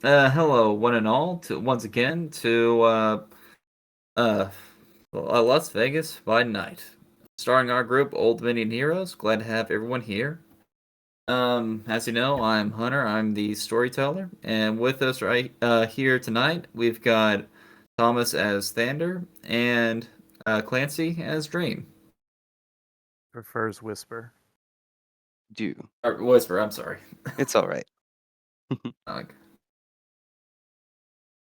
Hello, one and all, once again to uh, Las Vegas by night, starring our group Old Dominion Heroes. Glad to have everyone here. As you know, I'm Hunter. I'm the storyteller, and with us right here tonight, we've got Thomas as Thander and Clancy as Dream. Prefers whisper. Do. Or Whisper. I'm sorry. It's all right. Uh,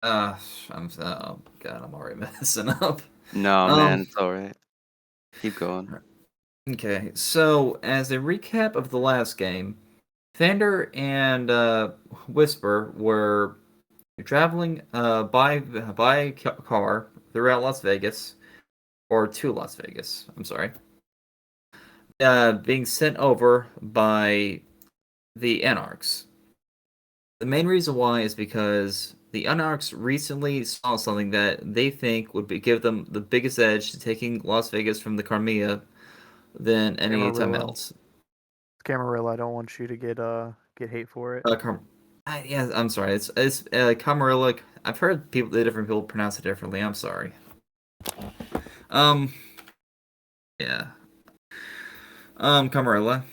uh, oh God, I'm already messing up. No, man, Um. it's all right. Keep going. Okay, so as a recap of the last game, Thander and Whisper were traveling by car throughout Las Vegas, or to Las Vegas. I'm sorry, being sent over by the Anarchs. The main reason why is because the Anarchs recently saw something that they think give them the biggest edge to taking Las Vegas from the Crimea than any time Camarilla. else. Camarilla, I don't want you to get hate for it. Yeah, I'm sorry. It's Camarilla. I've heard different people pronounce it differently. I'm sorry. Um, yeah. Camarilla.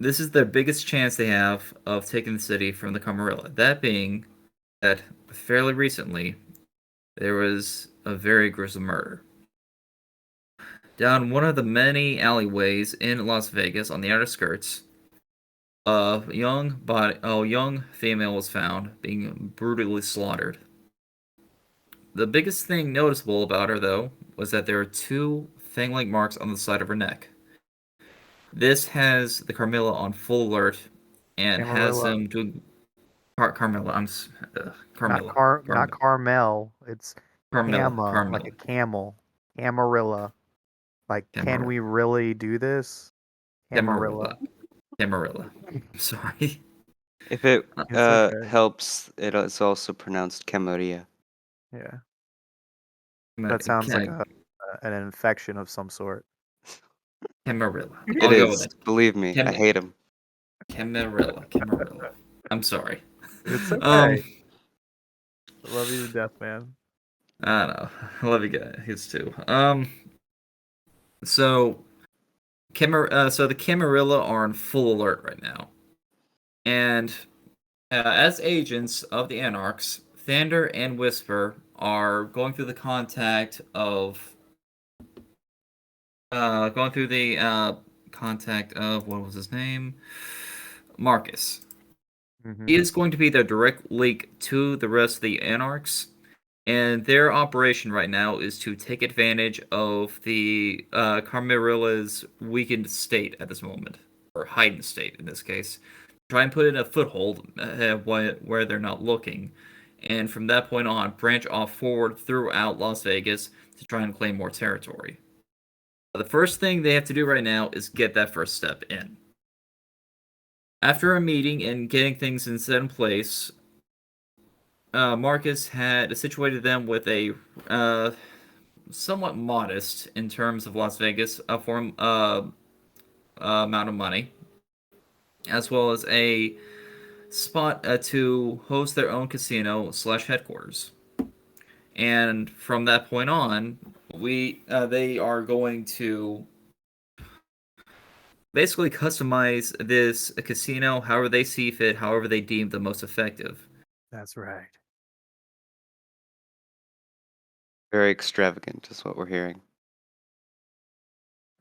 This is the biggest chance they have of taking the city from the Camarilla. That being that fairly recently there was a very gruesome murder. Down one of the many alleyways in Las Vegas on the outer skirts, a young female was found being brutally slaughtered. The biggest thing noticeable about her, though, was that there are two fang-like marks on the side of her neck. This has the Carmilla on full alert and has Camarilla. them doing Carmilla. Carmilla. Not Carmel. It's Carmilla. Cama, like Carmilla. a camel. Camarilla. Like, can Camarilla. we really do this? Camarilla. Camarilla. Camarilla. I'm sorry. If it It's okay. helps, it's also pronounced Camaria. Yeah. That sounds like an infection of some sort. Camarilla. It I'll go with is. it. Believe me, I hate him. Camarilla. Camarilla. I'm sorry. It's okay. Um, I love you to death, man. I don't know. I love you guys too. So so the Camarilla are on full alert right now, and as agents of the Anarchs, Thander and Whisper are going through the contact of what was his name, Marcus. Mm-hmm. He is going to be the direct link to the rest of the Anarchs, and their operation right now is to take advantage of the Carmarilla's weakened state at this moment, or heightened state in this case. Try and put in a foothold where they're not looking, and from that point on, branch off forward throughout Las Vegas to try and claim more territory. The first thing they have to do right now is get that first step in. After a meeting and getting things set in place, Marcus had situated them with a somewhat modest in terms of Las Vegas amount of money, as well as a spot to host their own casino / headquarters. And from that point on, they are going to basically customize this casino however they see fit, however they deem the most effective. That's right. Very extravagant is what we're hearing.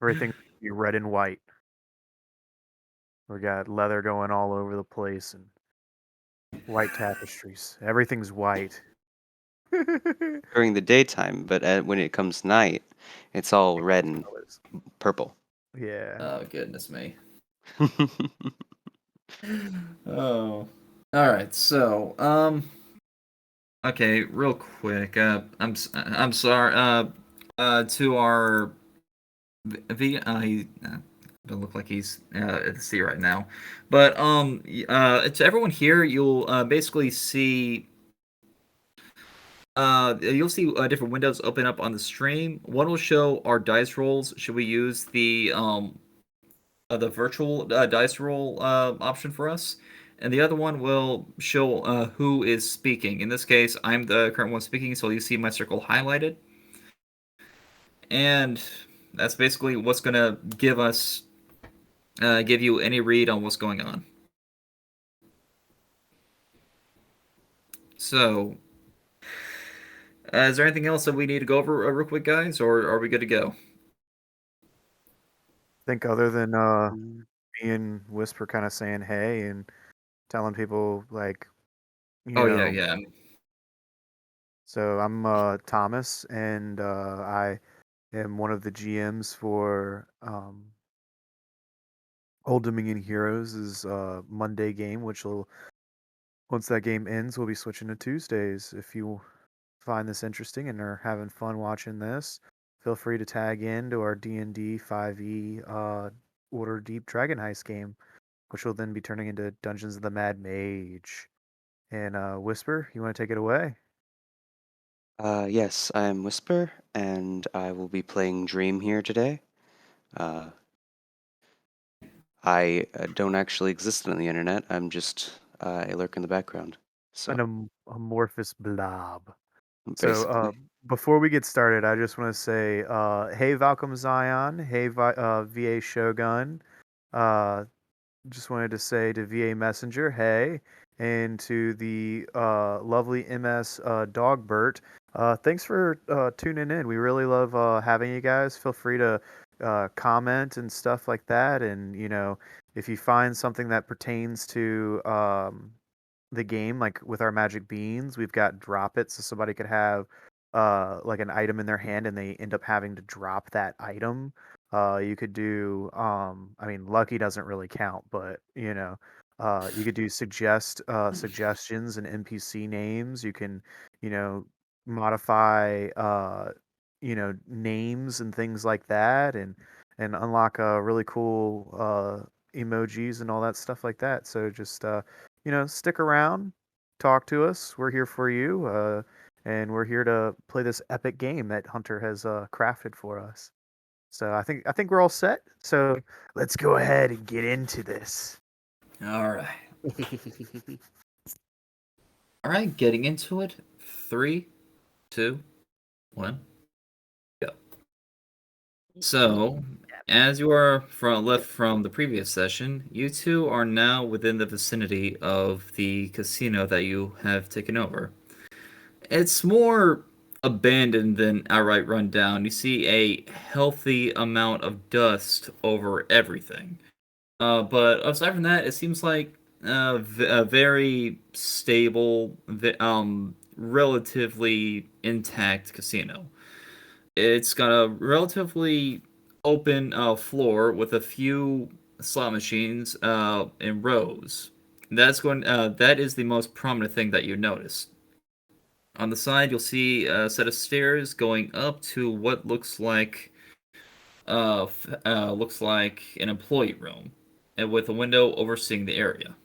Everything be red and white. We got leather going all over the place and white tapestries. Everything's white. During the daytime, but when it comes night, it's all red and purple. Yeah. Oh goodness me. Oh. All right. So, okay, real quick. I'm sorry. To our he don't look like he's at the sea right now, but to everyone here, you'll basically see. You'll see different windows open up on the stream. One will show our dice rolls. Should we use the virtual dice roll option for us? and the other one will show who is speaking. In this case, I'm the current one speaking, so you see my circle highlighted, and that's basically what's gonna give you any read on what's going on. So, is there anything else that we need to go over real quick, guys, or are we good to go? I think other than Mm. me and Whisper kind of saying hey and telling people like, you Oh yeah, know, yeah. so I'm Thomas, and I am one of the GMs for Old Dominion Heroes' Monday game, which will, once that game ends, we'll be switching to Tuesdays. If you find this interesting and are having fun watching this, feel free to tag in to our D&D 5e Order Deep Dragon Heist game, which will then be turning into Dungeons of the Mad Mage. And Whisper, you want to take it away? Yes, I'm Whisper, and I will be playing Dream here today. Uh, I don't actually exist on the internet. I'm just I lurk in the background. So An amorphous blob. So basically, before we get started, I just want to say, hey Valcom Zion, hey VA Shogun. Uh, just wanted to say to VA Messenger, hey, and to the lovely MS Dogbert, thanks for tuning in. We really love having you guys. Feel free to comment and stuff like that. And, if you find something that pertains to the game, like with our magic beans, we've got drop it, so somebody could have like an item in their hand and they end up having to drop that item. You could do I mean, lucky doesn't really count, but you could do suggestions and NPC names. You can, you know, modify names and things like that, and unlock really cool emojis and all that stuff like that. So just stick around, talk to us. We're here for you, and we're here to play this epic game that Hunter has crafted for us. So I think we're all set. So let's go ahead and get into this. All right. All right, getting into it. 3, 2, 1, go. So, as you are left from the previous session, you two are now within the vicinity of the casino that you have taken over. It's more abandoned than outright run down. You see a healthy amount of dust over everything. But aside from that, it seems like a very stable, relatively intact casino. It's got a relatively open floor with a few slot machines in rows. That is the most prominent thing that you notice. On the side, you'll see a set of stairs going up to what looks like an employee room, and with a window overseeing the area.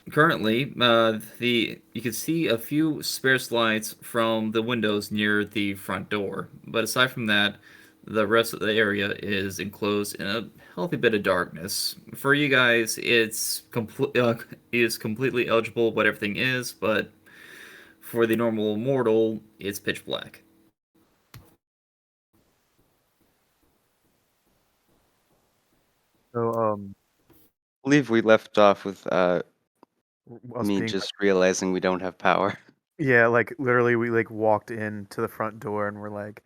Currently, the you can see a few spare lights from the windows near the front door, but aside from that, the rest of the area is enclosed in a healthy bit of darkness. For you guys, is completely eligible what everything is, but for the normal mortal, it's pitch black. So I believe we left off with us me being just realizing we don't have power. yeah, like literally we like walked into the front door and we're like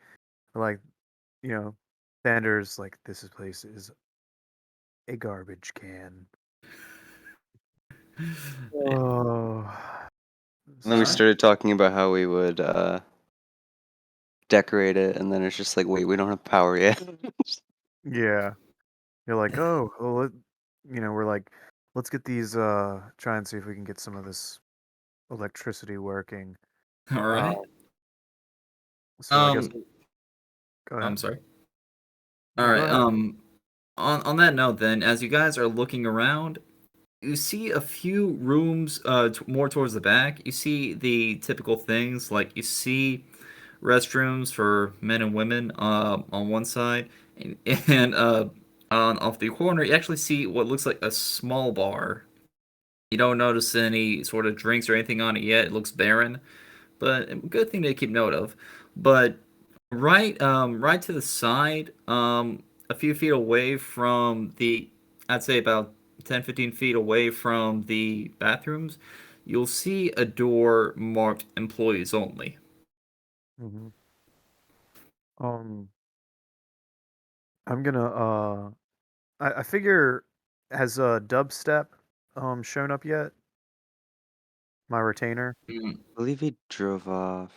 you know, Thander's like this place is a garbage can. Oh, And then we Alright. started talking about how we would decorate it, and then it's just like, wait, we don't have power yet. yeah. You're like, oh, well, we're like, let's get these. Try and see if we can get some of this electricity working. Uh, Alright. so I guess Um, go I'm ahead. sorry. No, go Alright, ahead. on that note then, as you guys are looking around, you see a few rooms more towards the back. You see the typical things, like you see restrooms for men and women on one side, and off the corner, you actually see what looks like a small bar. You don't notice any sort of drinks or anything on it yet. It looks barren, but a good thing to keep note of. But right to the side, a few feet away from I'd say about 10, 15 feet away from the bathrooms, you'll see a door marked employees only. Hmm. Um, I'm gonna I figure has dubstep shown up yet? My retainer. Mm, I believe he drove off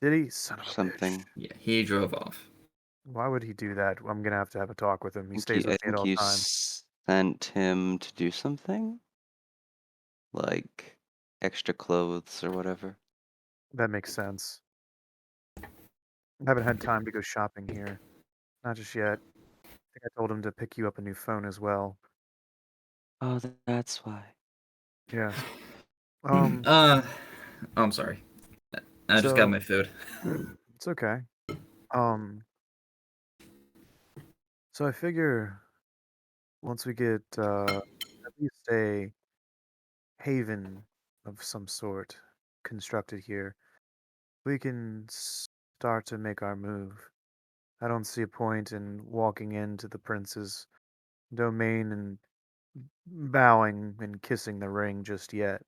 Did he? Son or of a bitch. something. yeah, he drove off. Why would he do that? I'm gonna have to talk with him. He stays I with me at think all you times. sent him to do something like extra clothes or whatever. That makes sense. I haven't had time to go shopping here. Not just yet. I think I told him to pick you up a new phone as well. Oh, that's why. Yes. Um, uh, I'm sorry. I just got so my food. it's okay. Um, so I figure once we get at least a haven of some sort constructed here, we can start to make our move. I don't see a point in walking into the prince's domain and bowing and kissing the ring just yet,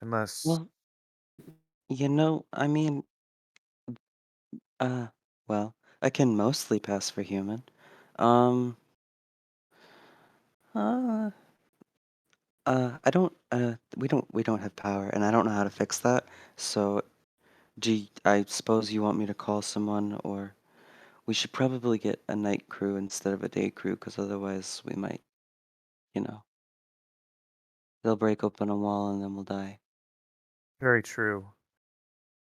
unless Well, I mean, uh, well, I can mostly pass for human. Um, uh, I don't, we don't have power, and I don't know how to fix that. So, I suppose you want me to call someone, or we should probably get a night crew instead of a day crew, because otherwise we might, you know, they'll break open a wall and then we'll die. very true.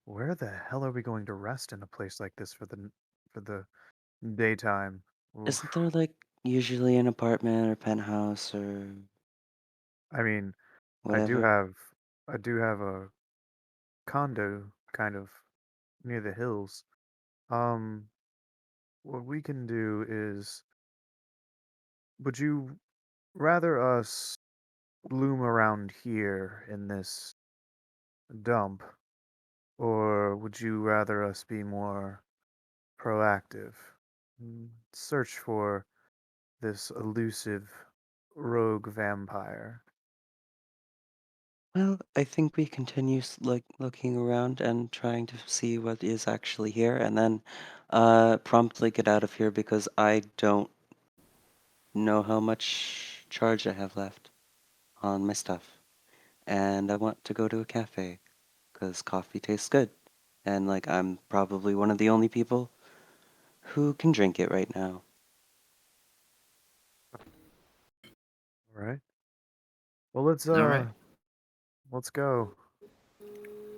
Where the hell are we going to rest in a place like this for the daytime? Isn't Oof. there like usually an apartment or penthouse or I mean, I do whatever? have I do have a condo kind of near the hills. Um, what we can do is, would you rather us loom around here in this dump, or would you rather us be more proactive? Search for this elusive rogue vampire. Well, I think we continue like looking around and trying to see what is actually here, and then promptly get out of here because I don't know how much charge I have left on my stuff, and I want to go to a cafe because coffee tastes good, and like I'm probably one of the only people who can drink it right now. All right. Well, All right. let's go.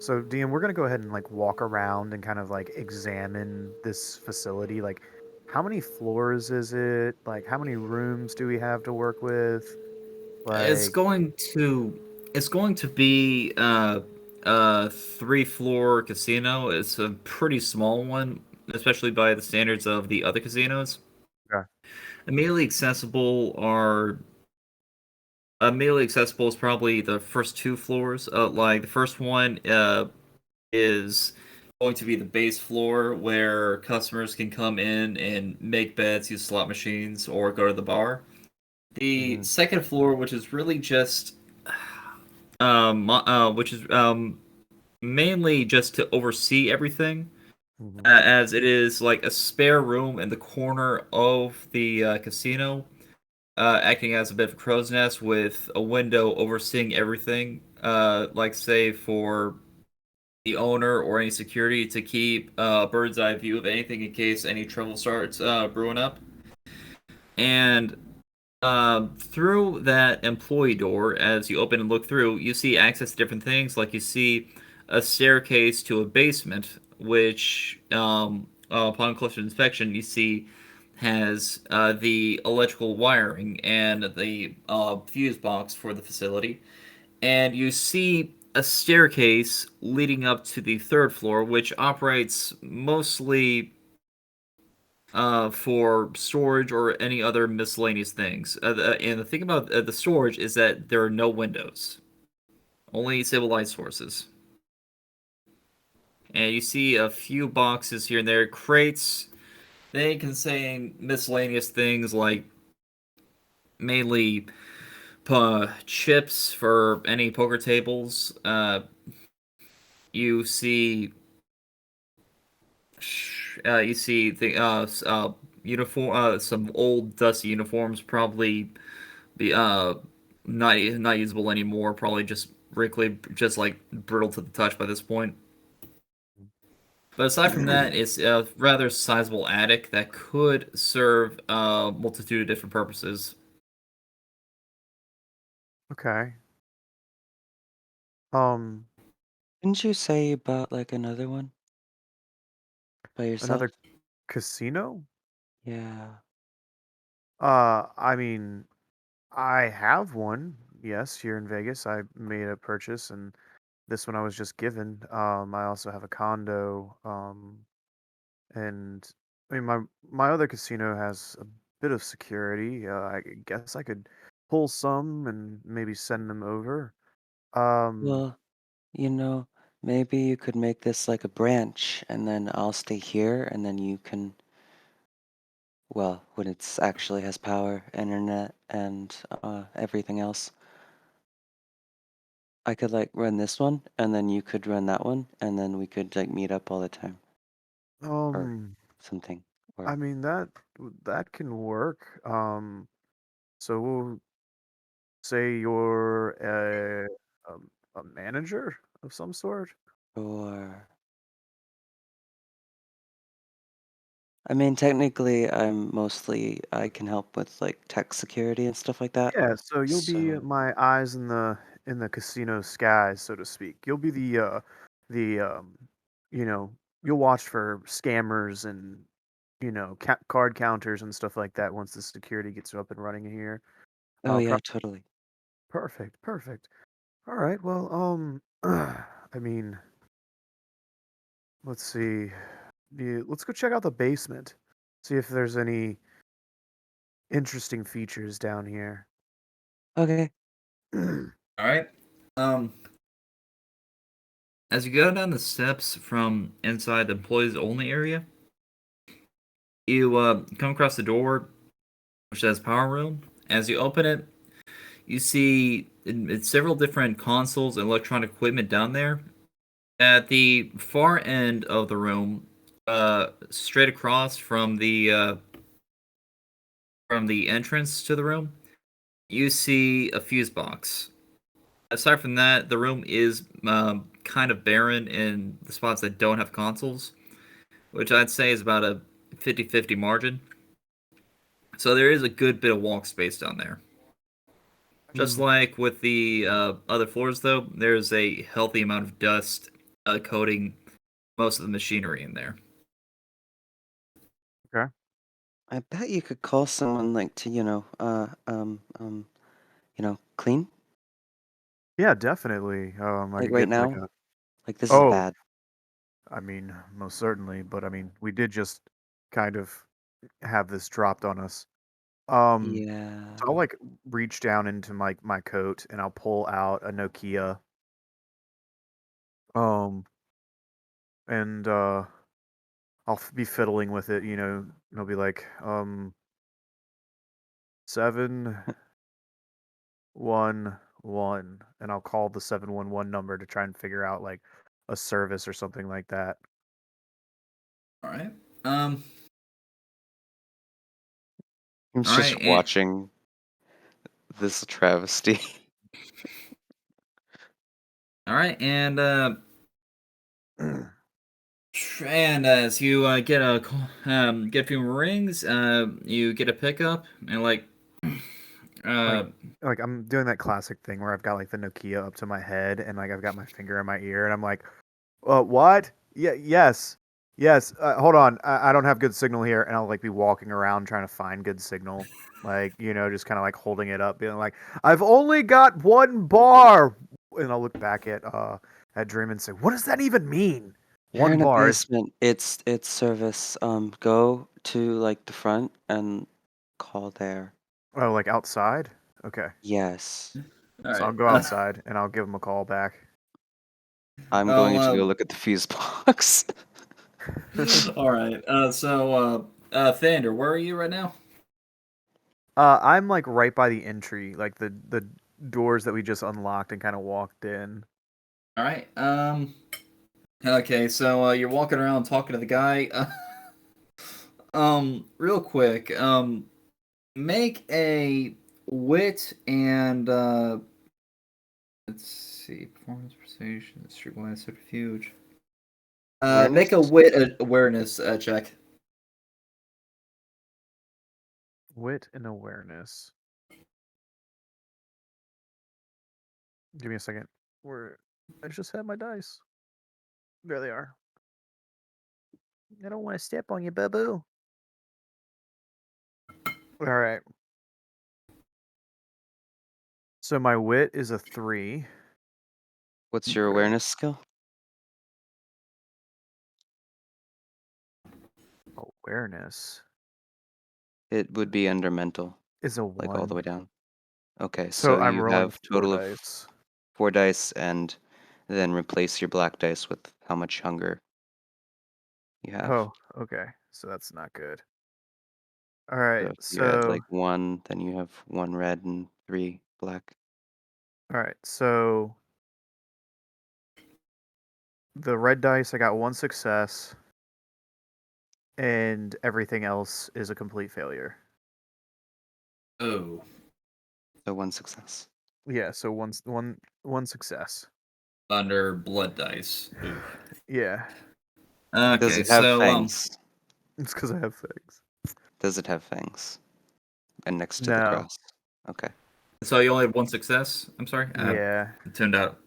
So, DM, we're gonna go ahead and like walk around and kind of like examine this facility. Like, how many floors is it? Like, how many rooms do we have to work with? It's Like, going to it's going to be a 3-floor casino. It's a pretty small one, especially by the standards of the other casinos. okay. Immediately accessible are immediately accessible is probably the first 2 floors. Like the first one is going to be the base floor where customers can come in and make bets, use slot machines, or go to the bar. The Mm-hmm. second floor, which is really just which is mainly just to oversee everything, Mm-hmm. as it is like a spare room in the corner of the casino, acting as a bit of a crow's nest with a window overseeing everything, like say for the owner or any security to keep a bird's eye view of anything in case any trouble starts brewing up. And through that employee door, as you open and look through, you see access to different things. Like you see a staircase to a basement, which, upon closer inspection, you see has the electrical wiring and the fuse box for the facility. And you see a staircase leading up to the third floor, which operates mostly for storage or any other miscellaneous things. And the thing about the storage is that there are no windows, only civilized sources. And you see a few boxes here and there, crates. They contain miscellaneous things like mainly chips for any poker tables. You see, you see the uniform, some old dusty uniforms, probably be not usable anymore. Probably just wrinkly, just like brittle to the touch by this point. But aside from that, it's a rather sizable attic that could serve a multitude of different purposes. Okay. Um, Didn't you say about like another one by yourself? another casino? Yeah. I mean, I have one. Yes, here in Vegas, I made a purchase, and this one I was just given. I also have a condo. And I mean, my other casino has a bit of security. I guess I could pull some and maybe send them over. Um, Well, you know, maybe you could make this like a branch, and then I'll stay here, and then you can, well, when it's actually has power, internet, and everything else, I could like run this one, and then you could run that one, and then we could like meet up all the time, or um, something. I Or mean that can work. So we'll say you're a manager of some sort. or I mean, technically, I can help with like tech security and stuff like that. Yeah, so you'll be So, my eyes in the casino sky, so to speak. You'll be the you know, you'll watch for scammers and card counters and stuff like that once the security gets up and running here. oh Pro yeah, totally. Perfect, perfect. All right, well, I mean, let's see. Let's go check out the basement. See if there's any interesting features down here. Okay. All right. Um, as you go down the steps from inside the employees only area, you come across the door which says power room. As you open it, you see it's several different consoles and electronic equipment down there. At the far end of the room, straight across from the entrance to the room, you see a fuse box. Aside from that, the room is kind of barren in the spots that don't have consoles, which I'd say is about a 50-50 margin. So there is a good bit of walk space down there. Just Hmm, like with the other floors, though, there's a healthy amount of dust coating most of the machinery in there. okay. I bet you could call someone like to, clean Yeah, definitely. I like could right get like now. a. Like this is Oh, bad. I mean, most certainly, but I mean, we did just kind of have this dropped on us. So I'll Yeah. like reach down into my coat and I'll pull out a Nokia. Um, and be fiddling with it, and I'll be like, 711, and I'll call the 711 number to try and figure out like a service or something like that. All right. Um. I'm All right. just watching this travesty. All right. And as you get a few more rings, you get a pickup and like uh, like I'm doing that classic thing where I've got like the Nokia up to my head and like I've got my finger in my ear and I'm like, what? Yeah, yes, yes. Hold on, I don't have good signal here, and I'll like be walking around trying to find good signal, like just kind of like holding it up, being like, I've only got one bar, and I'll look back at Dream and say, what does that even mean? You're One in a bar is basement. It's service. Go to like the front and call there. Oh, like outside? Okay. Yes. All So I'll right. go outside and I'll give him a call back. I'm I'll, going to go look at the fuse box. all right. Thander, where are you right now? I'm like right by the entry, like the doors that we just unlocked and kind of walked in. All right. Okay. So you're walking around talking to the guy. Real quick. Make a wit and let's see, performance, persuasion, streetwise, subterfuge. Awareness? Make a wit awareness check. Wit and awareness. Give me a second. Where I just had my dice. There they are. I don't want to step on you, boo. All right. So my wit is a 3. What's your awareness skill? Awareness It would be under mental, is a like all the 1. way down. Okay, So so I'm you rolling have 4 total of dice. 4 dice, and then replace your black dice with how much hunger you have. Oh, okay. So that's not good. All So right. if you're at So like 1, then you have 1 red and 3 black. all right. So the red dice, I got 1 success, and everything else is a complete failure. Oh, So 1 success. Yeah. So one success. under blood dice. Oof. Yeah. Does Okay, it have so fangs? It's because I have things. Does it have fangs? And next to the No. cross. Okay. so you only had one success. I'm sorry. Yeah. It turned out.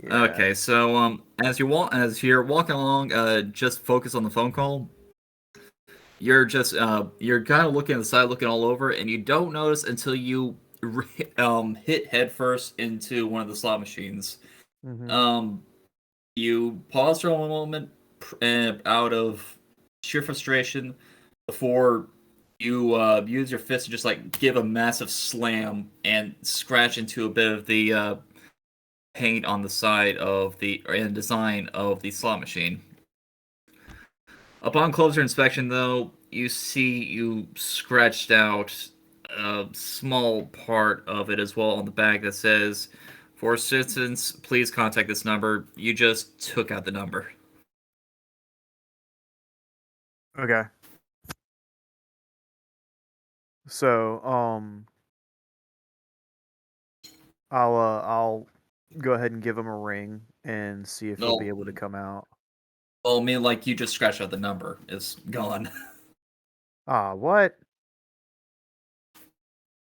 Yeah. Okay, so as you're walking along, just focus on the phone call. You're kind of looking at the side, looking all over, and you don't notice until you hit headfirst into one of the slot machines. Mm-hmm. You pause for a moment out of sheer frustration before you use your fist to just like give a massive slam and scratch into a bit of the paint on the side of the and design of the slot machine. Upon closer inspection, though, you see you scratched out a small part of it as well on the back that says, "For assistance, please contact this number." You just took out the number. Okay. So I'll go ahead and give him a ring and see if he'll be No, able to come out. well, I mean, like you just scratched out the number. It's gone. Ah, what?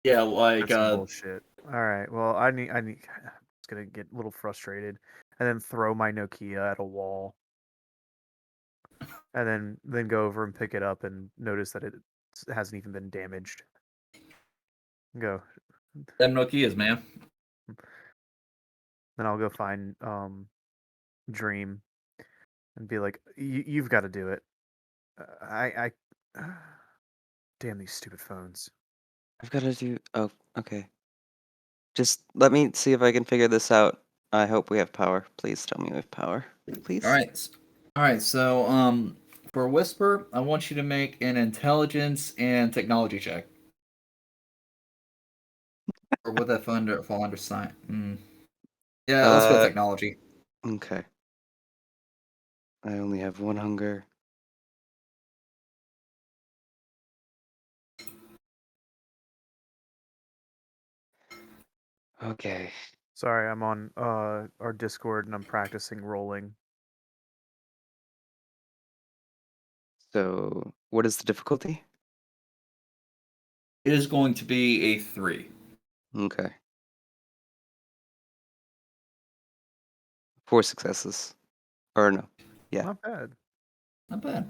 Yeah, like That's some bullshit. All right. Well, I'm just gonna get a little frustrated and then throw my Nokia at a wall, and then go over and pick it up and notice that it hasn't even been damaged. Go. them Nokias, man. Then I'll go find Dream and be like, You've got to do it. I damn these stupid phones." I've got to do. Oh, okay. Just let me see if I can figure this out. I hope we have power. Please tell me we have power. Please? All right. So, for Whisper, I want you to make an intelligence and technology check. Or would that fall under science? Yeah, let's go with Uh, technology. okay. I only have 1 hunger. Okay. Sorry, I'm on our Discord and I'm practicing rolling. So, what is the difficulty? It is going to be a 3. Okay. 4 successes. Or no. Yeah. Not bad. Not bad.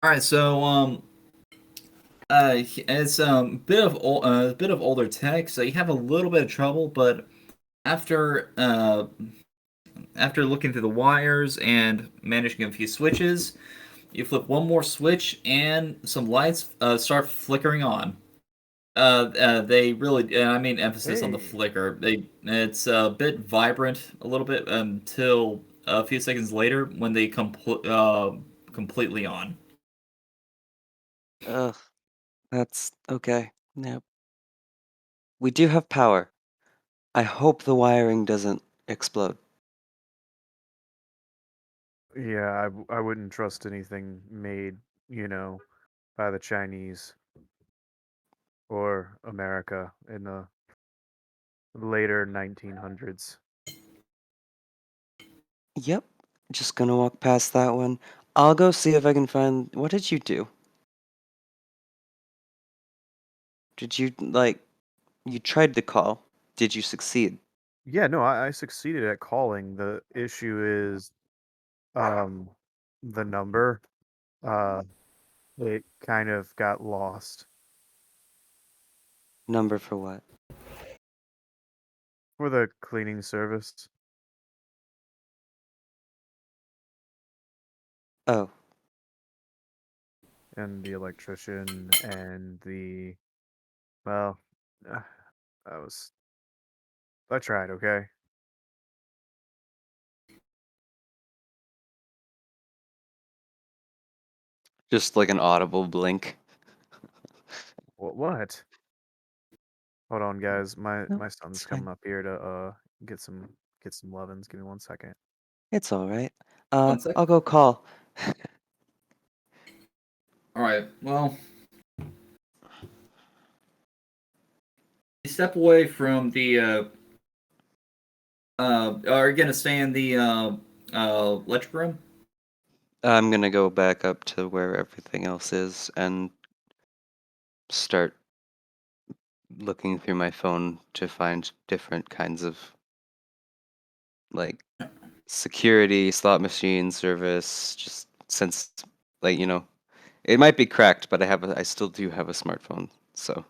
All right, so it's a bit of older tech, so you have a little bit of trouble, but after after looking through the wires and managing a few switches, You flip one more switch, and some lights start flickering on. They really, I mean, emphasis on the Hey. flicker. It's a bit vibrant, a little bit until a few seconds later when they completely on. Ugh, that's okay. Yep. We do have power. I hope the wiring doesn't explode. Yeah, I wouldn't trust anything made, you know, by the Chinese or America in the later 1900s. Yep. Just gonna walk past that one. I'll go see if I can find. What did you do? Did you, like, you tried to call? Did you succeed? Yeah, no, I succeeded at calling. The issue is um the number. Uh it kind of got lost Number for what? for the cleaning service Oh, and the electrician and the well, uh, I was I tried, okay? just like an audible blink. What? Hold on, guys. My No, my it's son's fine. coming up here to get some lovin's. Give me 1 second. It's all right. One sec. I'll go call. All right. Well, you step away from the. Are you gonna stay in the electric room? I'm gonna go back up to where everything else is and start looking through my phone to find different kinds of like security, slot machine service, just since like, it might be cracked, but I still do have a smartphone. So,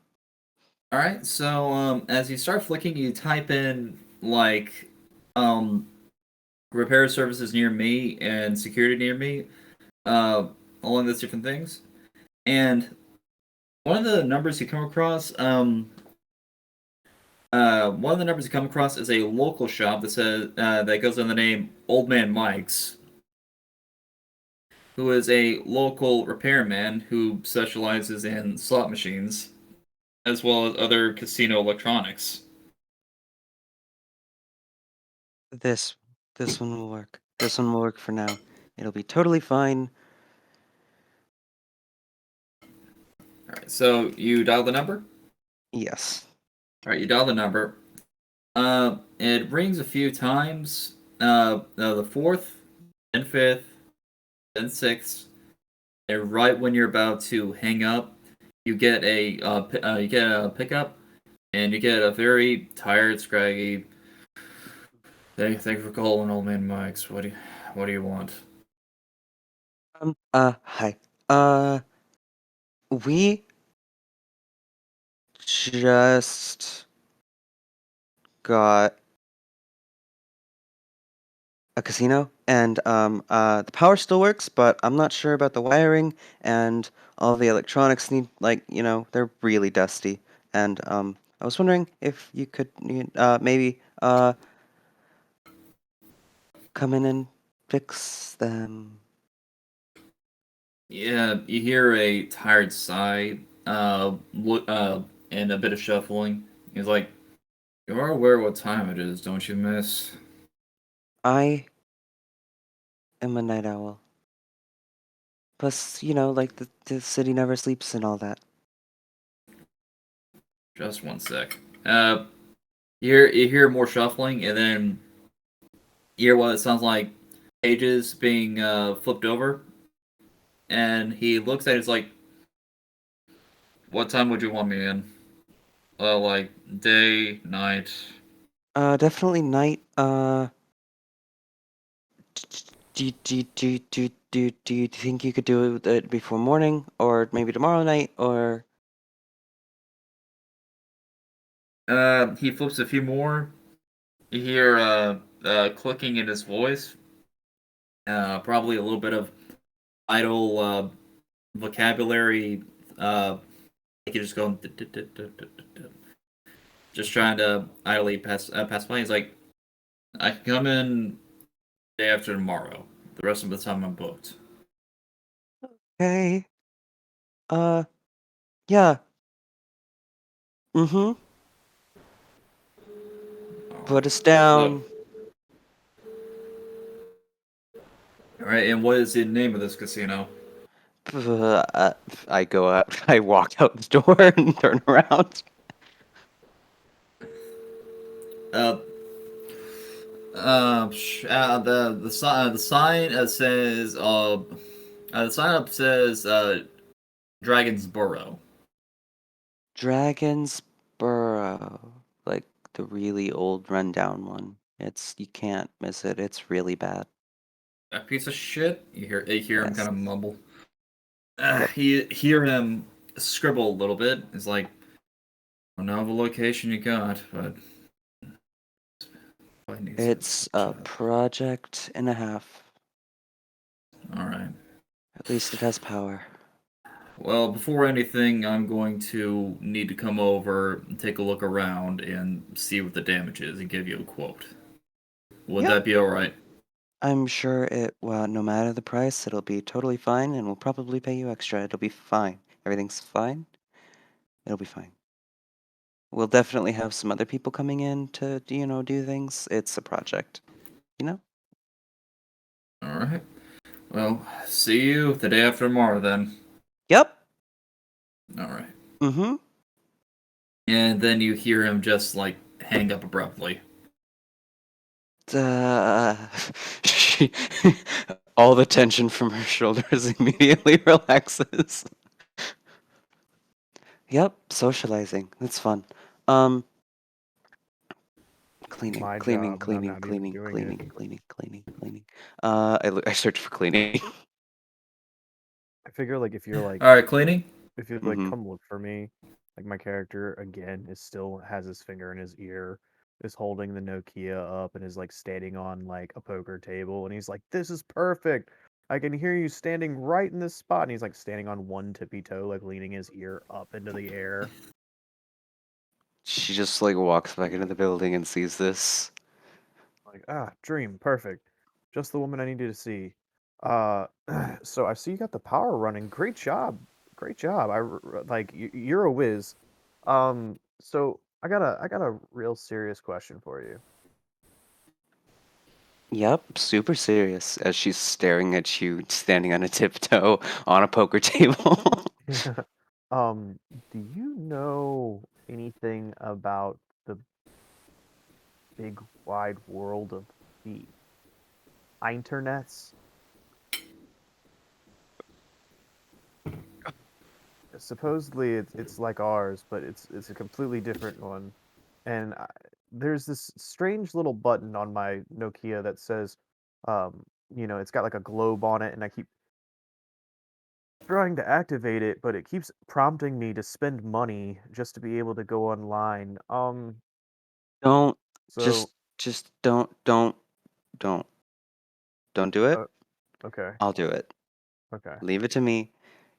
All right. So as you start flicking, you type in like um repair services near me and security near me, uh, along those different things. And one of the numbers you come across, one of the numbers you come across is a local shop that goes under the name Old Man Mike's, who is a local repairman who specializes in slot machines as well as other casino electronics. this this one will work. This one will work for now. It'll be totally fine. All right, so you dial the number. Yes. All right, you dial the number. It rings a few times. The fourth, then fifth, then sixth, and right when you're about to hang up, you get a pickup, and you get a very tired, scraggy. Thank you for calling, old man Mike's. What do you want? Hi. Uh, we just got a casino, and the power still works, but I'm not sure about the wiring, and all the electronics need, like, they're really dusty. And I was wondering if you could maybe come in and fix them. Yeah, you hear a tired sigh, and a bit of shuffling. He's like, "You are aware what time it is, don't you, miss?" I am a night owl. Plus, like the city never sleeps and all that. Just 1 sec. You hear more shuffling, and then you hear what it sounds like pages being flipped over, and he looks at it, he's like, "What time would you want me in? Like day, night?" Definitely night. Do you think you could do it before morning, or maybe tomorrow night, or He flips a few more. You hear clicking in his voice. Probably a little bit of idle vocabulary. Like you're just going, just trying to idly pass by. He's like, I can come in day after tomorrow. The rest of the time I'm booked. Okay. Uh, yeah. Mm-hmm. Put us So, down. all right. And what is the name of this casino? Uh, I go out. I walk out the door and turn around. Uh, the sign says the sign up says Dragon's Burrow. Dragon's Burrow, like the really old rundown one. You can't miss it. It's really bad. A piece of shit. You hear him Yes. kind of mumble. Yep. You hear him scribble a little bit. It's like, I don't know the location you got, but probably needs to It's a check. project and a half. All right. At least it has power. Well, before anything, I'm going to need to come over, take a look around, and see what the damage is, and give you a quote. Would Yep. that be all right? I'm sure well, no matter the price, it'll be totally fine and we'll probably pay you extra. It'll be fine. Everything's fine. It'll be fine. We'll definitely have some other people coming in to, do things. It's a project, you know? All right. Well, see you the day after tomorrow then. Yep. All right. Mm-hmm. And then you hear him just like hang up abruptly. Uh, she, all the tension from her shoulders immediately relaxes. Yep, socializing. That's fun. Um, cleaning, My cleaning, job, and I'm cleaning, not even cleaning, doing it. cleaning, cleaning, cleaning, cleaning. I search for cleaning. I figure like if you're like All right, cleaning. if you like Mm-hmm. come look for me, like my character again is still has his finger in his ear, is holding the Nokia up and is like standing on like a poker table and he's like, "This is perfect. I can hear you standing right in this spot." And he's like standing on one tippy toe, like leaning his ear up into the air. She just like walks back into the building and sees this. Like, ah, dream, perfect. Just the woman I needed to see. Uh, so I see you got the power running. Great job. Great job. Like you're a whiz. So I got a real serious question for you. Yep, super serious as she's staring at you standing on a tiptoe on a poker table. Do you know anything about the big wide world of the internets? Supposedly it's like ours, but it's a completely different one. And there's this strange little button on my Nokia that says, it's got like a globe on it, and I keep trying to activate it, but it keeps prompting me to spend money just to be able to go online. Don't So just don't don't do it. uh, okay, I'll do it. okay. Leave it to me.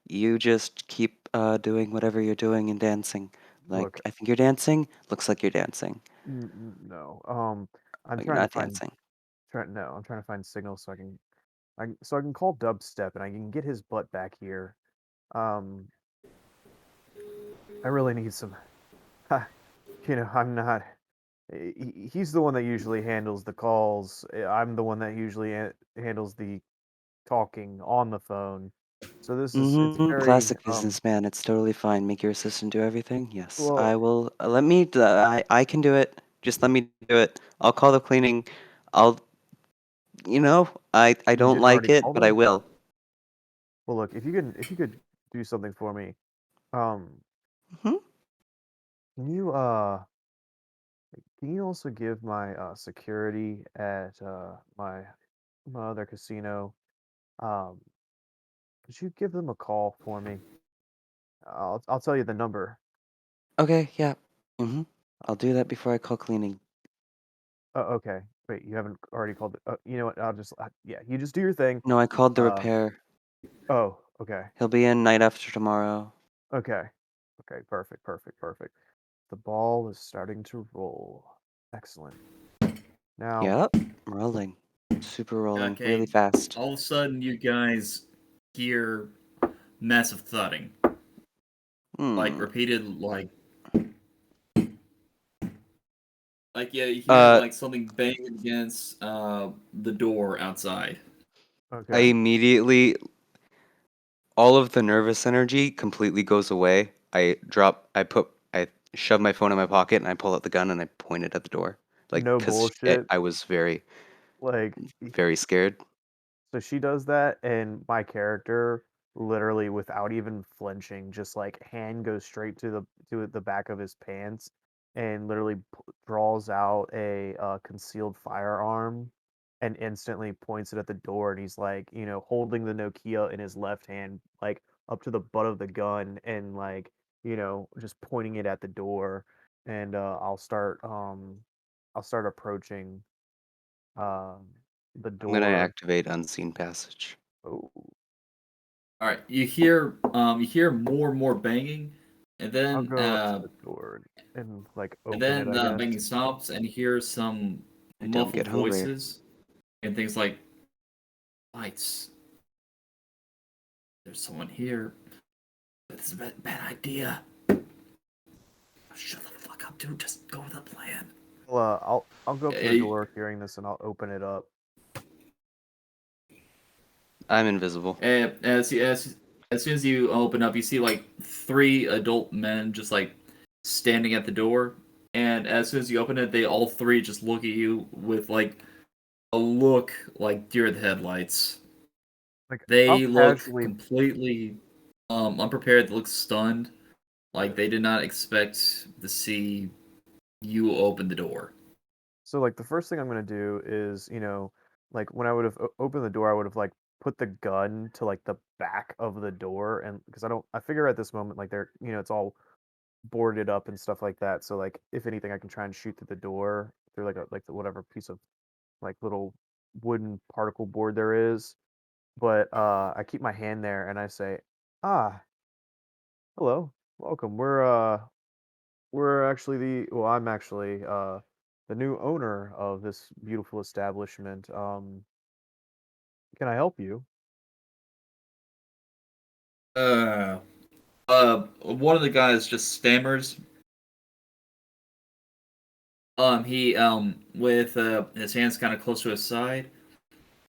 You just keep doing whatever you're doing and dancing. Like Look, I think you're dancing. Looks like you're dancing. no. I'm Oh, you're trying to not find dancing. no, I'm trying to find signals so I can call Dubstep and I can get his butt back here. Um, I really need some. I'm not. He's the one that usually handles the calls. I'm the one that usually handles the talking on the phone. So it's Mm-hmm. very Classic businessman. It's totally fine. Make your assistant do everything. Yes, well. I will. Let me. I can do it. Just let me do it. I'll call the cleaning. I'll. I You don't didn't like already it, call but I them? will. Well, look, if you could do something for me, um, Hmm. can you also give my security at my other casino? Um, could you give them a call for me? I'll tell you the number. Okay. Yeah. Mm-hmm. I'll do that before I call cleaning. Oh, okay. Wait, you haven't already called it. You know what? I'll just yeah. You just do your thing. No, I called the Uh, repair. Oh, okay. He'll be in night after tomorrow. Okay. Okay, perfect. The ball is starting to roll. Excellent. Now, Yep, rolling. Super rolling, really Okay, fast. all of a sudden you guys hear massive thudding, like Hmm. repeated, like yeah, you hear Uh, like something bang against the door outside. I okay. immediately, all of the nervous energy completely goes away. I shove my phone in my pocket and I pull out the gun and I point it at the door. Like, No because bullshit. I was very, Like, very scared. so she does that, and my character, literally without even flinching, just like hand goes straight to the back of his pants, and literally draws out a concealed firearm, and instantly points it at the door. And he's like, holding the Nokia in his left hand, like up to the butt of the gun, and like, just pointing it at the door. And I'll start approaching um the I'm gonna door. activate unseen passage. Oh. All right, you hear more and more banging, and I'll then go up to the door and like open it, I the guess. banging stops, and you hear some I don't muffled get hungry. voices and things like lights. There's someone here. This is a bad idea. Shut the fuck up, dude. Just go with the plan. I'll go up to the Eh, door hearing this, and I'll open it up. I'm invisible. as soon as you open up, you see like three adult men just like standing at the door, and as soon as you open it, they all three just look at you with like a look like deer in the headlights. Like I'll They look casually completely unprepared. They look stunned, like they did not expect to see you open the door. so like the first thing I'm gonna do is, like when I would have opened the door, I would have like put the gun to like the back of the door, and because I figure at this moment like they're, it's all boarded up and stuff like that. So like if anything, I can try and shoot through the door through like the whatever piece of like little wooden particle board there is. But I keep my hand there and I say, "Ah, hello, welcome. We're actually I'm actually the new owner of this beautiful establishment. Can I help you?" Uh, one of the guys just stammers. He with his hands kind of close to his side,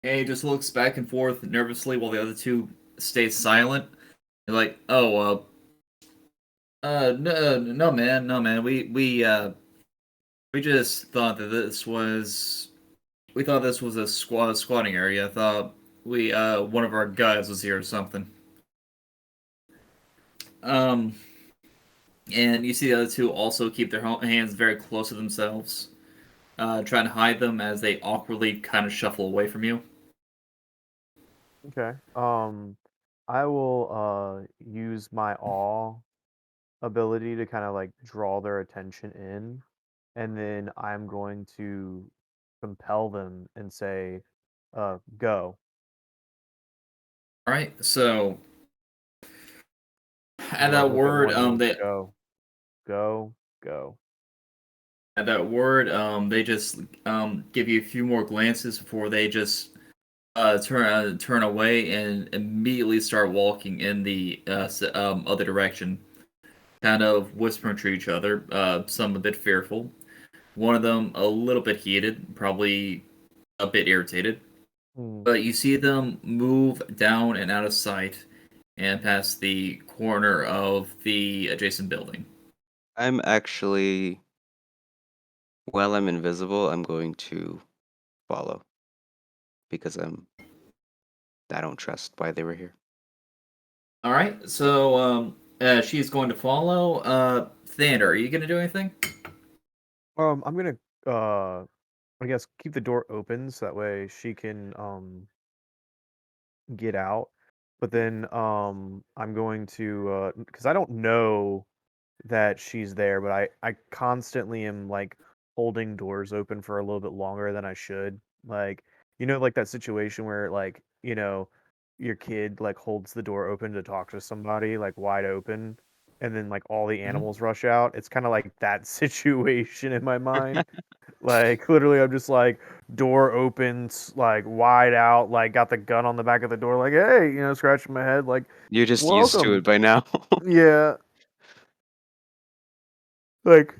and he just looks back and forth nervously while the other two stay silent. They're like, "Oh, no, no, man, no, man. We just thought that this was we thought this was a squatting area. I thought we one of our guys was here or something." Um, and you see the other two also keep their hands very close to themselves, trying to hide them as they awkwardly kind of shuffle away from you. Okay. I will use my awe ability to kind of like draw their attention in, and then I'm going to compel them and say, go. All right, so at What do I that look at word, one of them? Go, go, go. they just give you a few more glances before they just turn away and immediately start walking in the other direction, kind of whispering to each other. Some a bit fearful. One of them a little bit heated, probably a bit irritated. Hmm. But you see them move down and out of sight and past the corner of the adjacent building. I'm actually, while I'm invisible, I'm going to follow because I don't trust why they were here. All right, so she's going to follow. Thander, are you going to do anything? I'm gonna I guess keep the door open so that way she can get out. But then I'm going to because I don't know that she's there, but I constantly am like holding doors open for a little bit longer than I should. Like, like that situation where like, your kid like holds the door open to talk to somebody like wide open, and then like all the animals rush out. It's kind of like that situation in my mind. Like literally, I'm just like door opens like wide out, like got the gun on the back of the door, like hey, scratching my head, like You're just used to welcome. it by now. Yeah, like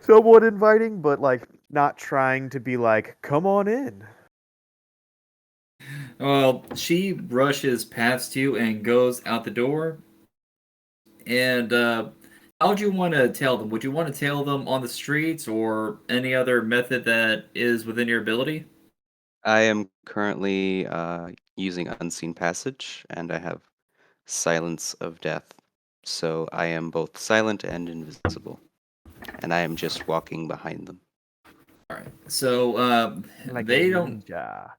somewhat inviting, but like not trying to be like come on in. Well, she rushes past you and goes out the door. And how would you want to tell them? Would you want to tell them on the streets or any other method that is within your ability? I am currently using Unseen Passage, and I have Silence of Death. So I am both silent and invisible, and I am just walking behind them. All right. So Like a they don't. ninja.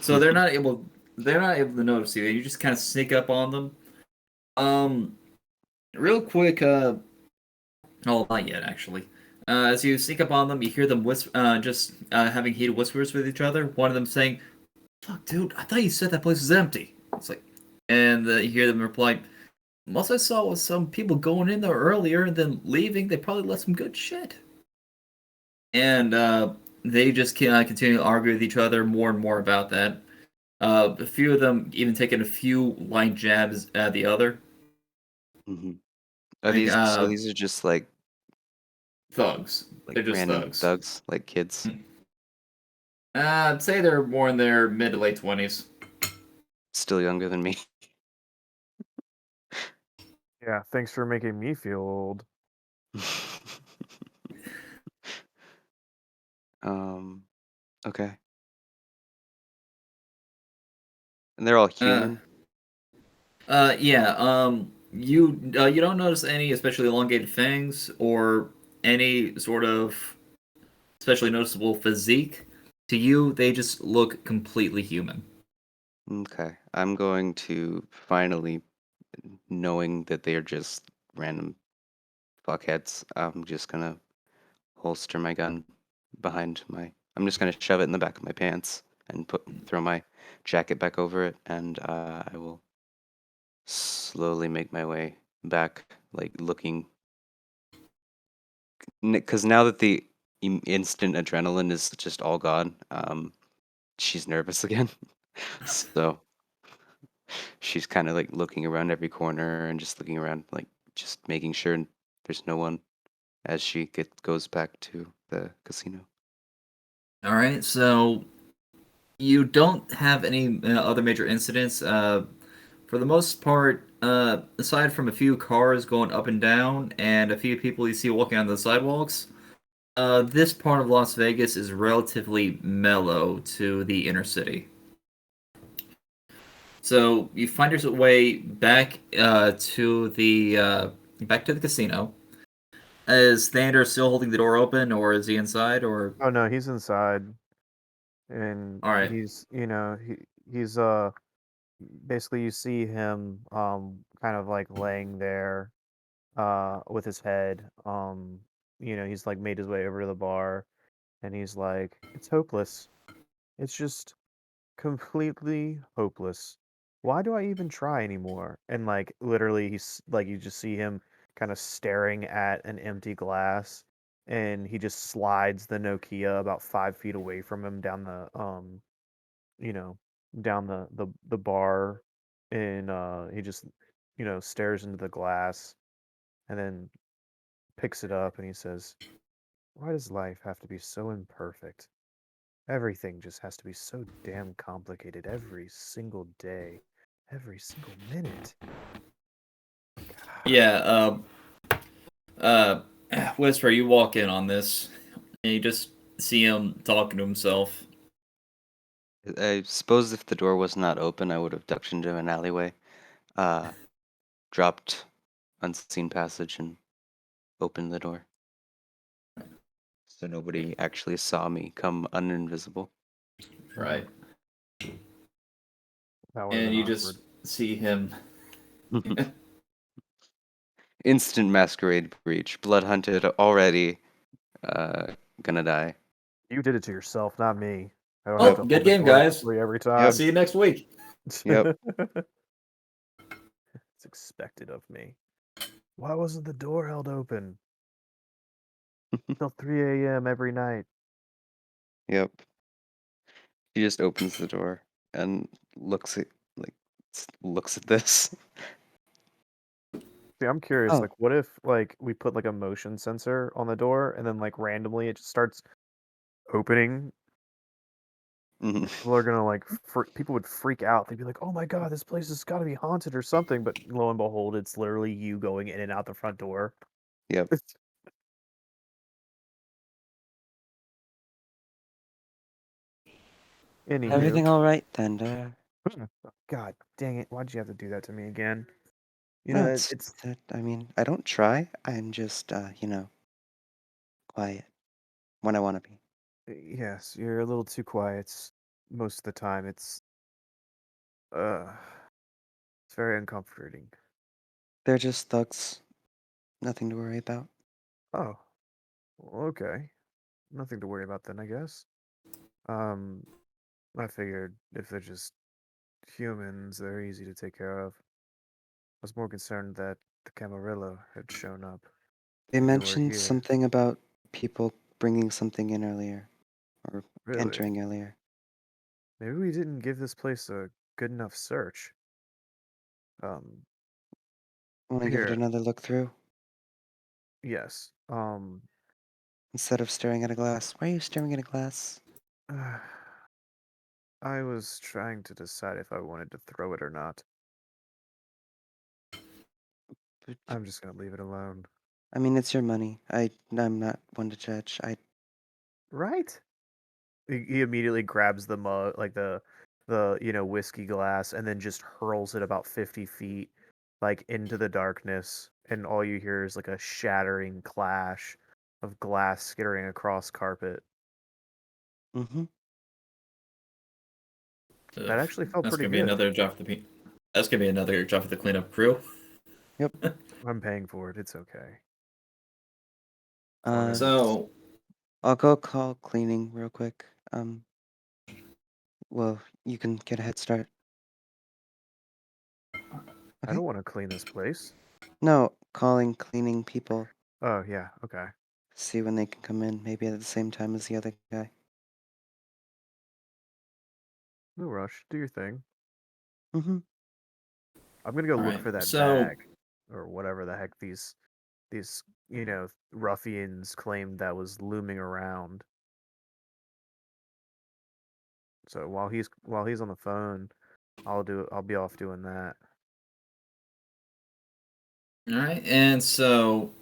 So they're not able. They're not able to notice you. You just kind of sneak up on them. Um, real quick. Oh, not yet actually. As you sneak up on them, you hear them just having heated whispers with each other. One of them saying, "Fuck, dude, I thought you said that place was empty." It's like, and you hear them reply, "Most I saw was some people going in there earlier and then leaving. They probably left some good shit." And they just continue to argue with each other more and more about that. A few of them even taking a few line jabs at the other, hmm Are like these are just thugs. like They're just random thugs. thugs, like kids, I'd say they're more in their mid to late 20s. still younger than me? Yeah, thanks for making me feel old. um, okay. And they're all Uh, human. yeah. You don't notice any especially elongated fangs or any sort of especially noticeable physique. To you, they just look completely human. Okay. I'm going to finally, knowing that they are just random fuckheads, I'm just gonna holster my gun behind my. I'm just gonna shove it in the back of my pants and throw my jacket back over it, and I will slowly make my way back, like looking. Because now that the instant adrenaline is just all gone, she's nervous again. So she's kind of like looking around every corner and just looking around, like just making sure there's no one as she goes back to the casino. All right, so you don't have any other major incidents. For the most part, aside from a few cars going up and down and a few people you see walking on the sidewalks, this part of Las Vegas is relatively mellow to the inner city. So you find your way back to the casino. Is Thander still holding the door open, or is he inside? Or Oh no, he's inside, and all right, he's he's basically you see him kind of like laying there with his head he's like made his way over to the bar, and he's like, it's hopeless. It's just completely hopeless. Why do I even try anymore? And like literally he's like you just see him kind of staring at an empty glass, and he just slides the Nokia about 5 feet away from him down the you know, down the bar, and he just stares into the glass, and then picks it up, and he says, "Why does life have to be so imperfect? Everything just has to be so damn complicated every single day, every single minute." yeah. Uh, Whisper, you walk in on this, and you just see him talking to himself. I suppose if the door was not open, I would have ducked into an alleyway, uh, dropped unseen passage, and opened the door. So nobody actually saw me come uninvisible. Right. That would have And been you just awkward. see him. Instant masquerade breach. Blood hunted already. Uh, gonna die. You did it to yourself, not me. I don't have Oh, to good hold the game, door open guys. for you every Yep. time. See you next week. Yep. It's expected of me. Why wasn't the door held open till 3 a.m. every night? Yep. He just opens the door and looks at like looks at this. See, I'm curious, Oh. like, what if, like, we put, like, a motion sensor on the door, and then, like, randomly it just starts opening? Mhm. People are gonna, like, people would freak out. They'd be like, "Oh my god, this place has gotta be haunted or something," but lo and behold, it's literally you going in and out the front door. Yep. Anywho. Everything all right, Thander? God dang it, why'd you have to do that to me again? You No, know, it's it's that. I mean, I don't try. I'm just, quiet when I want to be. yes, you're a little too quiet most of the time. Uh, it's very uncomforting. They're just thugs. Nothing to worry about. Oh, well, okay. Nothing to worry about then, I guess. Um, I figured if they're just humans, they're easy to take care of. I was more concerned that the Camarillo had shown up They and they were mentioned here. something about people bringing something in earlier or Really? entering earlier. Maybe we didn't give this place a good enough search. Um, Want to give it here, another look through yes. instead of staring at a glass? Why are you staring at a glass? I was trying to decide if I wanted to throw it or not. But, I'm just gonna leave it alone. I mean, it's your money. I'm not one to judge. Right? He immediately grabs the mug, like the whiskey glass, and then just hurls it about 50 feet, like into the darkness, and all you hear is like a shattering clash of glass skittering across carpet. Mm-hmm. That Ugh, actually felt that's pretty gonna be good. another job for the That's gonna be another job for the cleanup crew. Yep. I'm paying for it. It's okay. As long Uh, as it's So, I'll go call cleaning real quick. Well, you can get a head start. I Okay? don't want to clean this place. No, calling cleaning people. Oh yeah, okay. See when they can come in, maybe at the same time as the other guy. No rush. Do your thing. Mm-hmm. I'm gonna go all look right. for that So, bag or whatever the heck these ruffians claimed that was looming around. So while he's on the phone, I'll be off doing that. all right, and so,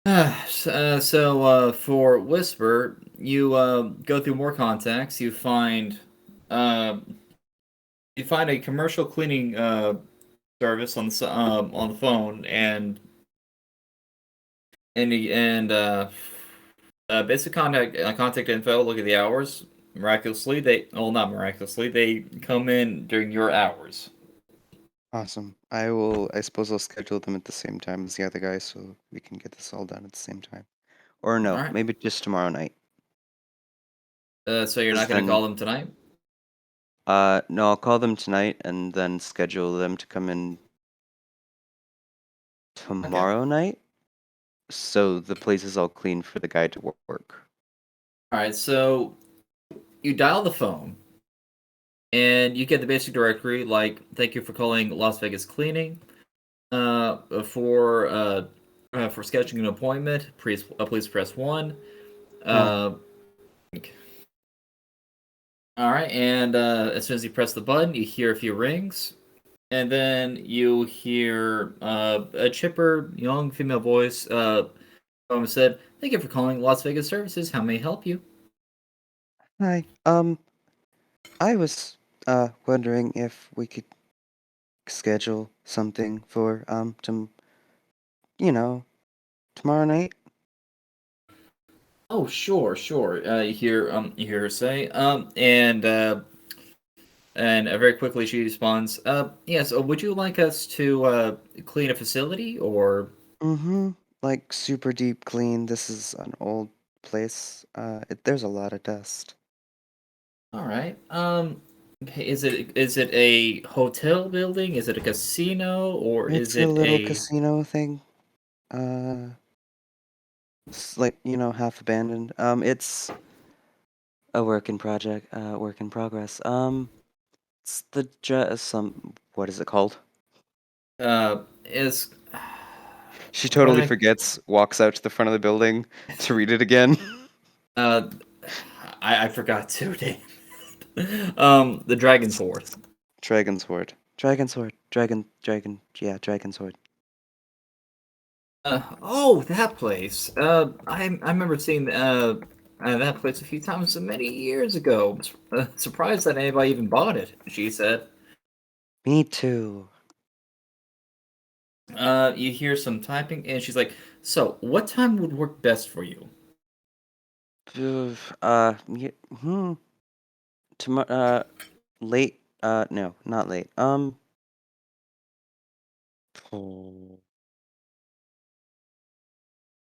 for Whisper, you go through more contacts. Uh, you find a commercial cleaning service on the phone, and basic contact info. Look at the hours. Miraculously, not miraculously, they come in during your hours. Awesome. I suppose I'll schedule them at the same time as the other guy so we can get this all done at the same time. Or All no, right. maybe just tomorrow night. So you're 'Cause not gonna call then, them tonight? no, I'll call them tonight and then schedule them to come in Okay. tomorrow night. So the place is all clean for the guy to work. All right. So you dial the phone, and you get the basic directory like "Thank you for calling Las Vegas Cleaning." For scheduling an appointment, please press 1. Huh. Uh, all right, and as soon as you press the button, you hear a few rings, and then you hear a chipper, young female voice. Said, "Thank you for calling Las Vegas Services. How may I help you?" Hi. I was wondering if we could schedule something for you know, tomorrow night. Oh, sure, sure. You hear her say, and very quickly she responds, yes. Would you like us to clean a facility or? Mm-hmm. Like super deep clean. This is an old place. There's a lot of dust. All right. Okay, is it a hotel building? Is it a casino? Or is It's a it little a... casino thing. It's like, half abandoned. It's a work in progress. It's what is it called? is... She What totally I... forgets, walks out to the front of the building to read it again. Uh, I forgot too, damn. The Dragon's Sword. Dragon sword. Dragon sword. Yeah, dragon sword. Oh, that place. I remember seeing that place a few times many years ago. Surprised that anybody even bought it. She said. Me too. You hear some typing, and she's like, "So, what time would work best for you?" Hmm. Tomorrow, late, no, not late. Oh,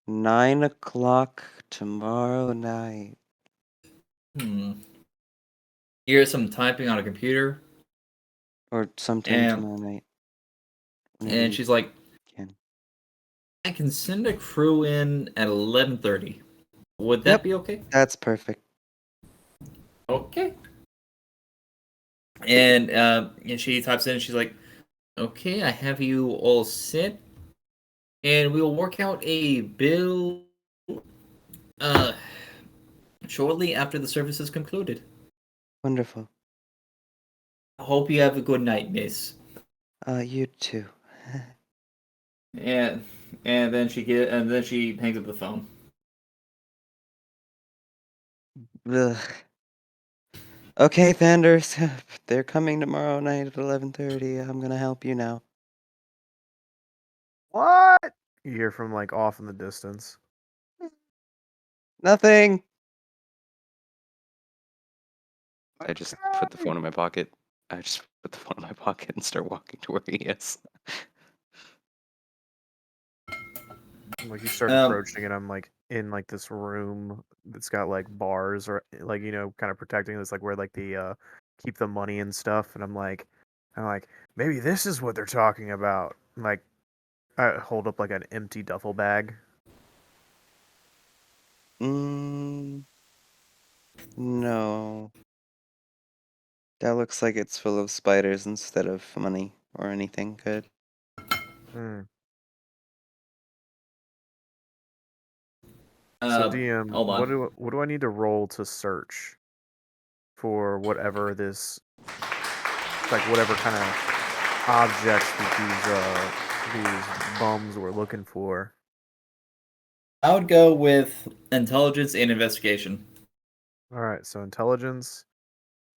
9 o'clock tomorrow night. Hmm. You hear some typing on a computer, Or sometime and tomorrow night. Whenever you she's like, can. "I can send a crew in at 11:30. Would that Yep, be okay?" that's perfect. Okay. And she types in, and she's like, "Okay, I have you all set, and we'll work out a bill uh shortly after the service is concluded. Wonderful. Hope you have a good night, miss." You too. And and then she hangs up the phone. Ugh. Okay, Thander, they're coming tomorrow night at 11:30. I'm gonna help you now. What? You hear from like off in the distance. Nothing. I just put the Okay. phone in my pocket. I just put the phone in my pocket and start walking to where he is. Like you start Um, approaching, and I'm like in like this room that's got like bars or like kind of protecting this like where like the keep the money and stuff. And I'm like maybe this is what they're talking about. Like I hold up like an empty duffel bag. Mm, no. That looks like it's full of spiders instead of money or anything good. Hmm. So DM, hold on. what do I need to roll to search for whatever this like whatever kind of objects that these bums were looking for? I would go with intelligence and investigation. All right, so intelligence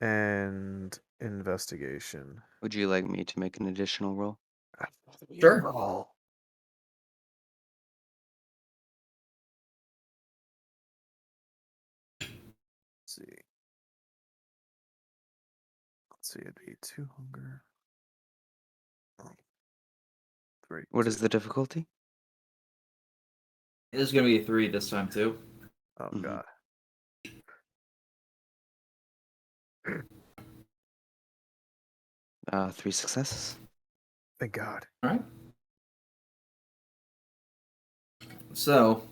and investigation. Would you like me to make an additional roll? Sure. Roll. Let's see. Let's see. It'd be two hunger. Oh, three, What two. is the difficulty? This is gonna be a 3 this time too. Oh Hmm. god. 3 successes. Thank God. All right. So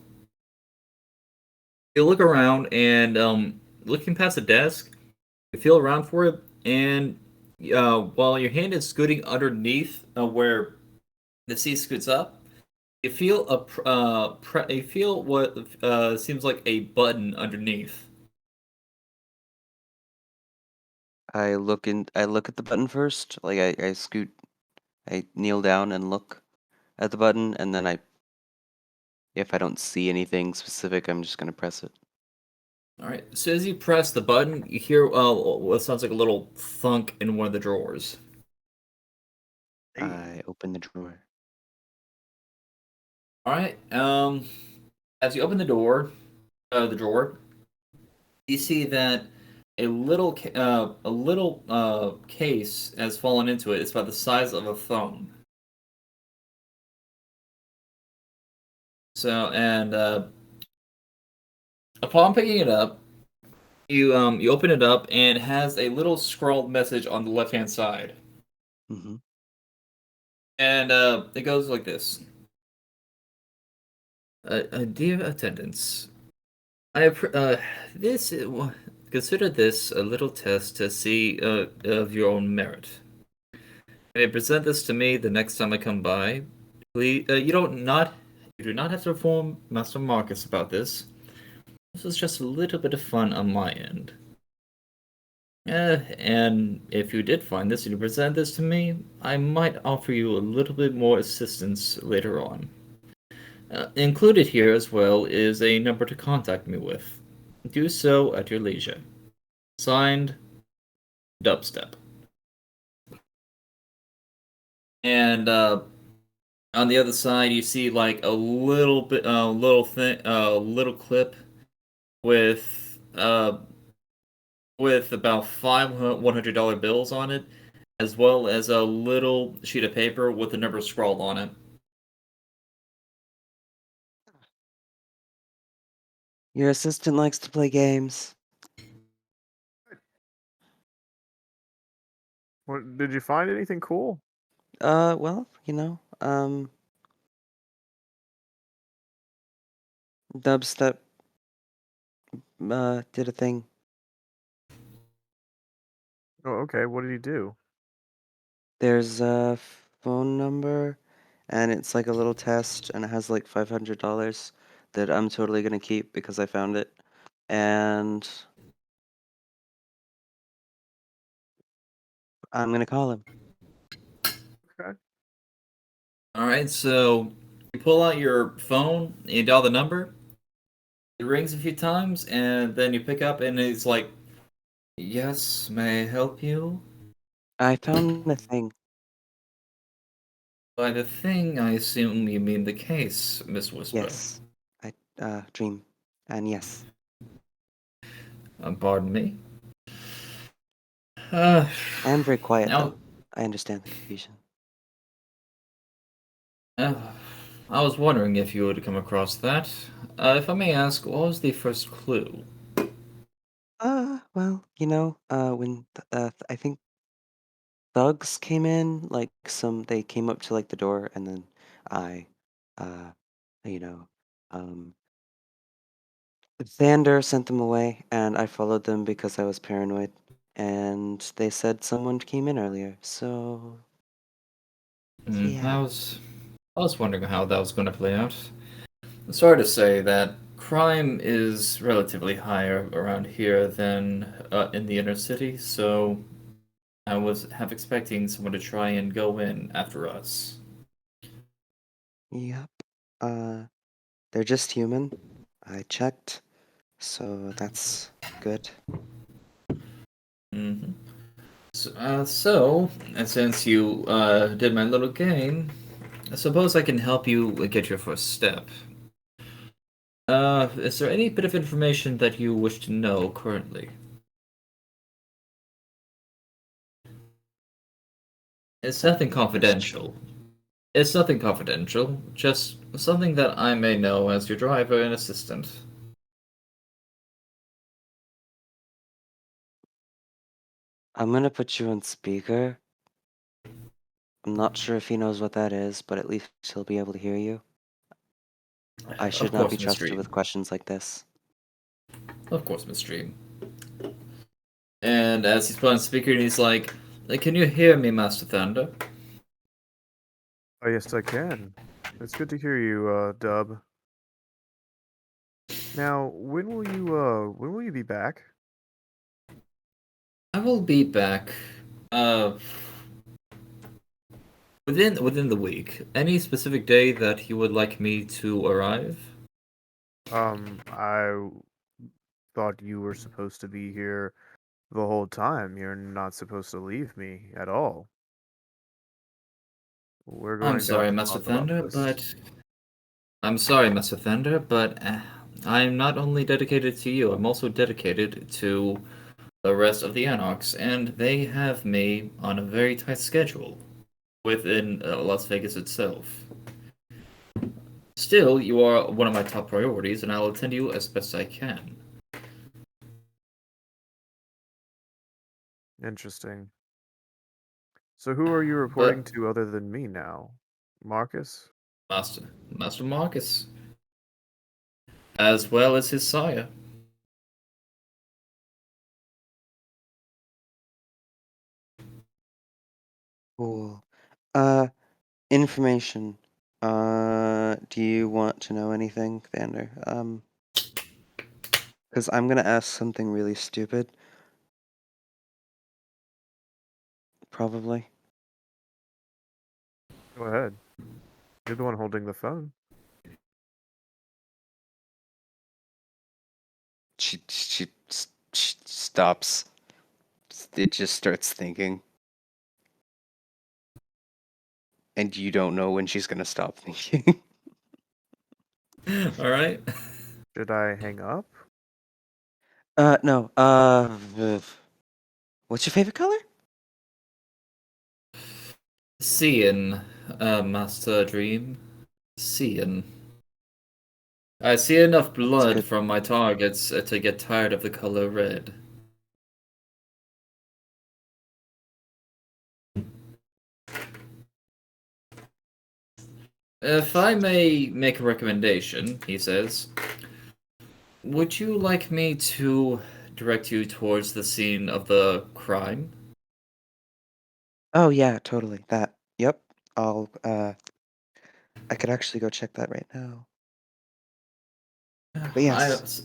you look around, and looking past the desk, you feel around for it, and while your hand is scooting underneath where the sea scoots up, you feel you feel what seems like a button underneath. I look at the button first. Like I kneel down and look at the button, and then if I don't see anything specific, I'm just gonna press it. All right. So as you press the button, you hear what sounds like a little thunk in one of the drawers. Hey. I open the drawer. All right. As you open the drawer, you see that a little case has fallen into it. It's about the size of a phone. So, and upon picking it up, You open it up and it has a little scrawled message on the left hand side, Mm-hmm. and it goes like this: Dear attendants, this consider this a little test to see of your own merit. You may present this to me the next time I come by. Please, you do not have to inform Master Marcus about this. This is just a little bit of fun on my end. And if you did find this and you present this to me, I might offer you a little bit more assistance later on. Included here as well is a number to contact me with. Do so at your leisure. Signed, Dubstep. And on the other side, you see like a little bit, little clip with with about five $100 bills on it, as well as a little sheet of paper with the number scrawled on it. Your assistant likes to play games. What did you find anything cool? Well, Dubstep did a thing. Oh, okay. What did he do? There's a phone number, and it's like a little test, and it has like $500 that I'm totally gonna keep because I found it. And I'm gonna call him. Okay. All right, so you pull out your phone, you dial the number. It rings a few times, and then you pick up, and it's like, "Yes, may I help you?" I found the thing. By the thing, I assume you mean the case, Miss Whisper. Yes. I dream. And yes. Pardon me. Uh, I am very quiet now, though. I understand the confusion. uh, I was wondering if you would come across that. If I may ask, what was the first clue? Well, when I think thugs came in, like they came up to like the door, and then I, uh, you know, um, Thander sent them away, and I followed them because I was paranoid. And they said someone came in earlier, so Hmm, yeah. I was wondering how that was going to play out. Sorry to say that crime is relatively higher around here than in the inner city, so I was half expecting someone to try and go in after us. Yep. Uh, they're just human. I checked, so that's good. Hmm. So, since you did my little game, I suppose I can help you get your first step. Is there any bit of information that you wish to know currently? It's nothing confidential. It's nothing confidential, just something that I may know as your driver and assistant. I'm gonna put you on speaker. I'm not sure if he knows what that is, but at least he'll be able to hear you. I should Of not be course, Miss trusted Dream. with questions like this. Of course, Miss Dream. And as he's put on speaker, he's like, "Can you hear me, Master Thunder?" Oh, yes, I can. It's good to hear you, Dub. Now, when will you be back? I will be back. Uh, within the week. Any specific day that you would like me to arrive? I thought you were supposed to be here the whole time. You're not supposed to leave me at all. We're I'm going to have sorry, to Master talk about Thunder, this. but I'm sorry, Master Thunder, but I'm not only dedicated to you. I'm also dedicated to the rest of the Anarchs, and they have me on a very tight schedule within Las Vegas itself. Still, you are one of my top priorities, and I'll attend you as best I can. Interesting. So who are you reporting But to other than me now? Marcus? Master Marcus, as well as his sire. Cool. Information. Do you want to know anything, Thander? Because I'm gonna ask something really stupid, probably. Go ahead. You're the one holding the phone. She stops. It just starts thinking, and you don't know when she's gonna stop thinking. All right. Should I hang up? No. What's your favorite color? Seeing, Master Dream. Seeing. I see enough That's blood good. from my targets to get tired of the color red. If I may make a recommendation, he says, would you like me to direct you towards the scene of the crime? Oh yeah, totally. That. Yep. I'll. I could actually go check that right now. But I yes.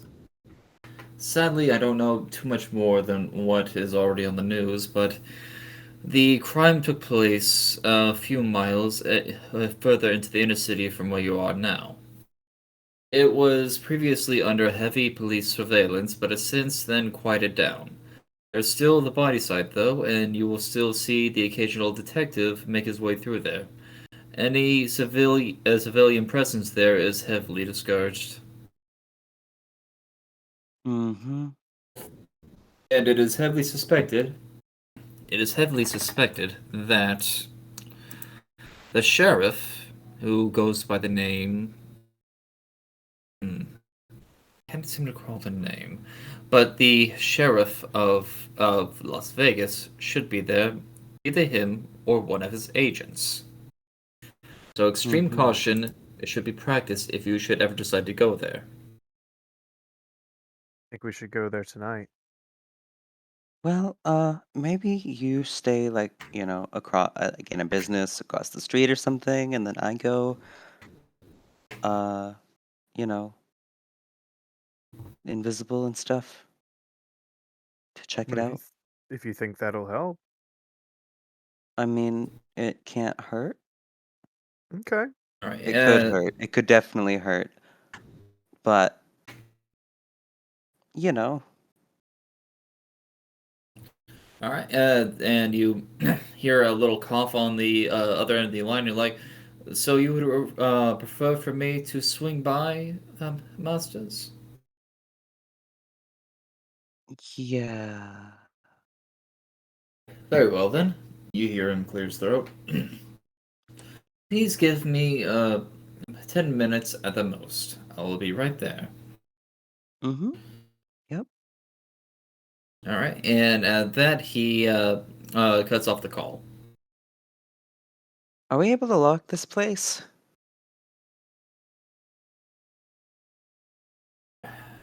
sadly I don't know too much more than what is already on the news, but the crime took place a few miles further into the inner city from where you are now. It was previously under heavy police surveillance, but has since then quieted down. There's still the body site, though, and you will still see the occasional detective make his way through there. Any civilian presence there is heavily discouraged. Mm-hmm. And it is heavily suspected that the sheriff, who goes by the name, can't seem to recall the name, but the sheriff of Las Vegas should be there, either him or one of his agents. So extreme Mm-hmm. caution should be practiced if you should ever decide to go there. Think we should go there tonight. Well, maybe you stay like, across like in a business across the street or something, and then I go, uh, you know, invisible and stuff to check it If you out. th- if you think that'll help. I mean, it can't hurt. Okay. All right. It could hurt. It could definitely hurt. But, you know, All right. And you hear a little cough on the other end of the line. You're like, so you would prefer for me to swing by, Masters? yeah. Very well then. You hear him clear his throat. Please give me 10 minutes at the most. I will be right there. Mm-hmm. Yep. All right. And at that, he cuts off the call. Are we able to lock this place?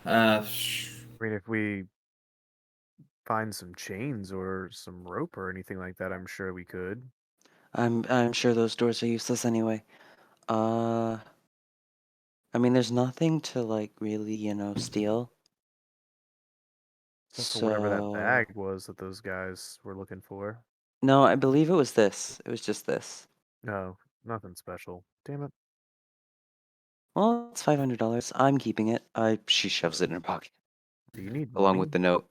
I mean, if we find some chains or some rope or anything like that, I'm sure we could. I'm sure those doors are useless anyway. Uh, I mean, there's nothing to like really, steal. Except for whatever that So, bag was that those guys were looking for. no, I believe it was this. It was just this. No, nothing special. Damn it. Well, it's $500. I'm keeping it. She shoves it in her pocket Do you need along with money? the note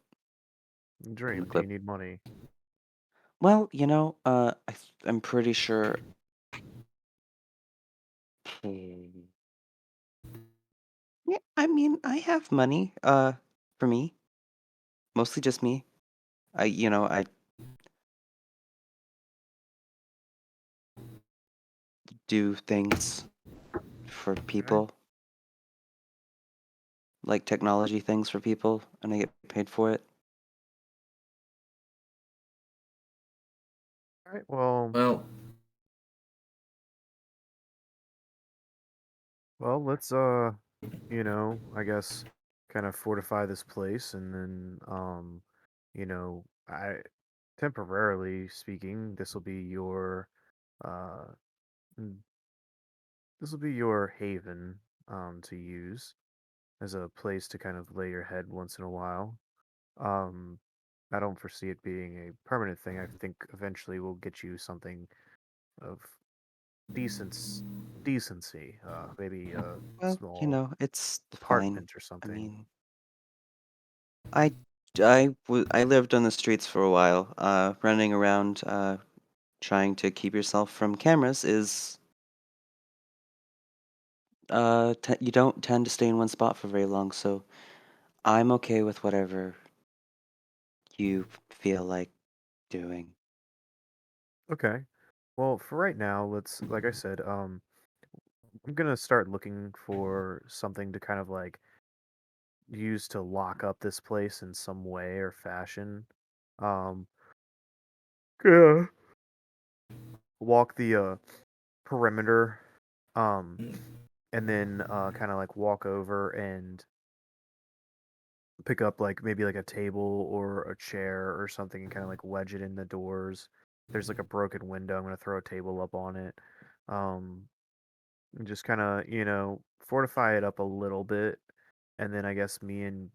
and the Dream, do you clip. need money? Well, I'm pretty sure. Hmm. Yeah, I mean, I have money. For me, mostly just me. I do things for Okay. people, like technology things for people, and I get paid for it. All right. Well, Well, let's I guess kind of fortify this place, and then I temporarily speaking, uh mm, this will be your haven to use as a place to kind of lay your head once in a while. Um, I don't foresee it being a permanent thing. I think eventually we'll get you something of decence, decency. Maybe a Well, small it's fine. apartment or I something. mean, I lived on the streets for a while. Running around, trying to keep yourself from cameras is you don't tend to stay in one spot for very long, so I'm okay with whatever you feel like doing. Okay. Well, for right now, like I said, I'm gonna start looking for something to kind of like use to lock up this place in some way or fashion. Um, yeah. Walk the perimeter, um, and then kind of like walk over and pick up like maybe like a table or a chair or something and kind of like wedge it in the doors. There's like a broken window. I'm gonna throw a table up on it. Um, and just kind of fortify it up a little bit, and then I guess me and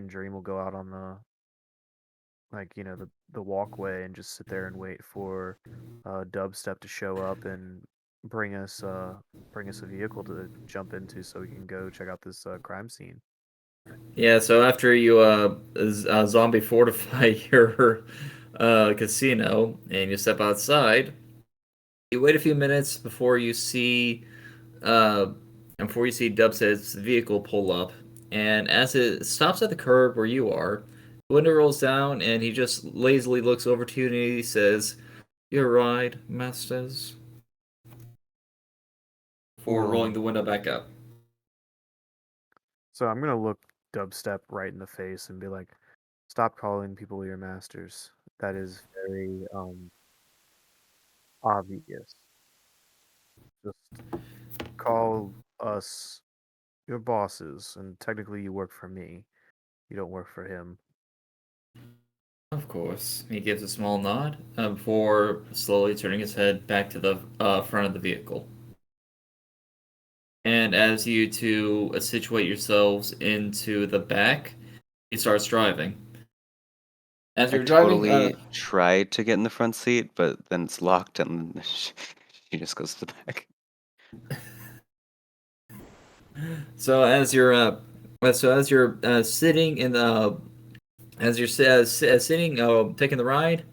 Dream will go out on the like the walkway and just sit there and wait for Dubstep to show up and bring us uh bring us a vehicle to jump into so we can go check out this crime scene. yeah. So after you zombie fortify your casino and you step outside, you wait a few minutes uh before you see Dubstep's vehicle pull up, and as it stops at the curb where you are, the window rolls down, and he just lazily looks over to you and he says, "Your ride, masters," before rolling Um, the window back up. so I'm gonna look Dubstep right in the face and be like, "Stop calling people your masters. That is very obvious. Just call us your bosses, and technically you work for me. You don't work for him." Of course. He gives a small nod before slowly turning his head back to the front of the vehicle. And as you two situate yourselves into the back, he starts driving. As I you're driving, totally tried to get in the front seat, but then it's locked and she just goes to the back. so as you're sitting in the as you're sitting taking the ride,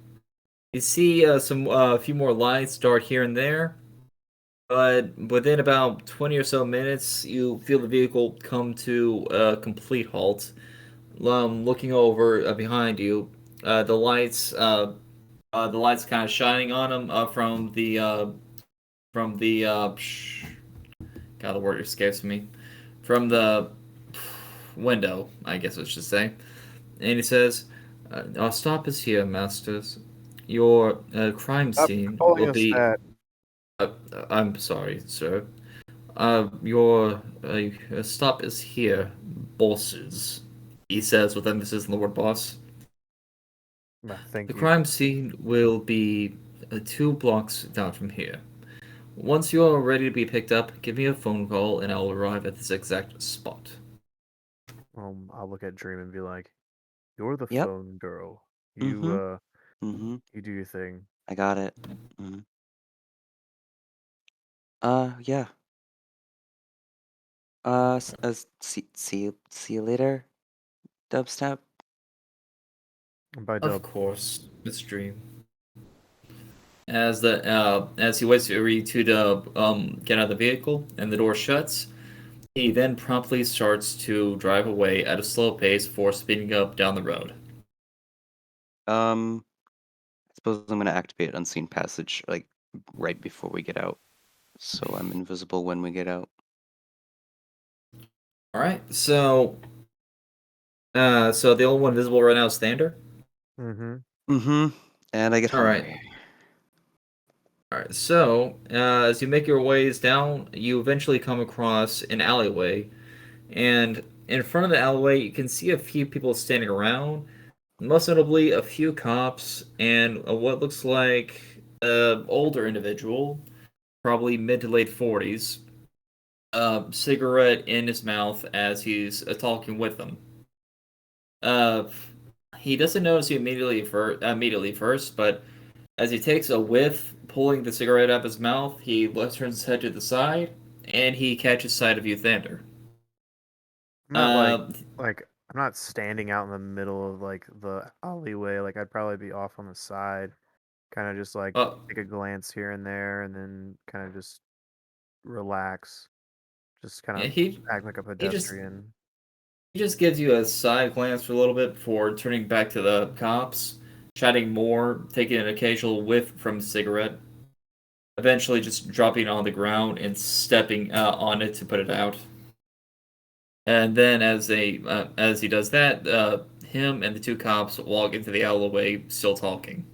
you see some a few more lights dart here and there. But within about 20 or so minutes, you feel the vehicle come to a complete halt. Looking over behind you, the lights kind of shining on them from the God, the word escapes me, from the window, I guess I should say. And he says, "Our stop is here, masters. Your crime Stop scene calling will us be." that. I'm sorry, sir. Your stop is here, bosses. He says with emphasis on the word boss. The Thank you. crime scene will be 2 blocks down from here. Once you are ready to be picked up, give me a phone call and I'll arrive at this exact spot. I'll look at Dream and be like, "You're the Yep. phone girl. Mm-hmm. Mm-hmm. You do your thing." I got it. Mm. Yeah. See you later, Dubstep. And by Of Dub, course, Miss Dream. As he waits for you to get out of the vehicle and the door shuts, he then promptly starts to drive away at a slow pace before speeding up down the road. I suppose I'm gonna activate Unseen Passage like right before we get out, so I'm invisible when we get out. All right, so the only one visible right now is Thander. mm-hmm. Mm-hmm. And I get All right, hungry. All right, so as you make your ways down, you eventually come across an alleyway, and in front of the alleyway, you can see a few people standing around. Most notably, a few cops and what looks like an older individual, probably mid to late 40s, cigarette in his mouth as he's talking with them. Uh, he doesn't notice you immediately first, but as he takes a whiff, pulling the cigarette out of his mouth, he turns his head to the side, and he catches sight of you, Thander. I'm not Uh, like I'm not standing out in the middle of like the alleyway. Like I'd probably be off on the side, kind of just like uh, take a glance here and there, and then kind of just relax, just kind yeah, of act like a he just pedestrian. he just gives you a side glance for a little bit before turning back to the cops, chatting more, taking an occasional whiff from the cigarette, eventually just dropping it on the ground and stepping on it to put it out. And then as he does that, him and the two cops walk into the alleyway, still talking.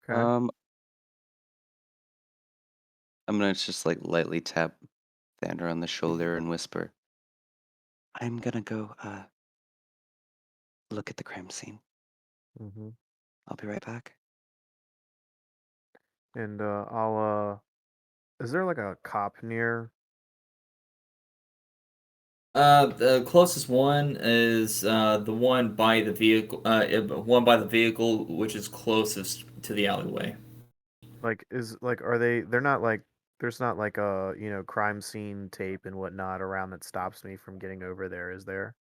Okay. Um, I'm gonna just like lightly tap Thander on the shoulder and whisper, "I'm gonna go look at the crime scene. hmm I'll be right back." And I'll. Is there like a cop near? The closest one is the one by the vehicle, which is closest to the alleyway. Like, is like, are they? They're not like. There's not like a crime scene tape and whatnot around that stops me from getting over there, is there?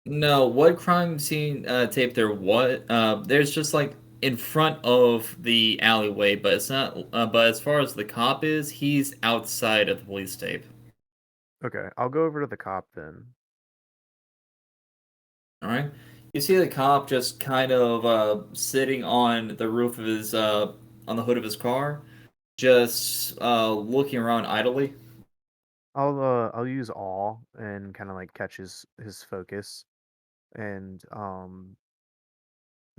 No, what crime scene tape there? What? There's just like in front of the alleyway, but it's not. But as far as the cop is, he's outside of the police tape. Okay, I'll go over to the cop then. All right. You see the cop just kind of sitting on the roof of his on the hood of his car, just looking around idly. I'll use all and kind of like catch his focus and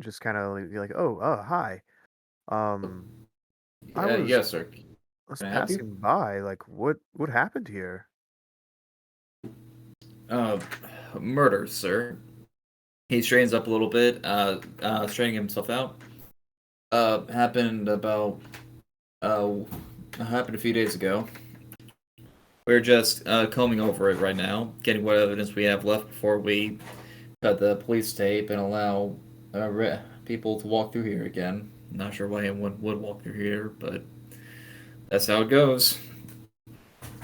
just kind of be like, oh, hi. Um, I was Yes, sir. was Can I help you? passing by. Like, what happened here? Uh, Murder, sir. He straightens up a little bit, straightening himself out. Happened about uh happened a few days ago. We're just combing over it right now, getting what evidence we have left before we cut the police tape and allow people to walk through here again. Not sure why anyone would walk through here, but that's how it goes.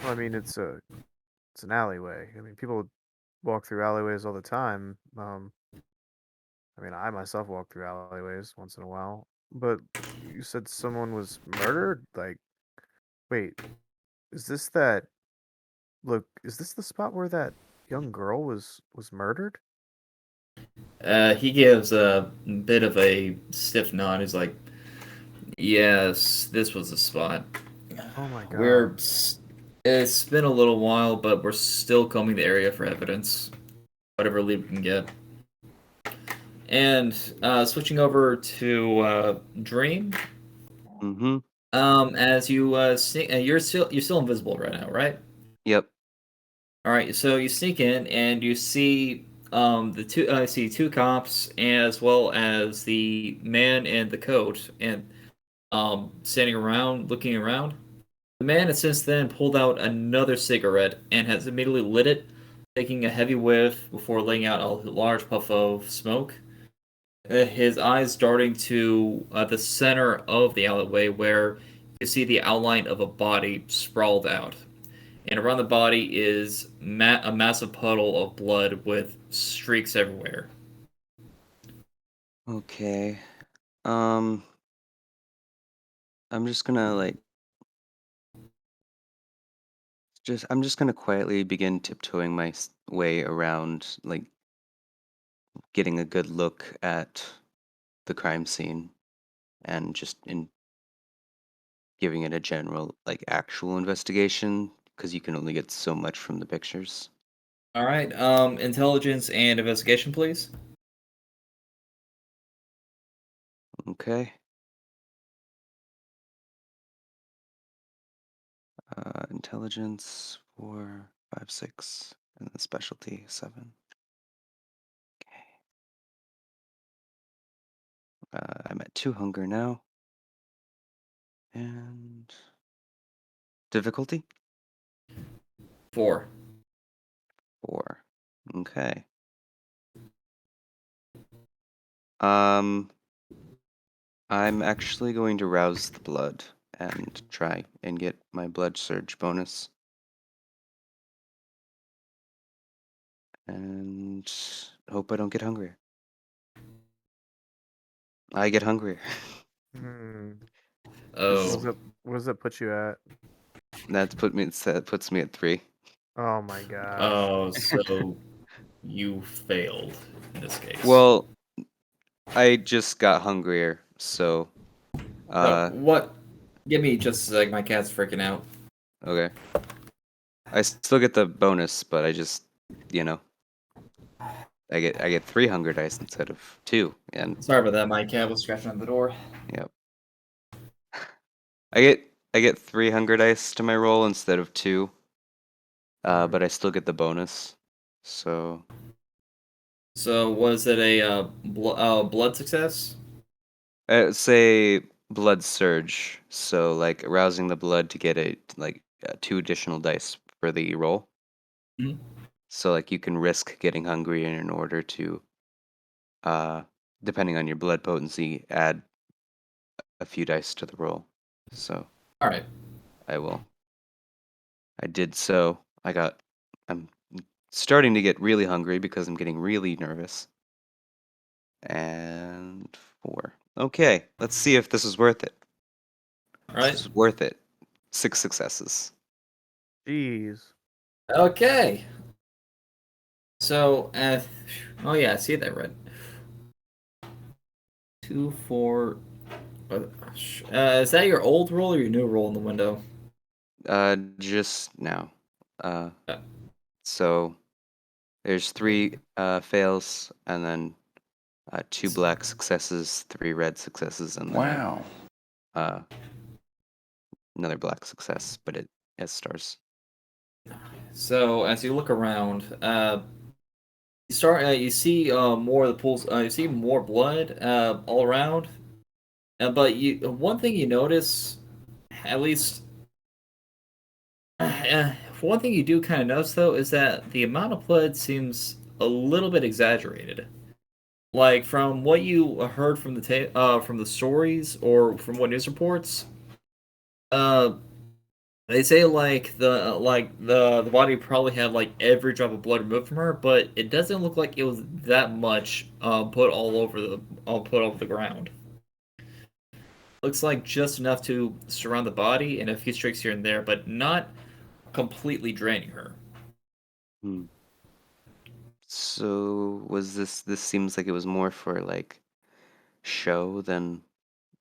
Well, I mean, it's an alleyway. I mean, people walk through alleyways all the time. I mean, I myself walk through alleyways once in a while. But you said someone was murdered? Like, wait, is this that look, is this the spot where that young girl was murdered? He gives a bit of a stiff nod. He's like, "Yes, this was the spot. Oh my God. We're. It's been a little while, but we're still combing the area for evidence, whatever lead we can get." And switching over to Dream. Mm-hmm. As you you're still invisible right now, right? Yep. All right, so you sneak in and you see the two I see two cops as well as the man in the coat and standing around looking around. The man has since then pulled out another cigarette and has immediately lit it, taking a heavy whiff before letting out a large puff of smoke. His eyes darting to the center of the alleyway where you see the outline of a body sprawled out. And around the body is a massive puddle of blood with streaks everywhere. Okay. Um, I'm just gonna I'm just gonna quietly begin tiptoeing my way around, like getting a good look at the crime scene and just in giving it a general, like, actual investigation, because you can only get so much from the pictures. All right, intelligence and investigation, please. Okay. Intelligence 4, 5, 6, and then specialty 7. Okay. I'm at 2 hunger now. And difficulty? 4. 4. Okay. I'm actually going to rouse the blood and try and get my blood surge bonus. And hope I don't get hungrier. I get hungrier. Hmm. Oh. What does that put you at? That puts me at 3. Oh my gosh. Oh, so you failed in this case. Well, I just got hungrier, so What? Give me just a sec. My cat's freaking out. okay. I still get the bonus, but I just, you know, I get 3 hunger dice instead of 2, and Sorry about that. My cat was scratching on the door. yep. I get 3 hunger dice to my roll instead of 2, but I still get the bonus. So So was it a blood success? say blood surge. So like arousing the blood to get 2 additional dice for the roll. Mhm. So like you can risk getting hungry in order to, uh, depending on your blood potency, add a few dice to the roll. So All right. I will. I did so. I'm starting to get really hungry because I'm getting really nervous. And 4. Okay, let's see if this is worth it. All right. This is worth it. 6 successes. Jeez. Okay. So, oh yeah, I see that red. 2, 4. Is that your old roll or your new roll in the window? Just now. Uh, Yeah. so there's 3 fails, and then 2 black successes, 3 red successes, and then another black success, but it has stars. So as you look around, you see more of the pools. You see more blood all around. But one thing you notice, at least, one thing you do kind of notice though, is that the amount of blood seems a little bit exaggerated. Like from what you heard from from the stories or from what news reports, uh, they say the body probably had like every drop of blood removed from her, but it doesn't look like it was that much put over the ground. Looks like just enough to surround the body and a few streaks here and there, but not completely draining her. Hmm. So was this seems like it was more for like show than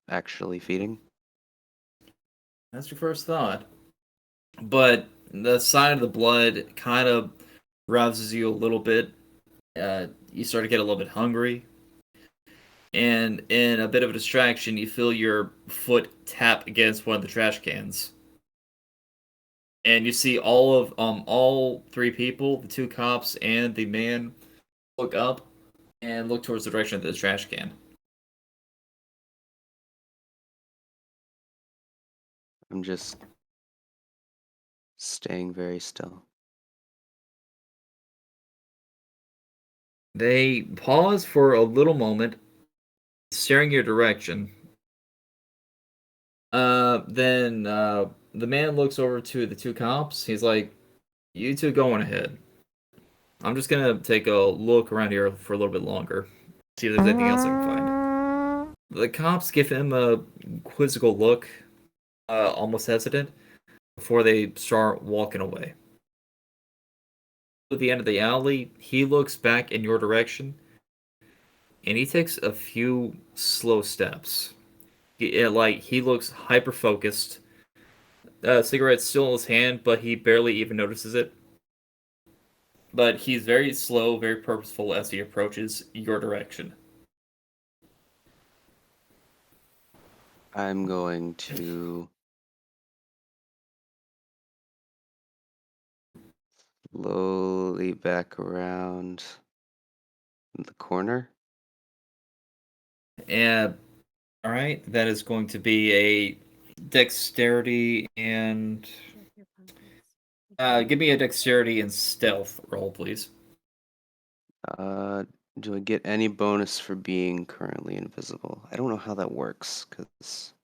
actually feeding? That's your first thought. But the sight of the blood kind of rouses you a little bit. You start to get a little bit hungry. And in a bit of a distraction, you feel your foot tap against one of the trash cans. And you see all 3 people, the 2 cops and the man, look up and look towards the direction of the trash can. I'm just staying very still. They pause for a little moment, staring your direction. Then the man looks over to the 2 cops. He's like, "You two going ahead. I'm just gonna take a look around here for a little bit longer, see if there's anything else I can find." The cops give him a quizzical look, almost hesitant, before they start walking away. At the end of the alley, he looks back in your direction, and he takes a few slow steps. He looks hyper focused. Cigarette's still in his hand, but he barely even notices it. But he's very slow, very purposeful as he approaches your direction. I'm going to slowly back around the corner. And all right, that is going to be a dexterity and give me a dexterity and stealth roll, please. Do I get any bonus for being currently invisible? I don't know how that works, because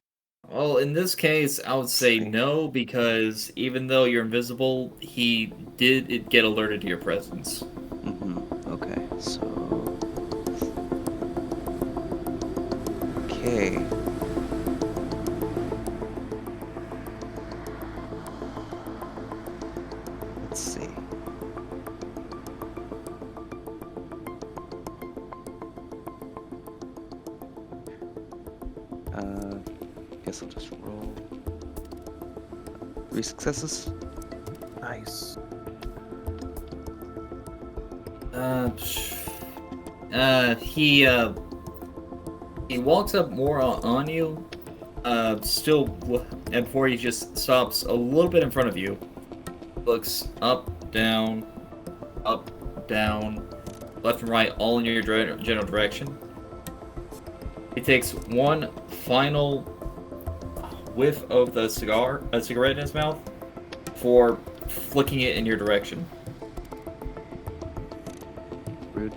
Well, in this case, I would say no, because even though you're invisible, he did get alerted to your presence. Okay, so... Okay. Let's see. Guess I'll just roll 3 successes. Nice. He walks up more on you, and before he just stops a little bit in front of you, looks up, down, left and right, all in your general direction. He takes one final whiff of the cigarette in his mouth, before flicking it in your direction. Rude.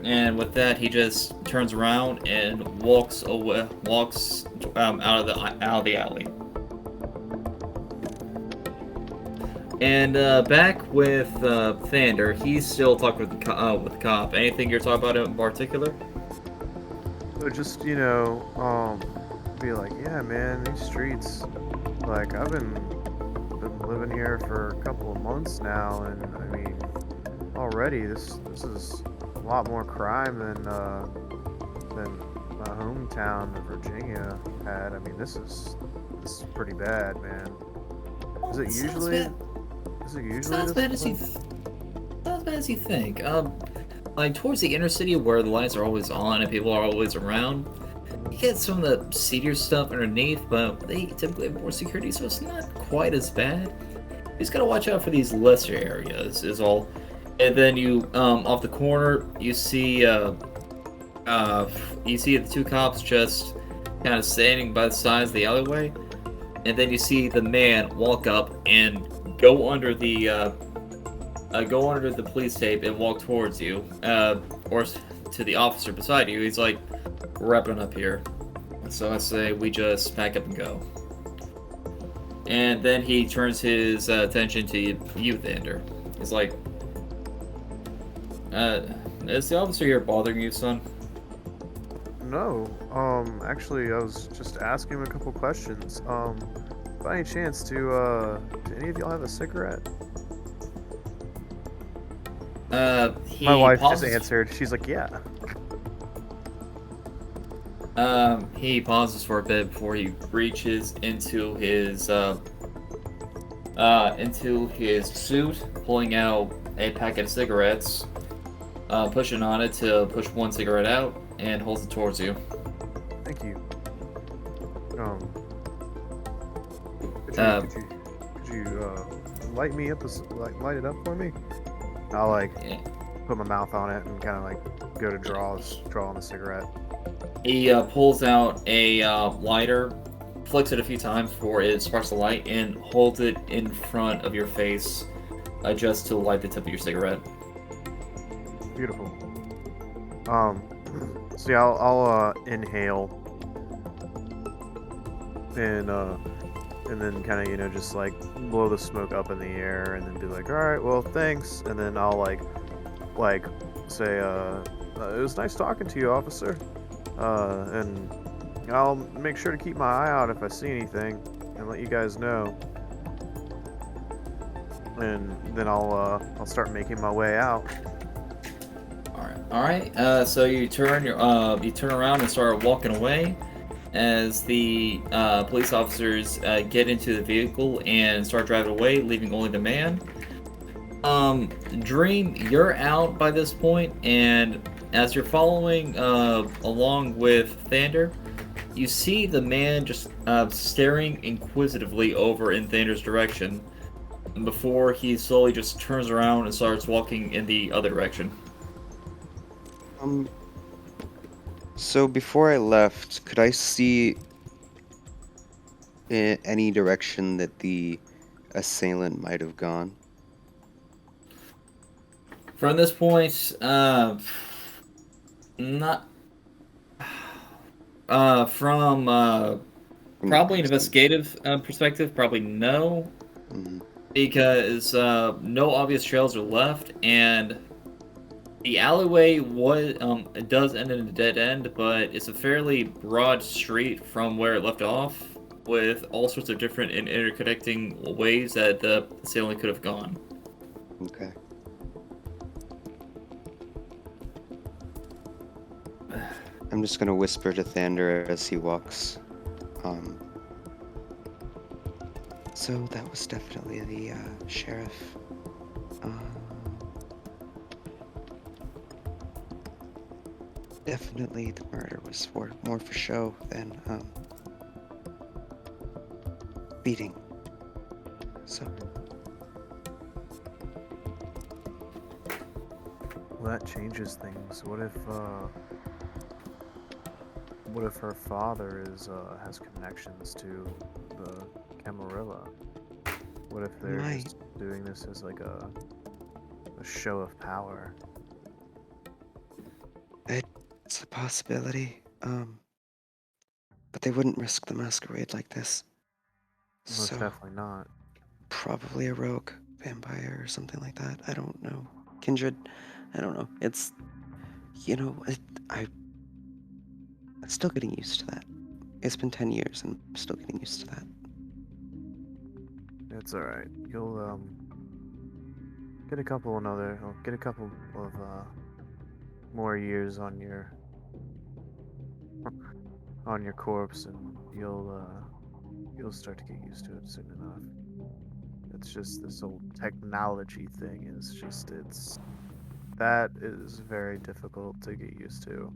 And with that, he just turns around and walks away, out of the alley. And back with Thander, he's still talking with the cop. Anything you're talking about in particular? So just, be like, yeah, man, these streets, like, I've been living here for a couple of months now, and I mean, already this is a lot more crime than my hometown of Virginia had. I mean, this is pretty bad, man. Is it usually? Is it usually? It's not as bad as you think. Like towards the inner city where the lights are always on and people are always around, you get some of the seedier stuff underneath, but they typically have more security, so it's not quite as bad. You just gotta watch out for these lesser areas, is all. And then you, off the corner, you see the two cops just kind of standing by the sides of the alleyway, and then you see the man walk up and go under the police tape and walk towards you, or to the officer beside you. He's like, "We're wrapping up here," so I say we just pack up and go. And then he turns his attention to you, Thander. He's like, "Is the officer here bothering you, son?" No. Actually, I was just asking him a couple questions. By any chance, do any of y'all have a cigarette? My wife just answered. She's like, yeah. He pauses for a bit before he reaches into his suit, pulling out a packet of cigarettes, pushing on it to push one cigarette out, and holds it towards you. Thank you. Could you light me up? Light it up for me? I'll put my mouth on it and kind of go to draw on the cigarette. He pulls out a lighter, flicks it a few times before it sparks the light, and holds it in front of your face, just to light the tip of your cigarette. Beautiful. So yeah, I'll inhale and then kind of just blow the smoke up in the air and then be like, all right, well, thanks, and then I'll say it was nice talking to you, officer, and I'll make sure to keep my eye out if I see anything and let you guys know, and then I'll start making my way out. All right. So you turn around and start walking away as the police officers get into the vehicle and start driving away, leaving only the man. Dream, you're out by this point, and as you're following along with Thander, you see the man just staring inquisitively over in Thander's direction before he slowly just turns around and starts walking in the other direction. So before I left, could I see any direction that the assailant might have gone? From this point, not from From the probably an person. investigative perspective, probably no, Mhm. because no obvious trails are left, and the alleyway it does end in a dead end, but it's a fairly broad street from where it left off, with all sorts of different and interconnecting ways that the assailant could have gone. Okay. I'm just gonna whisper to Thander as he walks. So that was definitely the sheriff. Definitely the murder was more for show than beating. So Well, that changes things. What if her father has connections to the Camarilla? What if they're might. just doing this as like a show of power? It's a possibility. But they wouldn't risk the masquerade like this. Most So definitely not. probably a rogue vampire or something like that. I don't know. Kindred. I don't know. It's I'm still getting used to that. It's been 10 years and I'm still getting used to that. It's all right. You'll get a couple of more years on your corpse, and you'll start to get used to it soon enough. It's just this whole technology thing is just that is very difficult to get used to.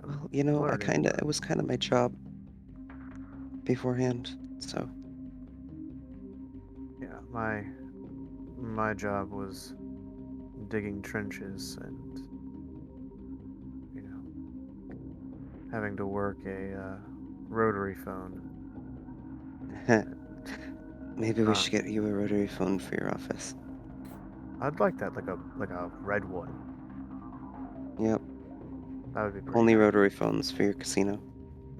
I'm Well, learning, but it was kind of my job beforehand. So yeah, my job was digging trenches and having to work a rotary phone. maybe we Not, should get you a rotary phone for your office. I'd like that, like a red one. Yep. That would be pretty Only nice. rotary phones for your casino.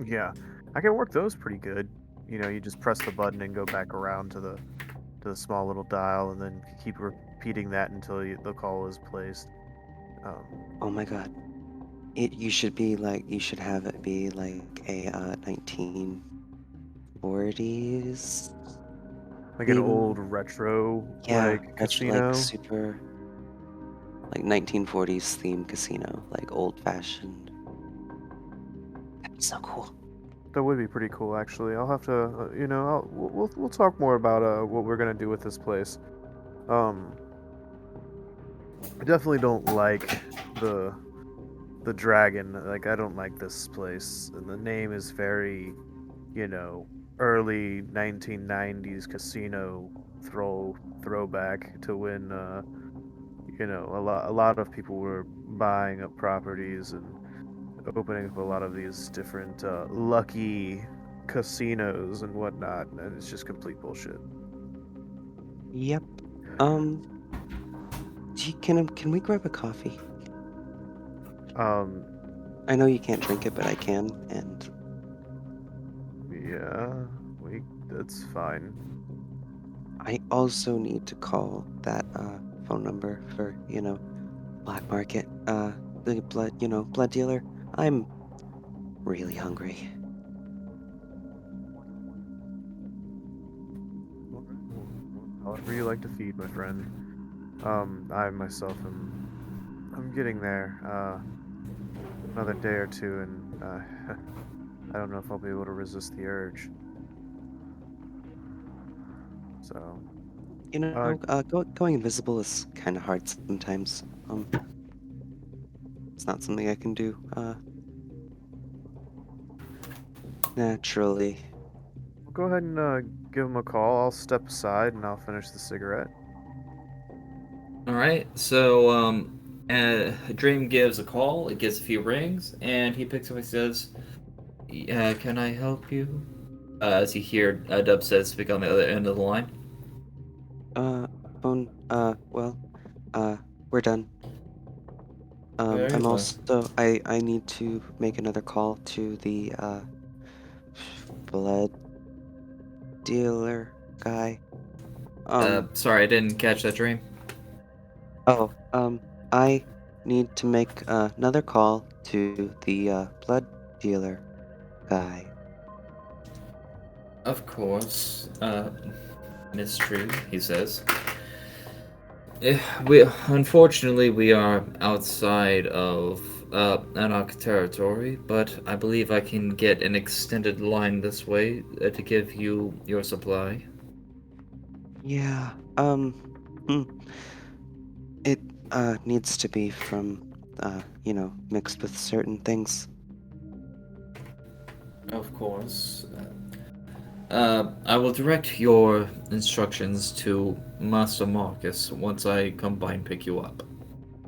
Yeah, I can work those pretty good. You just press the button and go back around to the small little dial, and then keep repeating that until the call is placed. Um, Oh my god. You should you should have it be like a 1940s like an theme. old retro Yeah, like casino. super like 1940s theme casino, like old fashioned. That'd be so cool. That would be pretty cool, actually. I'll have to, we'll talk more about what we're gonna do with this place. Um, I definitely don't like the the dragon. Like, I don't like this place, and the name is very, you know, early 1990s casino throwback to when a lot of people were buying up properties and opening up a lot of these different lucky casinos and whatnot, and it's just complete bullshit. Yep. Can we grab a coffee? Um, I know you can't drink it, but I can, and yeah, that's fine. I also need to call that phone number for, black market, the blood dealer. I'm really hungry. However you like to feed, my friend. I myself I'm getting there. Another day or two, and I don't know if I'll be able to resist the urge. So, uh, Going invisible is kind of hard sometimes. It's not something I can do. Naturally. Well, go ahead and give him a call. I'll step aside and I'll finish the cigarette. All right. So Dream gives a call. It gets a few rings, and he picks up and says, "Can I help you?" As you hear Dub says speak on the other end of the line. Uh, phone, well, uh, we're done. Very I'm well. also, I need to make another call to the, blood dealer guy. Sorry, I didn't catch that, Dream. Oh, I need to make another call to the, blood dealer guy. Of course, Miss Dream, he says. We unfortunately we are outside of Anarch territory, but I believe I can get an extended line this way to give you your supply. Yeah, hmm, it, needs to be from, mixed with certain things. Of course. I will direct your instructions to Master Marcus once I come by and pick you up.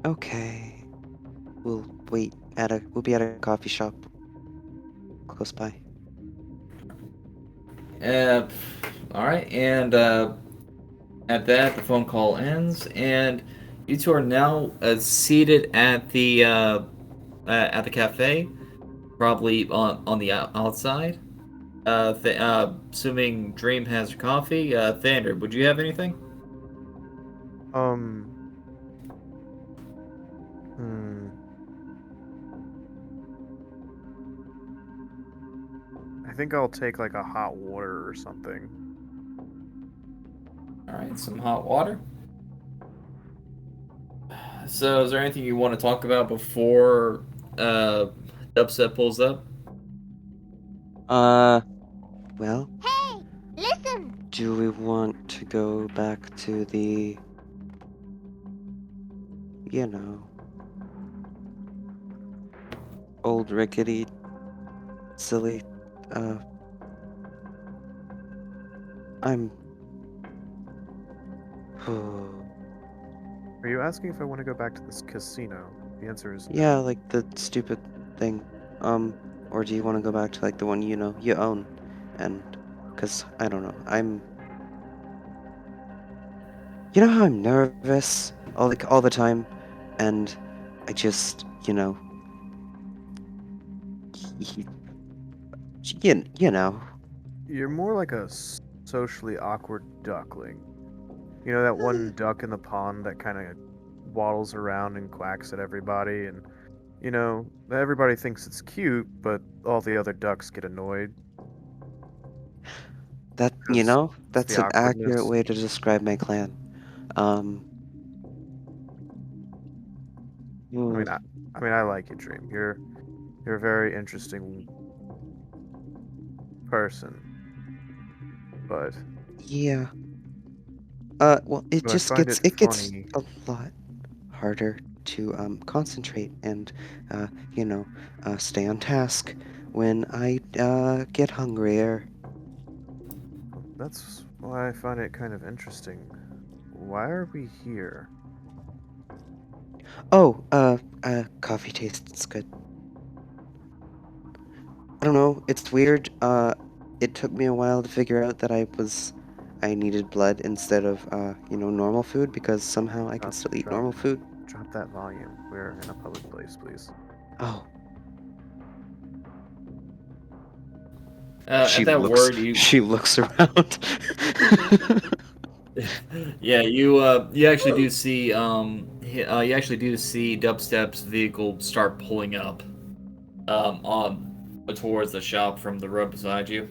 Okay. We'll be at a coffee shop close by. Uh, all right, and at that, the phone call ends, and you two are now seated at the cafe, probably on the outside. Assuming Dream has your coffee. Thander, would you have anything? Um, hmm. I think I'll take like a hot water or something. All right, some hot water. So, is there anything you want to talk about before uh, Dubstep pulls up? Uh, well, Hey, listen! do we want to go back to the, you know, old rickety, silly, uh, I'm, Are you asking if I want to go back to this casino? The answer is yeah, no. like the stupid thing. Or do you want to go back to like the one you own? And, cause I don't know, you know how I'm nervous all the time, and I just, y- you know. You're more like a socially awkward duckling. You know that one duck in the pond that kind of waddles around and quacks at everybody, and everybody thinks it's cute, but all the other ducks get annoyed That, because it's the that's an accurate awkwardness. way to describe my clan. Um, I hmm, mean, I like you, Dream. You're a very interesting person, but yeah. Well, I find it it gets funny. a lot harder to concentrate and uh, you know, stay on task when I get hungrier. That's why I find it kind of interesting. Why are we here? Oh, coffee tastes good. I don't know, it's weird. It took me a while to figure out that I needed blood instead of normal food because somehow I can Drop, still eat drop, normal food. drop that volume. We're in a public place, please. Oh, At that word, you she looks around. yeah, you actually do see you actually do see Dubstep's vehicle start pulling up on towards the shop from the road beside you.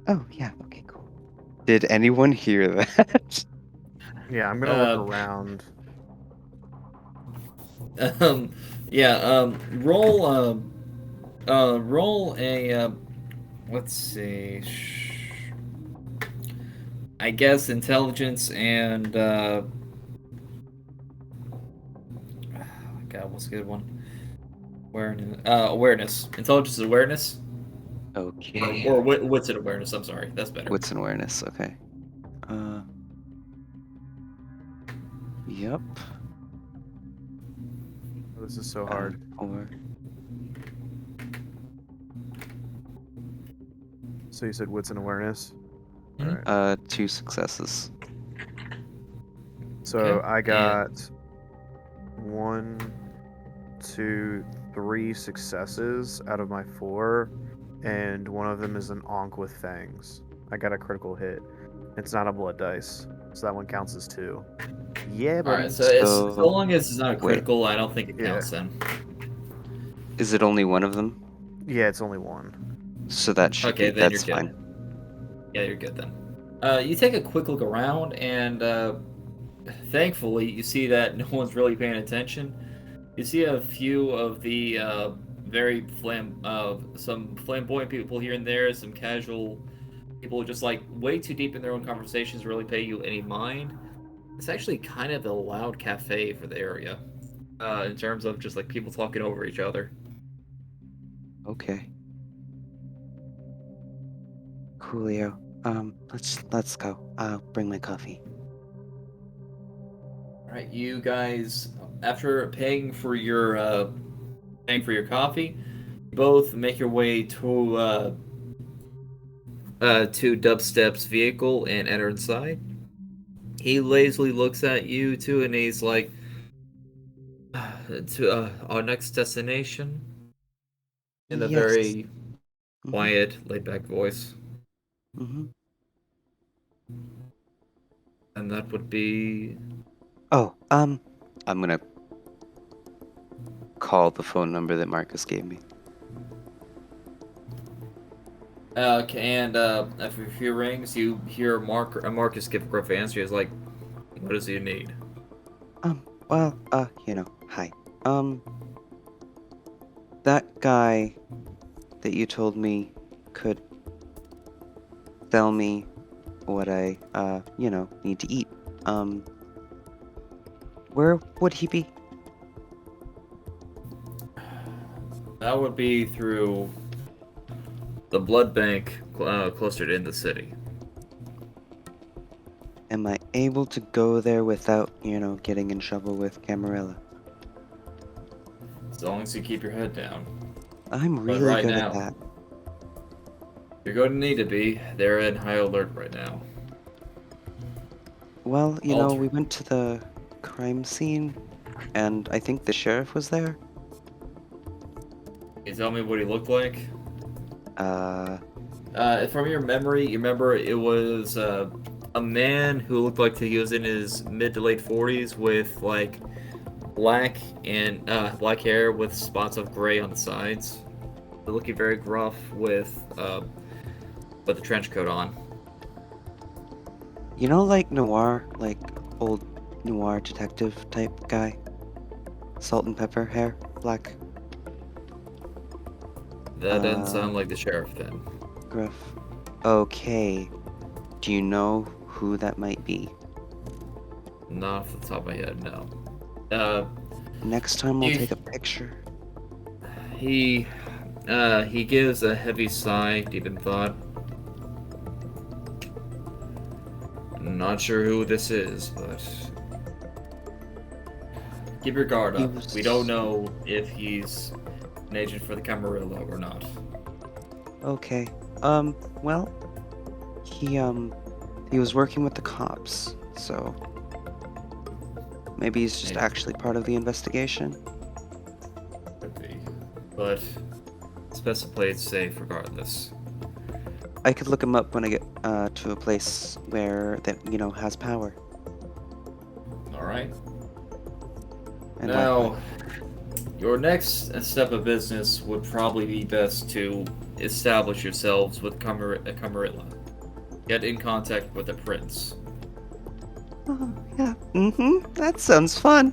Oh, yeah, okay, cool. Did anyone hear that? Yeah, I'm gonna look Uh, around. um, yeah, roll a let's see, I guess intelligence and God, what's a good one? Awareness. Intelligence is awareness. Okay. Or what's it awareness? I'm sorry. That's better. Wits and awareness. Okay. Yep. Oh, this is so hard. 4. So you said wits and awareness. Mhm. All right. 2 successes. So Okay, I and- got 1, 2, 3 successes out of my 4, and one of them is an onk with fangs. I got a critical hit. It's not a blood dice, so that one counts as 2. Yeah, All buddy. right. So it's so So- long as it's not a wait. critical, I don't think it Yeah. counts then. Is it only one of them? Yeah, it's only 1. So that should Okay, be. then That's you're good. fine. Yeah, you're good then. You take a quick look around, and thankfully, you see that no one's really paying attention. You see a few of the some flamboyant people here and there, some casual people just like way too deep in their own conversations to really pay you any mind. It's actually kind of a loud cafe for the area, in terms of just like people talking over each other. Okay. Coolio. Let's go. I'll bring my coffee. All right, you guys, after paying for your coffee, you both make your way to Dubstep's vehicle and enter inside. He lazily looks at you two, and he's like, "To our next destination," in a Yes. very quiet, laid-back voice, Mm-hmm. and that would be. Oh, I'm gonna call the phone number that Marcus gave me. Okay, and after a few rings, you hear Marcus give a gruff answer. He's like, "What does he need?" Well, hi. That guy that you told me could sell me what I, need to eat. Where would he be? That would be through the blood bank closer to in the city. Am I able to go there without, getting in trouble with Camarilla? As long as you keep your head down. I'm really right good now- at that. You're going to need to be. They're in high alert right now. Well, Alter- we went to the crime scene, and I think the sheriff was there. Can you tell me what he looked like? Uh, From your memory, you remember it was a man who looked like he was in his mid to late 40s with like black hair with spots of gray on the sides. Looking very gruff with the trench coat on. like noir, like old noir detective type guy? Salt and pepper hair, black, That doesn't sound like the sheriff then. gruff. Okay. Do you know who that might be? Not off the top of my head, no. Next time I'll You- take a picture. He gives a heavy sigh, deep in thought. Not sure who this is, but keep your guard He up. was- We don't know if he's an agent for the Camarilla or not. Okay. Well, he was working with the cops, so maybe he's just Maybe. actually part of the investigation. Could be. But it's best to play it safe regardless. I could look him up when I get to a place where that has power. Alright. And Now, your next step of business would probably be best to establish yourselves with Camarilla. Get in contact with the prince. Oh, yeah. Mm-hmm. That sounds fun.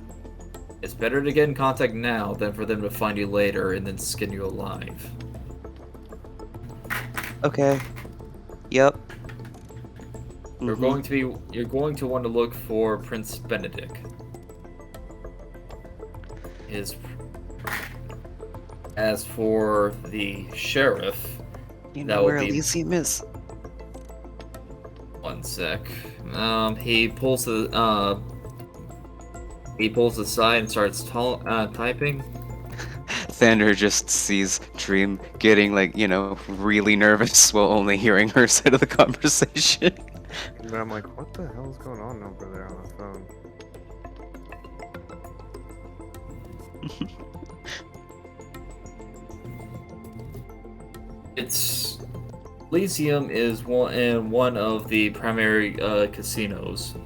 It's better to get in contact now than for them to find you later and then skin you alive. Okay. Yep. You're Mhm. going to want to look for Prince Benedict. His As for the sheriff, You that know will where be Elysium is? one sec. He pulls aside and starts typing. Thander just sees Dream getting, like, really nervous while only hearing her side of the conversation. But I'm like, what the hell is going on over there on the phone? It's Elysium is one of the primary casinos,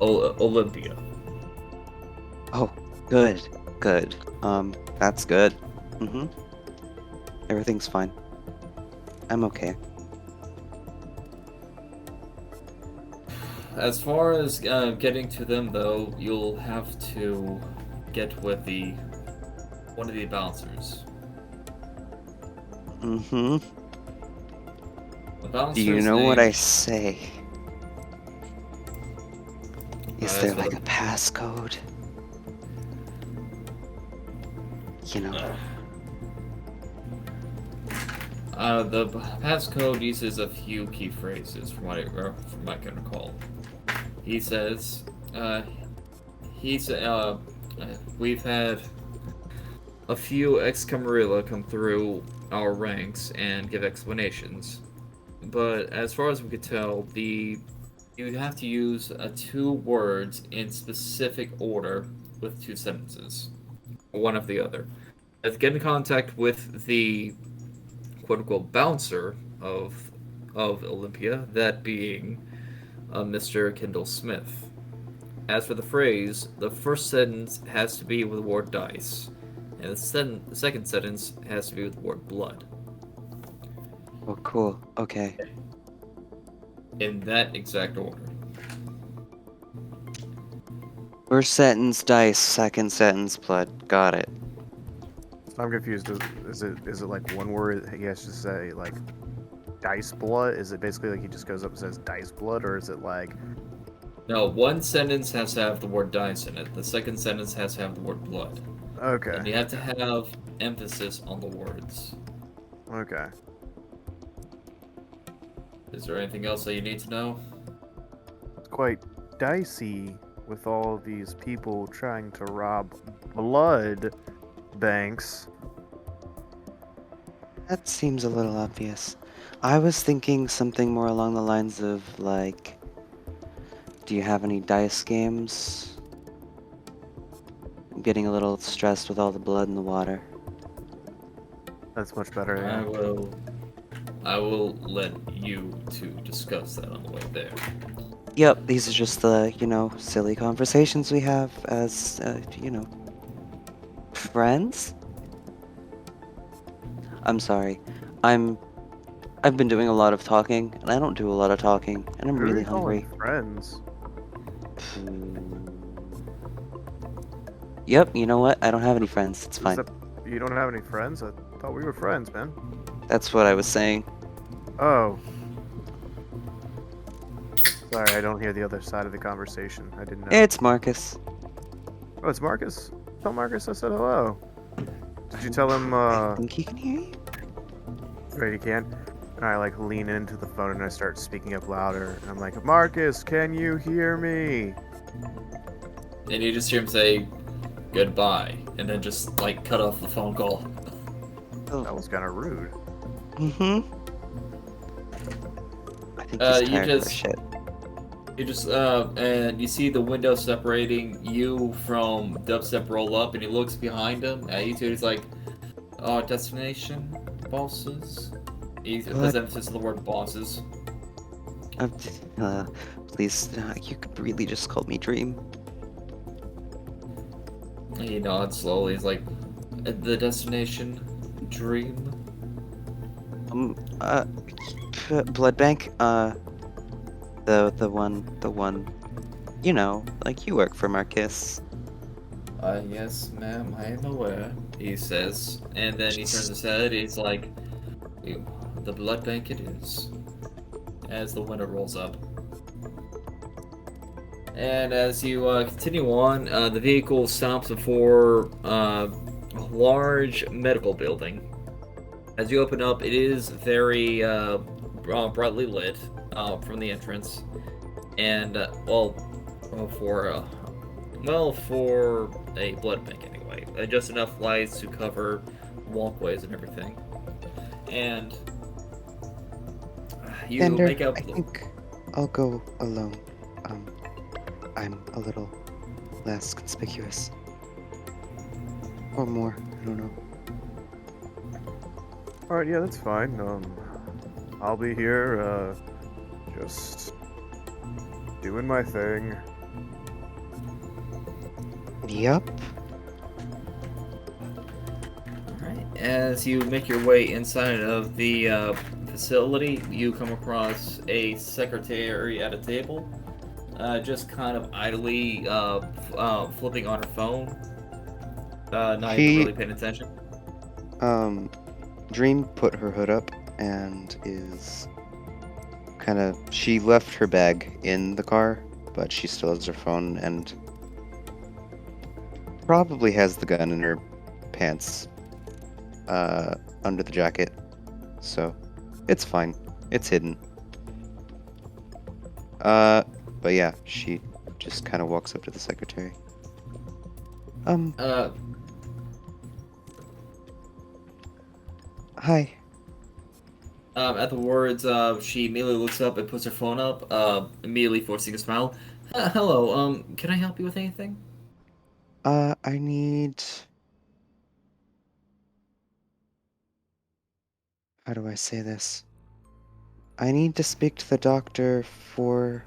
Olympia. Oh, good, good. That's good. Everything's fine. I'm okay. As far as getting to them, though, you'll have to get with one of the bouncers. The Do you bouncer's know what I name. say? Is As there for like the a passcode? You know. The passcode uses a few key phrases from what I can recall. He says, we've had a few ex-Camarilla come through our ranks and give explanations, but as far as we could tell, you have to use two words in specific order with two sentences, one of the other. To get in contact with the quote-unquote bouncer of Olympia, that being Mr. Kendall Smith. As for the phrase, the first sentence has to be with the word dice, and the second sentence has to be with the word blood. Oh, cool. Okay. In that exact order. First sentence dice, second sentence blood. Got it. So I'm confused. Is it like one word he has to say like dice blood? Is it basically like he just goes up and says dice blood, or is it like No, one sentence has to have the word dice in it. The second sentence has to have the word blood. okay? And you have to have emphasis on the words. Okay. Is there anything else that you need to know? It's quite dicey with all these people trying to rob blood banks. That seems a little obvious. I was thinking something more along the lines of, like, do you have any dice games? I'm getting a little stressed with all the blood in the water. That's much better. I Yeah. I will let you two discuss that on the way there. Yep, these are just the, silly conversations we have as, friends? I'm sorry. I've been doing a lot of talking, and I don't do a lot of talking, and I'm Who are really you calling hungry. friends? Yep, you know what? I don't have any friends. It's fine. You don't have any friends? I thought we were friends, man. That's what I was saying. Oh. Sorry, I don't hear the other side of the conversation. I didn't know. It's Marcus. Oh, it's Marcus. Tell Marcus I said hello. Did you tell him, I think he can hear you. Right, he can? And I, like, lean into the phone and I start speaking up louder. And I'm like, Marcus, can you hear me? And you just hear him say goodbye, and then just like cut off the phone call. Oh. That was kind of rude. I think he's tired of our shit. You just and you see the window separating you from Dubstep roll up, and he looks behind him at you two. He's like, destination bosses. He puts emphasis on the word bosses. Please, you could really just call me Dream. He nods slowly. He's like, the destination dream. Blood bank. The one. Like you work for Marcus. Yes, ma'am, I am aware, he says. And then he turns his head, he's like, the blood bank it is. As the window rolls up. And as you continue on, the vehicle stops before large medical building. As you open up, it is very brightly lit from the entrance, and for a blood bank anyway, just enough lights to cover walkways and everything. And you Thander, make up. I think I'll go alone. I'm a little less conspicuous. Or more, I don't know. All right, yeah, that's fine. I'll be here, just doing my thing. Yup. Alright. As you make your way inside of the facility, you come across a secretary at a table, just kind of idly flipping on her phone, not even really paying attention. Dream put her hood up and is she left her bag in the car, but she still has her phone and probably has the gun in her pants, under the jacket. So, it's fine. It's hidden. But yeah, she just kind of walks up to the secretary. Hi. At the words, she immediately looks up and puts her phone up, immediately forcing a smile. Hello, can I help you with anything? I need... How do I say this? I need to speak to the doctor to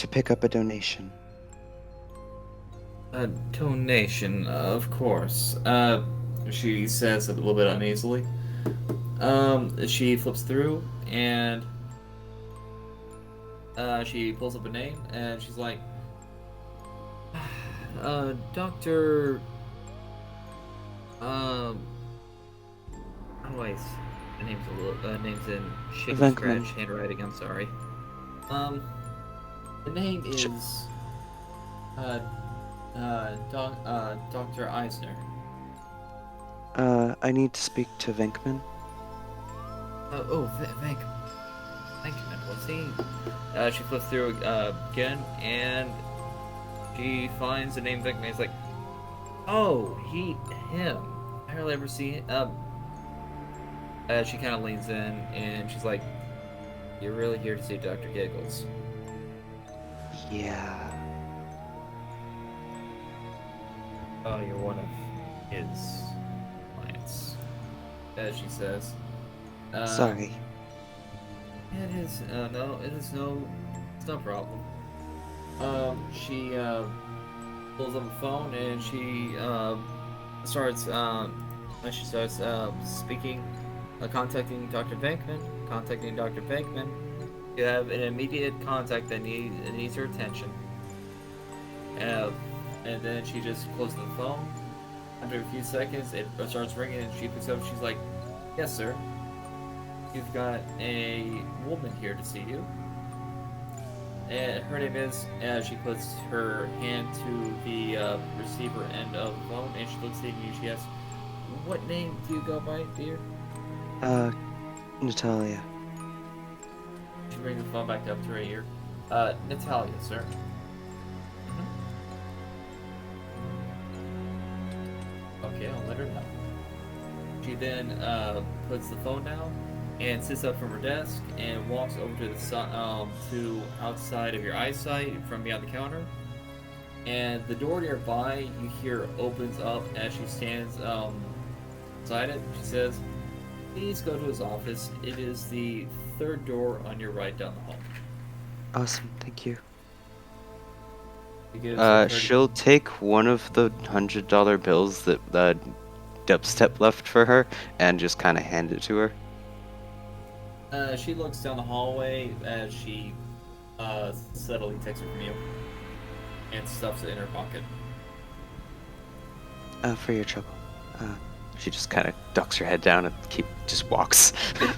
pick up a donation. A donation, of course. She says a little bit uneasily. She flips through and she pulls up a name and she's like, Doctor. How do I? The name's a little. Name's in shaky Venkman. scratch handwriting. I'm sorry. The name is Dr. Eisner. I need to speak to Venkman. Venkman, what's he? She flips through again, and she finds the name Venkman. It's like, oh, him. I hardly ever see him. She kind of leans in, and she's like, you're really here to see Dr. Giggles. Yeah. Oh, you're one of his clients, as she says. Sorry. It is, it's no problem. She, pulls up a phone and she, starts speaking, contacting Dr. Venkman. You have an immediate contact that needs her attention. And then she just closes the phone. After a few seconds, it starts ringing and she picks up. She's like, yes, sir. You've got a woman here to see you. And her name is, she puts her hand to the receiver end of the phone and she looks at you. She asks, what name do you go by, dear? Natalia. She brings the phone back up to her ear. Natalia, sir. Okay, I'll let her know. She then puts the phone down and sits up from her desk and walks over to the to outside of your eyesight from behind the counter. And the door nearby you hear opens up as she stands beside it. She says, "Please go to his office. It is the third door on your right down the hall." Awesome, thank you. She gives her 30 She'll take one of the $100 bills that Dubstep left for her and just kind of hand it to her. She looks down the hallway as she subtly takes it from you and stuffs it in her pocket. For your trouble. She just kind of ducks her head down and just walks. You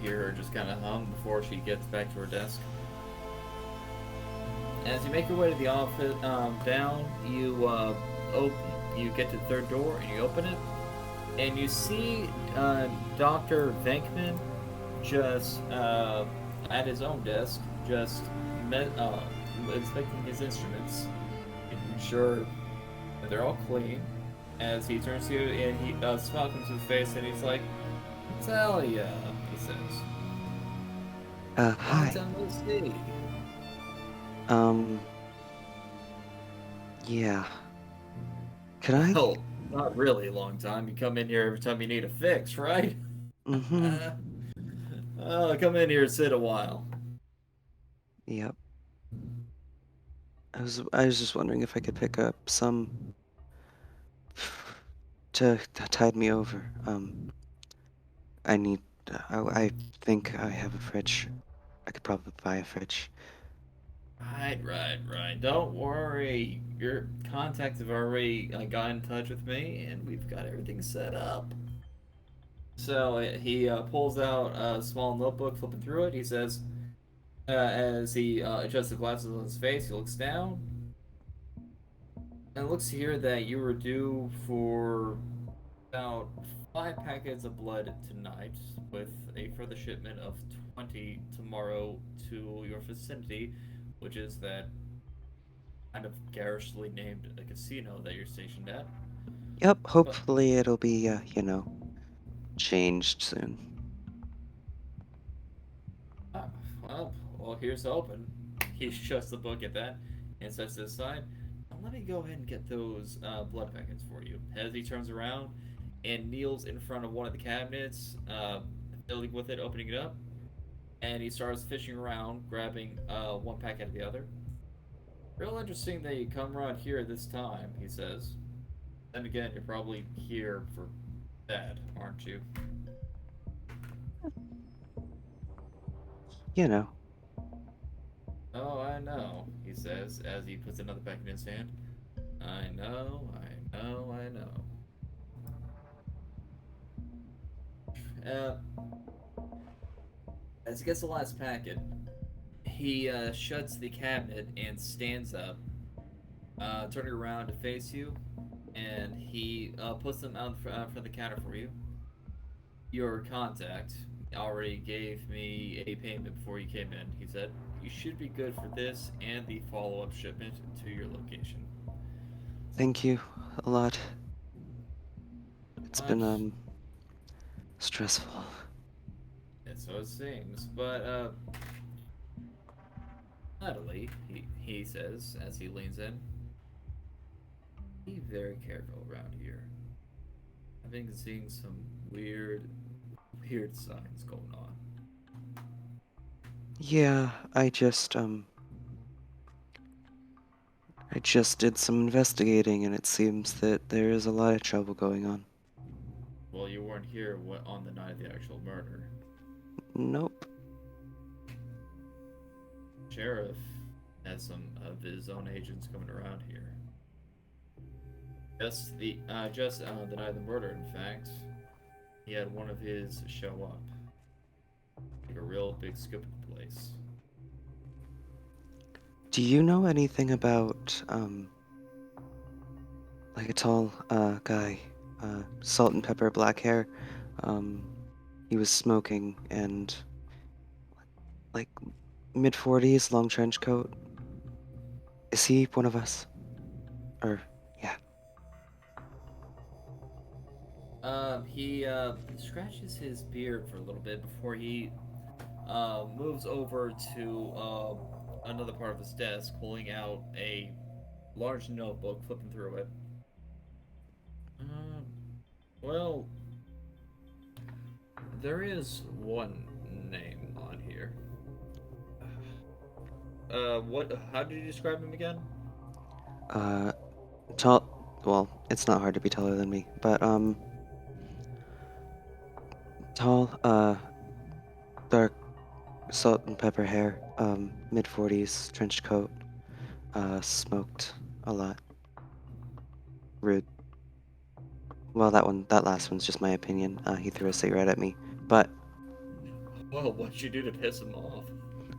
hear her just kind of hum before she gets back to her desk. As you make your way to the office, down, you get to the third door and you open it, and you see Dr. Venkman just at his own desk, just inspecting his instruments, making sure that they're all clean. As he turns to you and he smile comes to his face and he's like, "Tell ya," he says. Long Hi. time no see. Um, yeah. Could I? Well, not really a long time. You come in here every time you need a fix, right? Mm-hmm. Come in here and sit a while. Yep. I was just wondering if I could pick up some to tide me over. I need. I think I have a fridge. I could probably buy a fridge. Right. Don't worry. Your contacts have already got in touch with me, and we've got everything set up. So he pulls out a small notebook, flipping through it. He says, as he adjusts the glasses on his face, he looks down, and it looks here that you were due for about 5 packets of blood tonight, with a further shipment of 20 tomorrow to your vicinity, which is that kind of garishly named a casino that you're stationed at. Yep. But Hopefully it'll be changed soon. ah, well, here's hoping. He shuts the book at that and sets it aside. Now let me go ahead and get those blood packets for you. As he turns around and kneels in front of one of the cabinets, filling with it, opening it up, and he starts fishing around, grabbing one packet of the other. Real interesting that you come around here at this time, he says. Then again, you're probably here for that, aren't you? You know. Oh, I know, he says as he puts another packet in his hand. I know. Uh, as he gets the last packet, he shuts the cabinet and stands up, turning around to face you, and he puts them out in front of the counter for you. Your contact already gave me a payment before you came in. He said, "You should be good for this and the follow up shipment to your location." Thank you a lot. It's been Much, stressful. and so it seems. But, Natalie, he says as he leans in, be very careful around here. I've been seeing some weird signs going on. Yeah, I just did some investigating and it seems that there is a lot of trouble going on. Well, you weren't here on the night of the actual murder. Nope. Sheriff has some of his own agents coming around here. Just the night of the murder, in fact, he had one of his show up, like a real big scoop of the place. Do you know anything about like a tall guy, salt and pepper, black hair? Um, he was smoking and like mid-40s, long trench coat. Is he one of us? Or yeah. He scratches his beard for a little bit before he moves over to another part of his desk, pulling out a large notebook, flipping through it. Um, well, there is one name on here. What? How did you describe him again? Uh, tall. Well, it's not hard to be taller than me, but tall. Dark salt and pepper hair. Mid-40s, trench coat. Smoked a lot. Rude. Well, that last one's just my opinion. He threw a cigarette at me, but Well, what'd you do to piss him off?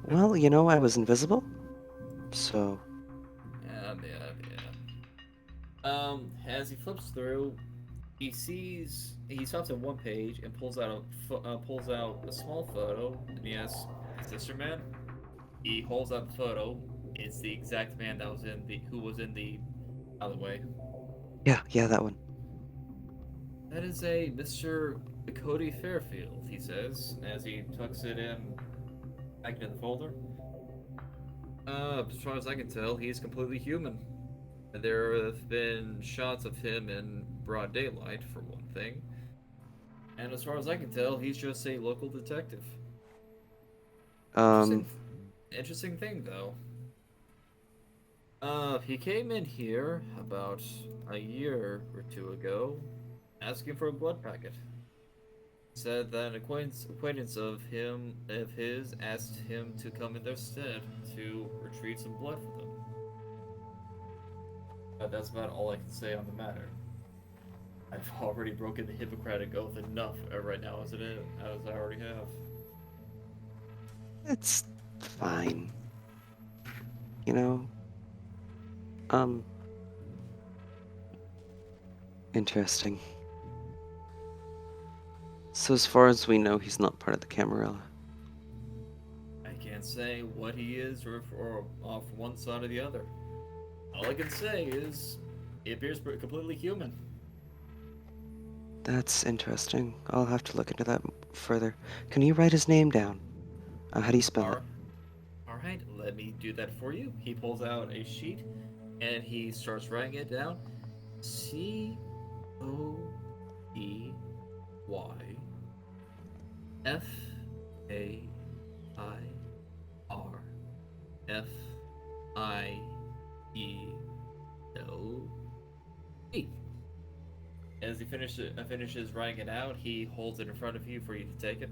well, I was invisible. So, As he flips through, he stops at one page and pulls out a small photo, and he asks, "Is this your man?" He holds out the photo. It's the exact man that was who was in the alleyway. yeah, that one. That is a Mr. Cody Fairfield, he says, as he tucks it in back into the folder. As far as I can tell, he's completely human. There have been shots of him in broad daylight, for one thing. And as far as I can tell, he's just a local detective. Um, Interesting, interesting thing, though. He came in here about a year or two ago, asking for a blood packet. Said that an acquaintance of his, asked him to come in their stead to retrieve some blood for them. But that's about all I can say on the matter. I've already broken the Hippocratic Oath enough right now as I already have. it's fine. You know, um, interesting. So as far as we know, he's not part of the Camarilla. I can't say what he is or off one side or the other. All I can say is he appears completely human. That's interesting. I'll have to look into that further. Can you write his name down? How do you spell it? All right, let me do that for you. He pulls out a sheet and he starts writing it down. COYFAIRFIE. As he finishes writing it out, he holds it in front of you for you to take it.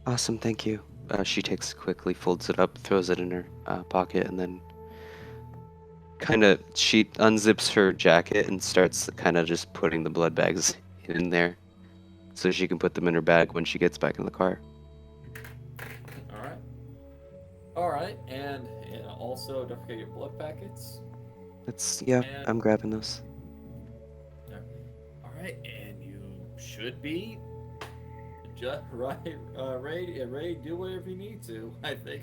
Awesome, thank you. She takes quickly, folds it up, throws it in her pocket, and then she unzips her jacket and starts kind of just putting the blood bags in there so she can put them in her bag when she gets back in the car. All right, and also don't forget your blood packets. Yeah, And I'm grabbing those. all right, and you should be just ready to do whatever you need to. I think.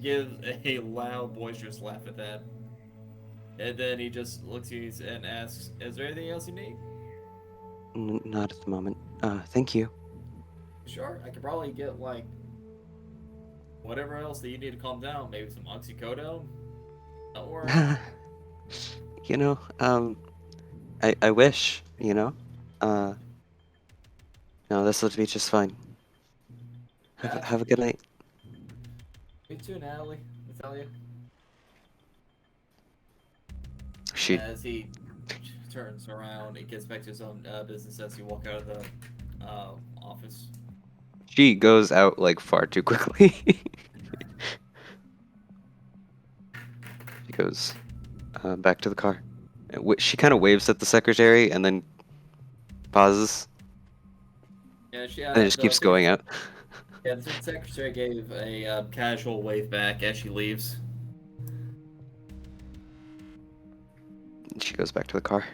Gives a loud, boisterous laugh at that, and then he just looks at you and asks, "Is there anything else you need?" Not at the moment. Thank you. Sure, I could probably get like whatever else that you need to calm down. Maybe some oxycodone. Don't worry. You know, I wish, you know? Uh, no, this will be just fine. Have a good night. Me too, Natalie. I tell you. She As he turns around, he gets back to his own business as you walk out of the office. she goes out like far too quickly. She goes back to the car. She kind of waves at the secretary and then pauses Yeah, and just keeps going out. the secretary gave a casual wave back as she leaves. She goes back to the car.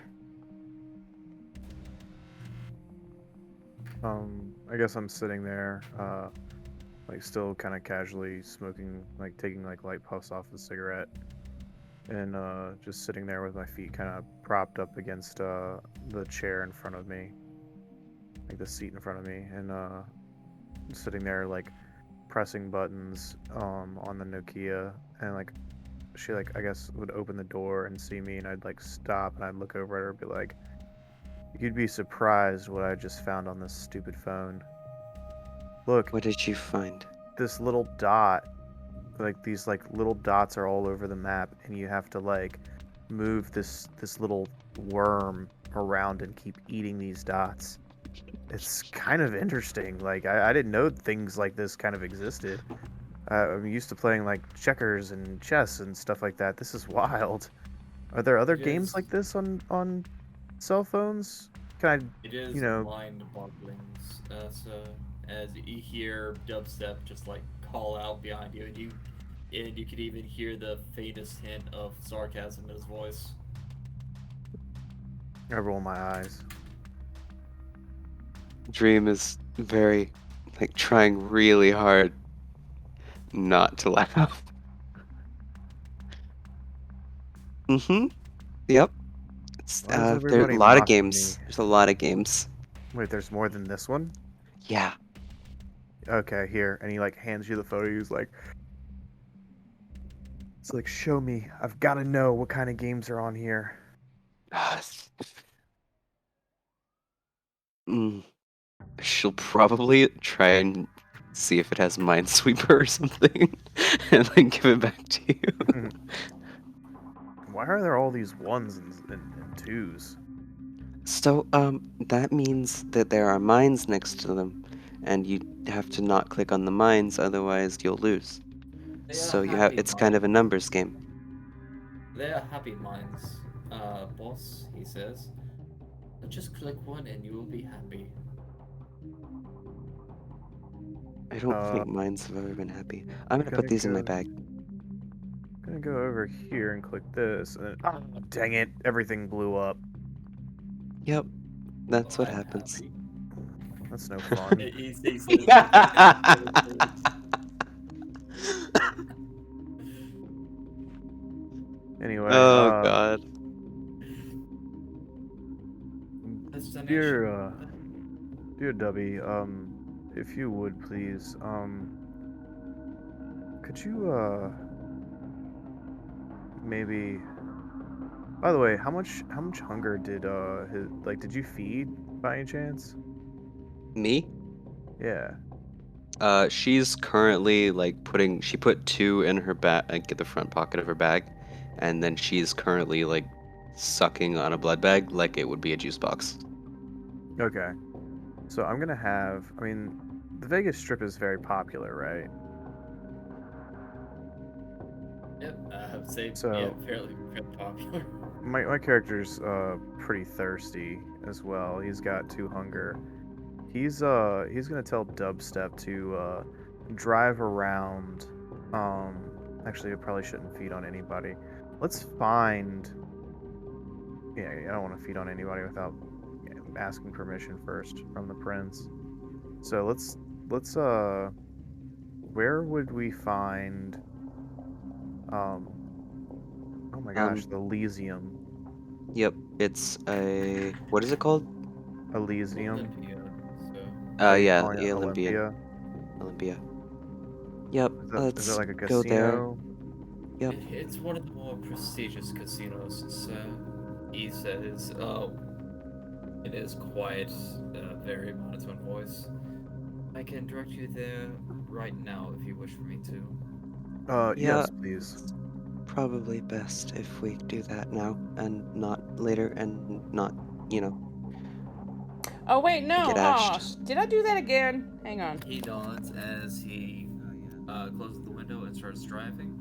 I guess I'm sitting there, like still kind of casually smoking, like taking like light puffs off the cigarette, and just sitting there with my feet kind of propped up against the chair in front of me, like the seat in front of me, and sitting there like pressing buttons on the Nokia, and like she like I guess would open the door and see me, and I'd like stop and I'd look over at her and be like, "You'd be surprised what I just found on this stupid phone. Look, What did you find? this little dot, like these like little dots are all over the map, and you have to like move this little worm around and keep eating these dots. It's kind of interesting. Like I didn't know things like this kind of existed. I'm used to playing like checkers and chess and stuff like that. This is wild. Are there other It games is- like this on cell phones? Can It I, is mind-boggling. So as you hear dubstep just like call out behind you, and you And you could even hear the faintest hint of sarcasm in his voice. I roll my eyes. Dream is very, like, trying really hard not to laugh. Mm-hmm. Yep. Why is There are a everybody lot of mocking me? games. There's a lot of games. Wait, there's more than this one? Yeah. Okay, here. And he like hands you the photo. He's like, it's like, show me. I've got to know what kind of games are on here. Mm. She'll probably try and see if it has Minesweeper or something, and then give it back to you. Why are there all these ones and twos? So, that means that there are mines next to them, and you have to not click on the mines, otherwise you'll lose. They are So happy it's kind of a minds. numbers game. They are happy minds, boss, he says. Just click one and you will be happy. I don't Uh, think mines have ever been happy. I'm gonna put gonna these in my go, bag. gonna go over here and click this. And oh, dang it! Everything blew up. Yep, that's Oh, what I'm happens. happy. That's no fun. He says, looking at the photos. Anyway, Oh god. dear, Destination. dear Dubby, if you would please, could you, maybe. By the way, how much hunger did did you feed by any chance? Me? Yeah. She's currently like she put two in her bag, like the front pocket of her bag, and then she's currently like sucking on a blood bag like it would be a juice box. Okay. So I'm gonna have. I mean, the Vegas Strip is very popular, right? Yep, I would say, yeah, So fairly popular. my character's pretty thirsty as well. He's got two hunger. He's gonna tell Dubstep to drive around. Actually, I probably shouldn't feed on anybody. Let's find. Yeah, I don't want to feed on anybody without asking permission first from the prince. So let's where would we find um oh my gosh, Um, the Elysium. yep, it's a what is it called? Elysium. Olympia, so. Are you Yeah, calling it the Olympian. Olympia? Olympia. Yep, Is that let's like a go there. casino? Yep. It's one of the more prestigious casinos, so he says, it is quiet, very monotone voice. I can direct you there right now if you wish for me to. Yeah, Yes, please. it's probably best if we do that now and not later and not, you know, Oh wait, no. get Oh, ashed. did I do that again? Hang on. He nods as he closes the window and starts driving.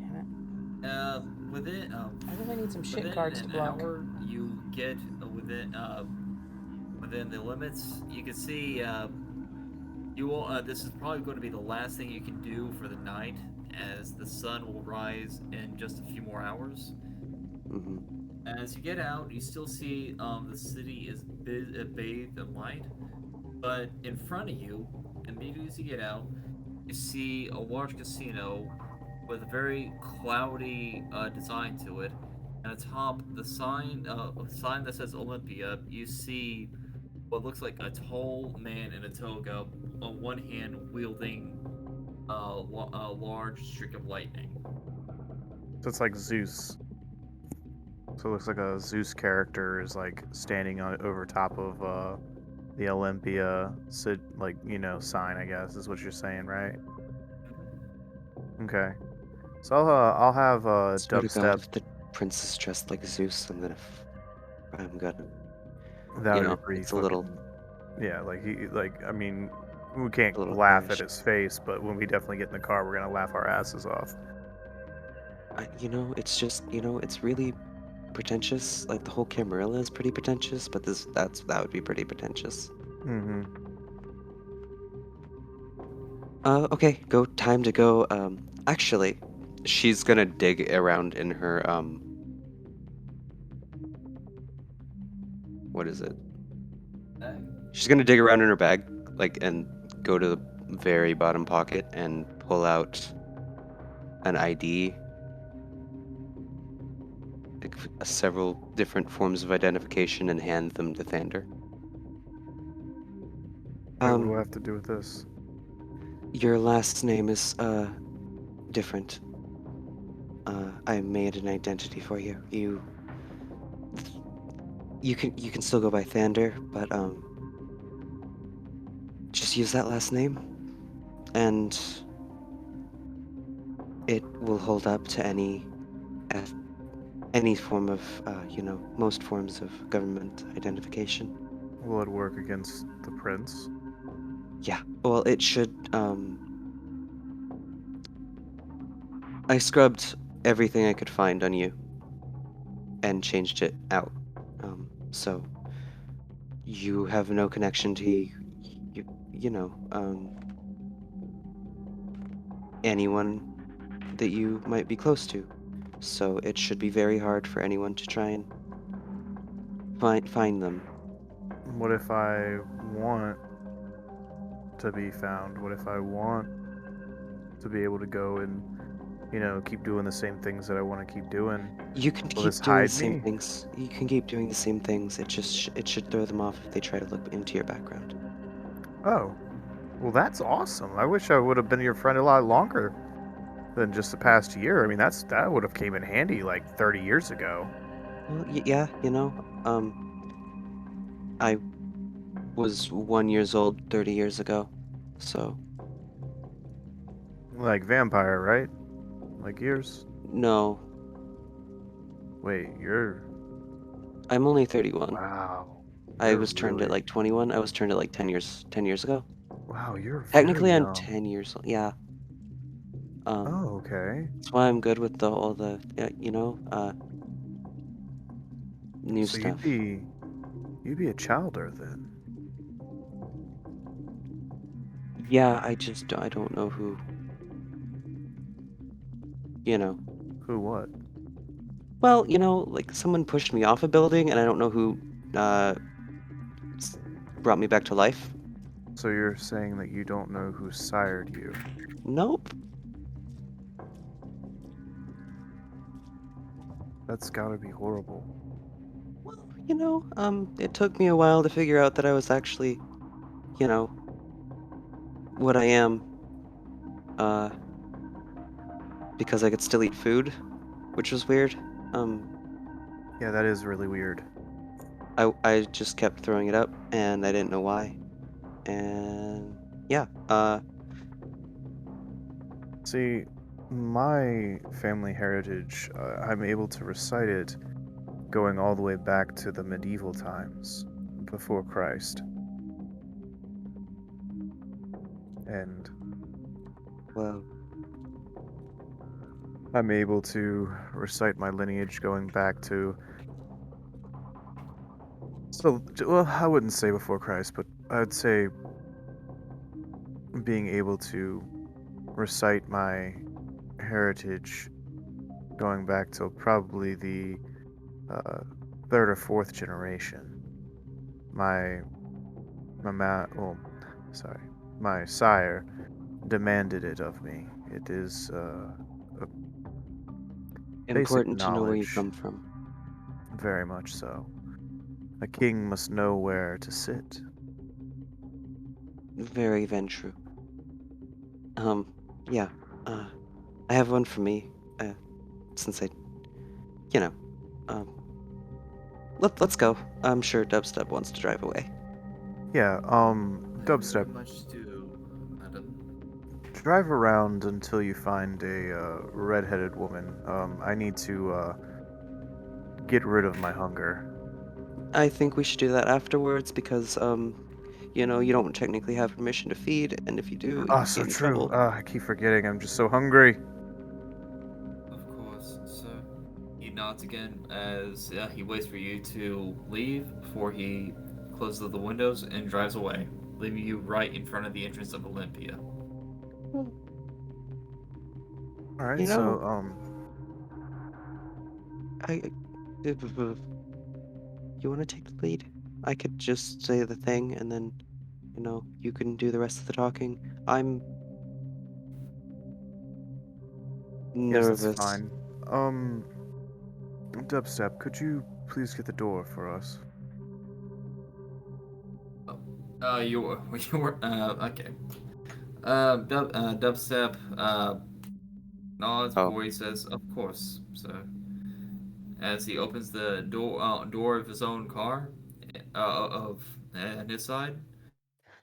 Damn it. Uh, within I really need some shit within cards to an block. hour, you get within the limits. You can see you will. This is probably going to be the last thing you can do for the night, as the sun will rise in just a few more hours. Mm-hmm. As you get out, you still see the city is bathed in light, but in front of you, immediately as you get out, you see a large casino with a very cloudy design to it. And atop the sign that says Olympia, you see what looks like a tall man in a toga, on one hand wielding a large streak of lightning. So it's like Zeus. So it looks like a Zeus character is like standing on over top of the Olympia sign, I guess is what you're saying, right? Okay. So I'll have Swear to God, Dubstep. if the prince is dressed like Zeus, I'm gonna, That you would be know, pretty it's a little, fucking. Yeah, I mean, we can't a little laugh at cringe. his face, but when we definitely get in the car, we're gonna laugh our asses off. It's just, it's really pretentious. Like the whole Camarilla is pretty pretentious, but that would be pretty pretentious. Mm-hmm. Okay, go. Time to go. Actually, she's gonna dig around in her, what is it? She's gonna dig around in her bag, like, and go to the very bottom pocket and pull out an ID, like, several different forms of identification, and hand them to Thander. Wait, what do I have to do with this? Your last name is, different. I made an identity for you. You can still go by Thander, but, just use that last name, and it will hold up to any form of, most forms of government identification. Will it work against the prince? Yeah, well, it should, I scrubbed everything I could find on you and changed it out. So you have no connection to, anyone that you might be close to. So it should be very hard for anyone to try and find them. What if I want to be found? What if I want to be able to go and, keep doing the same things that I want to keep doing? You can Will keep this doing the hide same me? things. You can keep doing the same things. It just it should throw them off if they try to look into your background. Oh, well, that's awesome. I wish I would have been your friend a lot longer than just the past year. I mean, that would have came in handy like 30 years ago. Well, yeah, I was 1 years old 30 years ago, so Like vampire, right? Like years? no, Wait, you're... I'm only 31. Wow. I You're was turned at really... like 21. I was turned at like 10 years ago. Wow, you're very Technically, I'm young. 10 years old. Yeah. Oh, okay. That's why I'm good with all the new So you'd stuff. be a childer then. Yeah, I don't know who, you know. Who what? Well, like someone pushed me off a building, and I don't know who uh brought me back to life. So you're saying that you don't know who sired you? Nope. That's gotta be horrible. Well, it took me a while to figure out that I was actually, you know, what I am, uh, because I could still eat food, which was weird. Um, Yeah, that is really weird. I just kept throwing it up, and I didn't know why. And yeah, See, my family heritage, I'm able to recite it going all the way back to the medieval times, before Christ. And well, I'm able to recite my lineage going back to... So, well, I wouldn't say before Christ, but I'd say being able to recite my heritage going back till probably the uh, third or fourth generation. My well, sorry, my sire demanded it of me. It is a basic important to know where you knowledge, come from. very much so. A king must know where to sit. Very, very true. Yeah. Uh, I have one for me. Since I, you know, um, let's go. I'm sure Dubstep wants to drive away. Yeah, Dubstep, Much to Adam. drive around until you find a red-headed woman. I need to get rid of my hunger. I think we should do that afterwards because, you don't technically have permission to feed, and if you do, you Ah, could get so in true. trouble. I keep forgetting. I'm just so hungry. Of course. So he nods again as he waits for you to leave before he closes the windows and drives away, leaving you right in front of the entrance of Olympia. All right, You so know, you want to take the lead? I could just say the thing, and then, you can do the rest of the talking. I'm yes, that's nervous. fine. Dubstep, could you please get the door for us? You were okay. Dubstep nods Oh, before he says, "Of course." So as he opens the door of his own car, of on his side,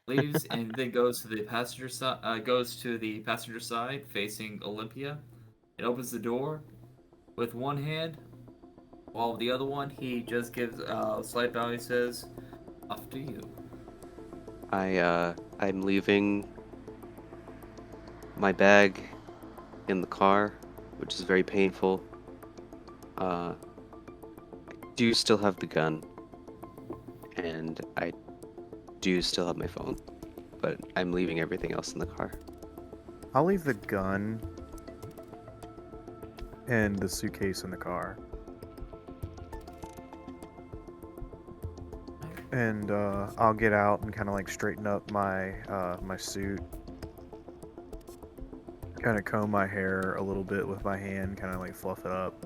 leaves and then goes to the passenger side. Goes to the passenger side facing Olympia, and opens the door with one hand, while with the other one he just gives a slight bow. He says, "Off to you." I'm leaving my bag in the car, which is very painful. Uh, do you still have the gun? And I do still have my phone, but I'm leaving everything else in the car. I'll leave the gun and the suitcase in the car. And I'll get out and kind of like straighten up my my suit, kind of comb my hair a little bit with my hand, kind of like fluff it up,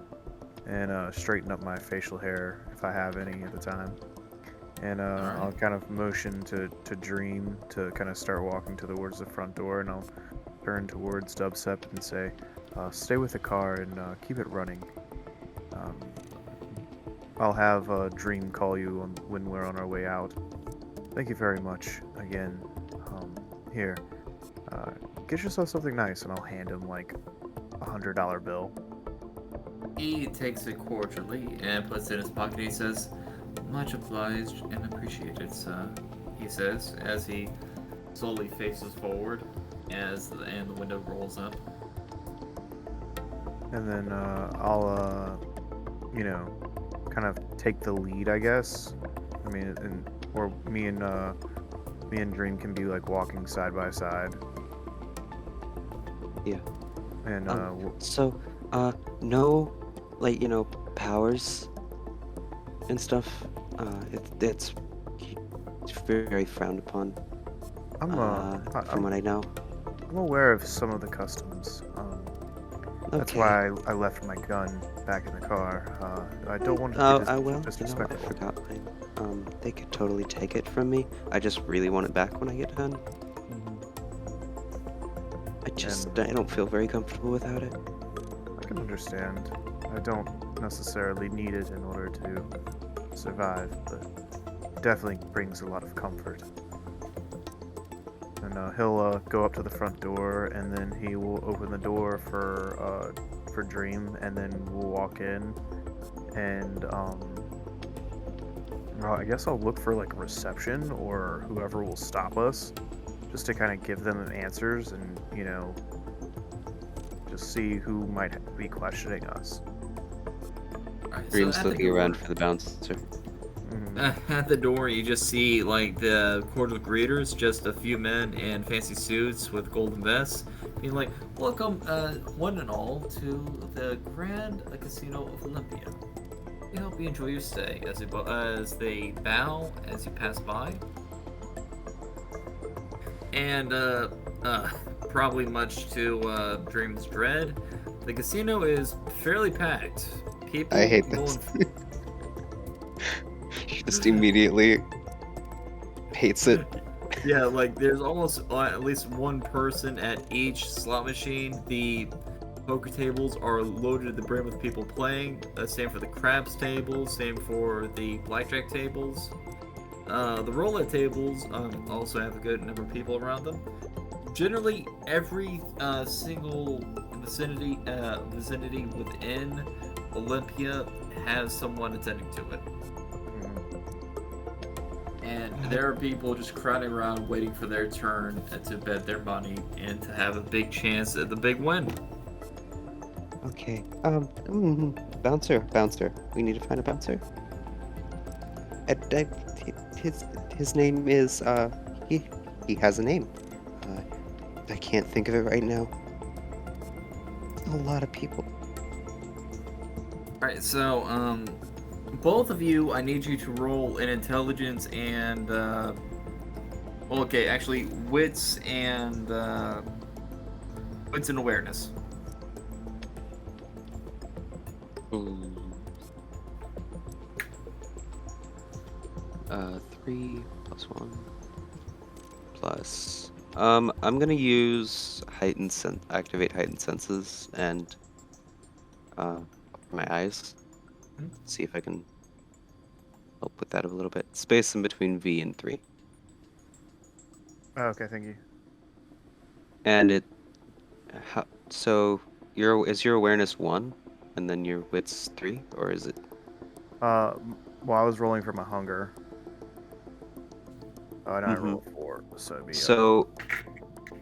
and straighten up my facial hair if I have any at the time. And Alright. I'll kind of motion to Dream to kind of start walking towards the front door, and I'll turn towards Dubstep and say, "Stay with the car and keep it running. Um, I'll have Dream call you when we're on our way out. Thank you very much again. Here, uh, get yourself something nice, and I'll hand him like $100 bill." He takes it cordially and puts it in his pocket. He says, "Much obliged and appreciated, sir," he says as he slowly faces forward and the window rolls up. And then I'll, kind of take the lead, I guess. I mean, or me and Dream can be like walking side by side. Yeah. And So, no, like, powers and stuff. It's very frowned upon. From what I know. I'm aware of some of the customs. That's Okay. why I left my gun back in the car. I don't want Oh, to be I disrespectful. forgot mine. They could totally take it from me. I just really want it back when I get done. I don't feel very comfortable without it. I can understand. I don't necessarily need it in order to survive, but it definitely brings a lot of comfort. And he'll go up to the front door, and then he will open the door for Dream, and then we'll walk in, and well, I guess I'll look for like reception or whoever will stop us, just to kind of give them answers and just see who might be questioning us. Alright, Dream's at the looking door, around for the bouncer. at the door, you just see like the cordial greeters, just a few men in fancy suits with golden vests, being like, "Welcome, one and all, to the Grand Casino of Olympia. We hope you enjoy your stay." As they bow as you pass by, and probably much to Dream's dread, the casino is fairly packed. People I hate going this. Just immediately hates it. Yeah, like there's almost at least one person at each slot machine. The poker tables are loaded to the brim with people playing. Same for the craps tables. Same for the blackjack tables. The roulette tables also have a good number of people around them. Generally, every single vicinity within Olympia has someone attending to it. And there are people just crowding around waiting for their turn to bet their money and to have a big chance at the big win. Okay. Bouncer. We need to find a bouncer. His name is he has a name. I can't think of it right now. A lot of people. Alright, so, both of you, I need you to roll an intelligence and, okay, actually, wits and awareness. Hmm. 3 plus 1 plus. I'm gonna use activate heightened senses and open my eyes. See if I can help with that a little bit. Space in between V and 3, Oh, okay, thank you. and so is your awareness 1, and then your wits 3, or is it? Well, I was rolling for my hunger. Oh, and I Mm-hmm. rolled 4, so it'd be So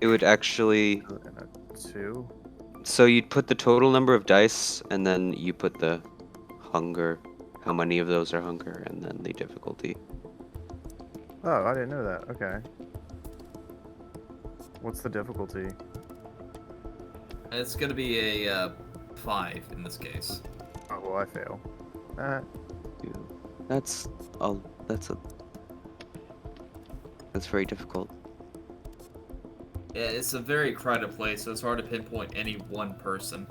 it would actually. and a 2. So you'd put the total number of dice, and then you put the hunger, how many of those are hunger, and then the difficulty. Oh, I didn't know that. Okay. What's the difficulty? It's gonna be a 5 in this case. Oh, well, I fail. That's a that's very difficult. Yeah, it's a very crowded place, so it's hard to pinpoint any one person.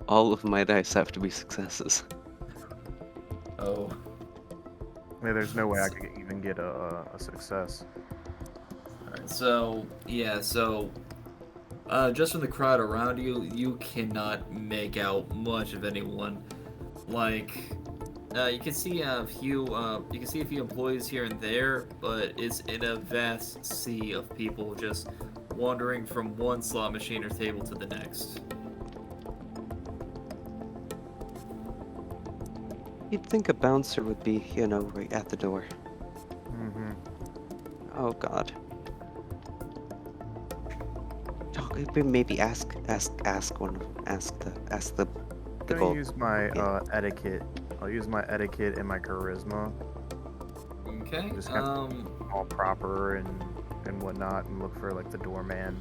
All of my dice have to be successes. Oh. Yeah, there's no way I could even get a success. Alright, so, yeah, so, just from the crowd around you, you cannot make out much of anyone. Like, you can see a few employees here and there, but it's in a vast sea of people just wandering from one slot machine or table to the next. You'd think a bouncer would be, right at the door. Mm-hmm. Oh God. Maybe ask the I'm gonna gold. use my etiquette. I'll use my etiquette and my charisma. Okay, Just kind of all proper and whatnot, and look for like the doorman.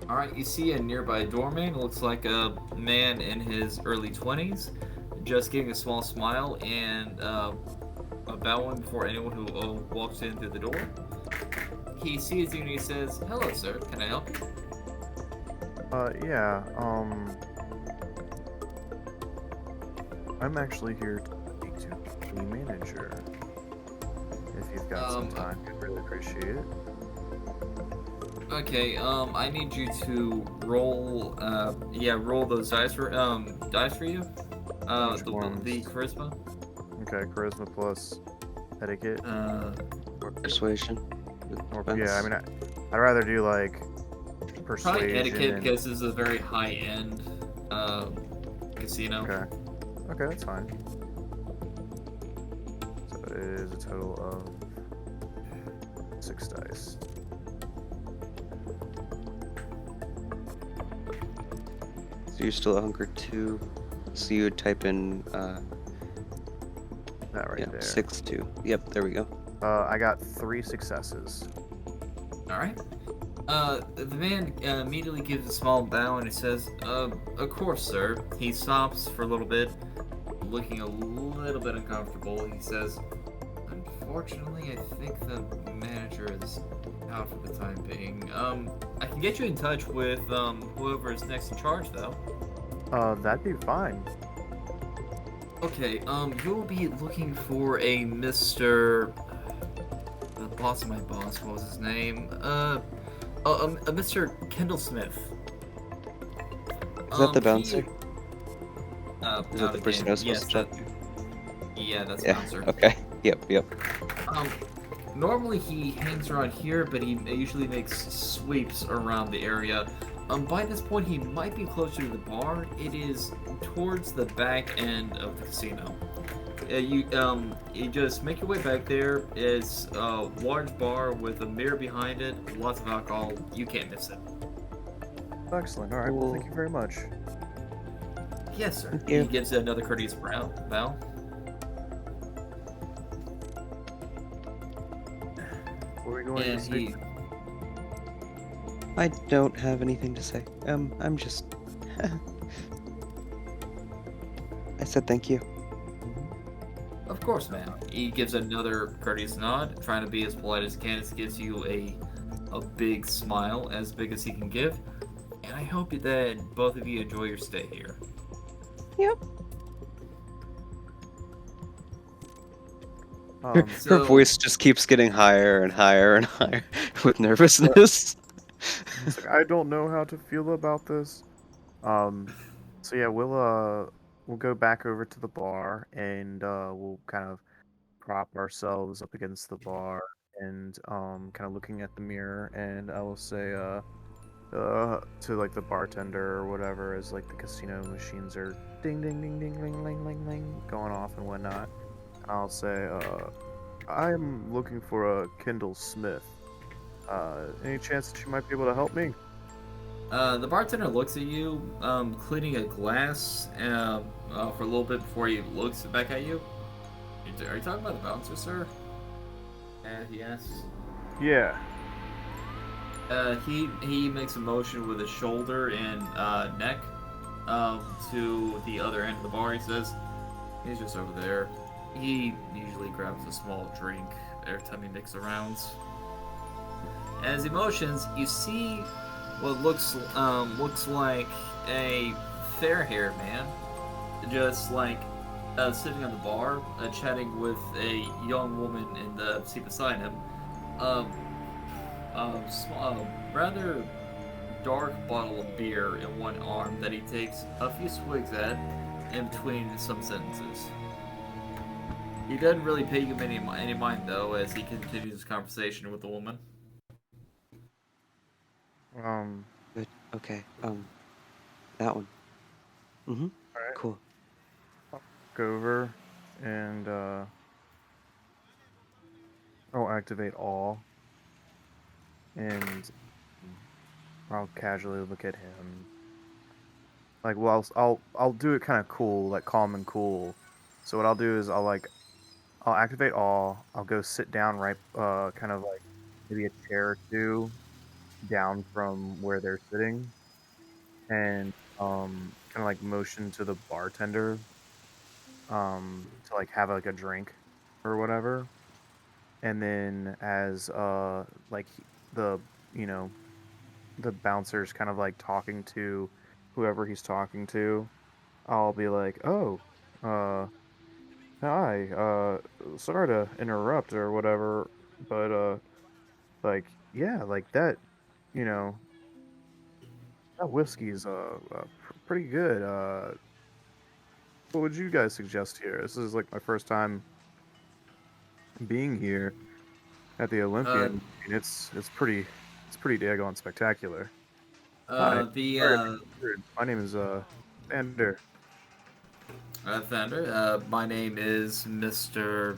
alright, you see a nearby doorman. It looks like a man in his early 20s, just giving a small smile and bowing for anyone who walks in through the door. He sees you and he says, "Hello, sir. Can I help you?" Yeah. I'm actually here to speak to the manager. If you've got some time, I'd really appreciate it. Okay, I need you to roll, roll those dice for you. Which ones? The charisma. Okay, charisma plus etiquette. Or persuasion. Or, Depends. yeah, I mean, I'd rather do like persuasion. Probably etiquette and... because this is a very high-end casino. Okay. Okay, that's fine. So it is a total of 6 dice. So you're still at hunger 2. So you would type in That right there. 6-2. Yep, there we go. I got 3 successes. All right. The man immediately gives a small bow and he says, "Of course, sir." He stops for a little bit, looking a little bit uncomfortable. He says, "Unfortunately, I think the manager is out for the time being. I can get you in touch with whoever is next in charge, though." That'd be fine. Okay, you'll be looking for a Mr. The boss of my boss, what was his name? A Mr. Kendall Smith. Is that the bouncer? Is not that the person I was again. supposed Yes, to check? yeah, that's Yeah. bouncer. Okay. Yep. Normally he hangs around here, but he usually makes sweeps around the area. By this point, he might be closer to the bar. It is towards the back end of the casino. You just make your way back there. It's a large bar with a mirror behind it, lots of alcohol. You can't miss it. Excellent. All right. Well, thank Cool. you very much. Yes, sir. Thank you. He gives another courteous bow. Before we go you want to And say? he, I don't have anything to say. I'm just. I said thank you. of course, man. He gives another courteous nod, trying to be as polite as he can. Gives you a big smile, as big as he can give. And I hope that both of you enjoy your stay here. Yep. Her, Um, her So, voice just keeps getting higher and higher and higher with nervousness. it's like I don't know how to feel about this. Um, so yeah, we'll go back over to the bar and we'll kind of prop ourselves up against the bar and kind of looking at the mirror, and I will say to like the bartender or whatever, as like the casino machines are ding ding ding ding ling ling ling ling going off and whatnot. I'll say I'm looking for a Kendall Smith. Any chance that you might be able to help me? the bartender looks at you, cleaning a glass for a little bit before he looks back at you. Are you talking about the bouncer, sir? He asks. Yeah. He makes a motion with his shoulder and neck to the other end of the bar. He says, "He's just over there." He usually grabs a small drink every time he makes the rounds. As he motions, you see what looks like a fair-haired man, just like sitting on the bar, chatting with a young woman in the seat beside him. Um, rather dark bottle of beer in one arm that he takes a few swigs at in between some sentences. He doesn't really pay you any mind though, as he continues his conversation with the woman. Um. Good. Okay. That one. Mm-hmm. All right. Cool. I'll go over and I'll activate all, and I'll casually look at him. Like, well, I'll do it kind of cool, like calm and cool. So what I'll do is I'll activate all. I'll go sit down right, kind of like maybe a chair or two down from where they're sitting, and kind of like motion to the bartender, to like have like a drink or whatever. And then as like the you know the bouncer's kind of like talking to whoever he's talking to, I'll be like, oh, uh hi, sorry to interrupt or whatever, but like, yeah, like that, you know, that whiskey's pretty good. What would you guys suggest here? This is like my first time being here at the Uh, Olympian. And it's pretty daggone spectacular. Hi, uh, the sorry to uh, be rude. My name is Thander. Thander. My name is Mr.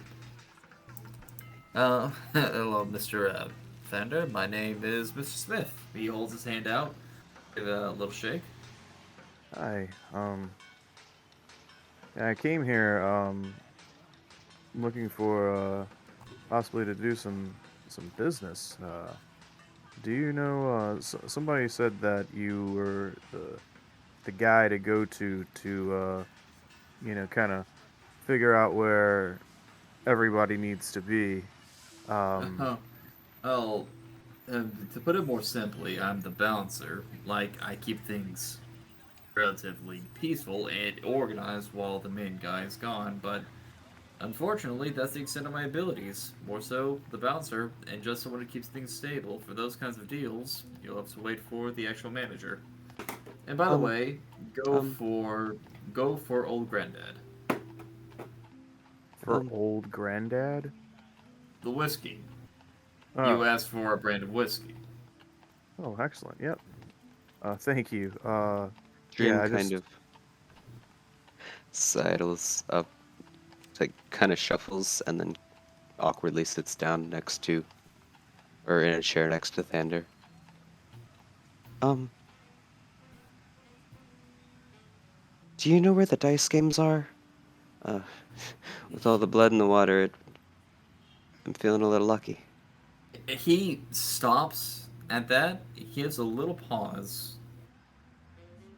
Hello, Mr. Thander. My name is Mr. Smith. He holds his hand out, give it a little shake. Hi. Yeah, I came here looking for possibly to do some business. Do you know somebody said that you were the guy to go to kind of figure out where everybody needs to be. Um, Oh, well, to put it more simply, I'm the bouncer. Like, I keep things relatively peaceful and organized while the main guy is gone, but unfortunately, that's the extent of my abilities. More so, the bouncer, and just someone who keeps things stable. For those kinds of deals, you'll have to wait for the actual manager. And by the Um. way, go Um. for go for old granddad. for old granddad. The whiskey. You Oh, asked for a brand of whiskey. oh, excellent. Yep. Thank you. Dream Yeah, I kind just of sidles up, like kind of shuffles, and then awkwardly sits down next to, or in a chair next to Thander. Um. Do you know where the dice games are? Uh, with all the blood in the water, I'm feeling a little lucky. He stops at that. He gives a little pause.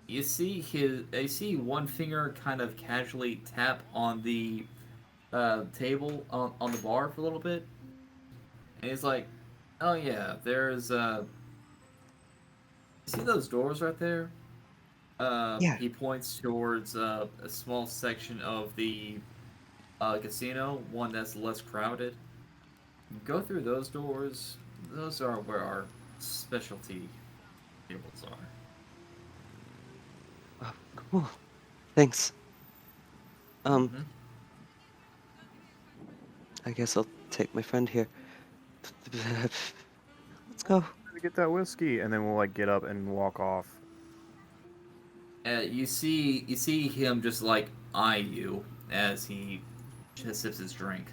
I see one finger kind of casually tap on the table on the bar for a little bit, and he's like, "Oh yeah, there's you see those doors right there?" Yeah. He points towards a small section of the casino, one that's less crowded. Go through those doors. Those are where our specialty tables are. Oh, cool. Thanks. Um, Mm-hmm. I guess I'll take my friend here. Let's go. To get that whiskey, and then we'll like get up and walk off. You see him just like eye you as he just sips his drink.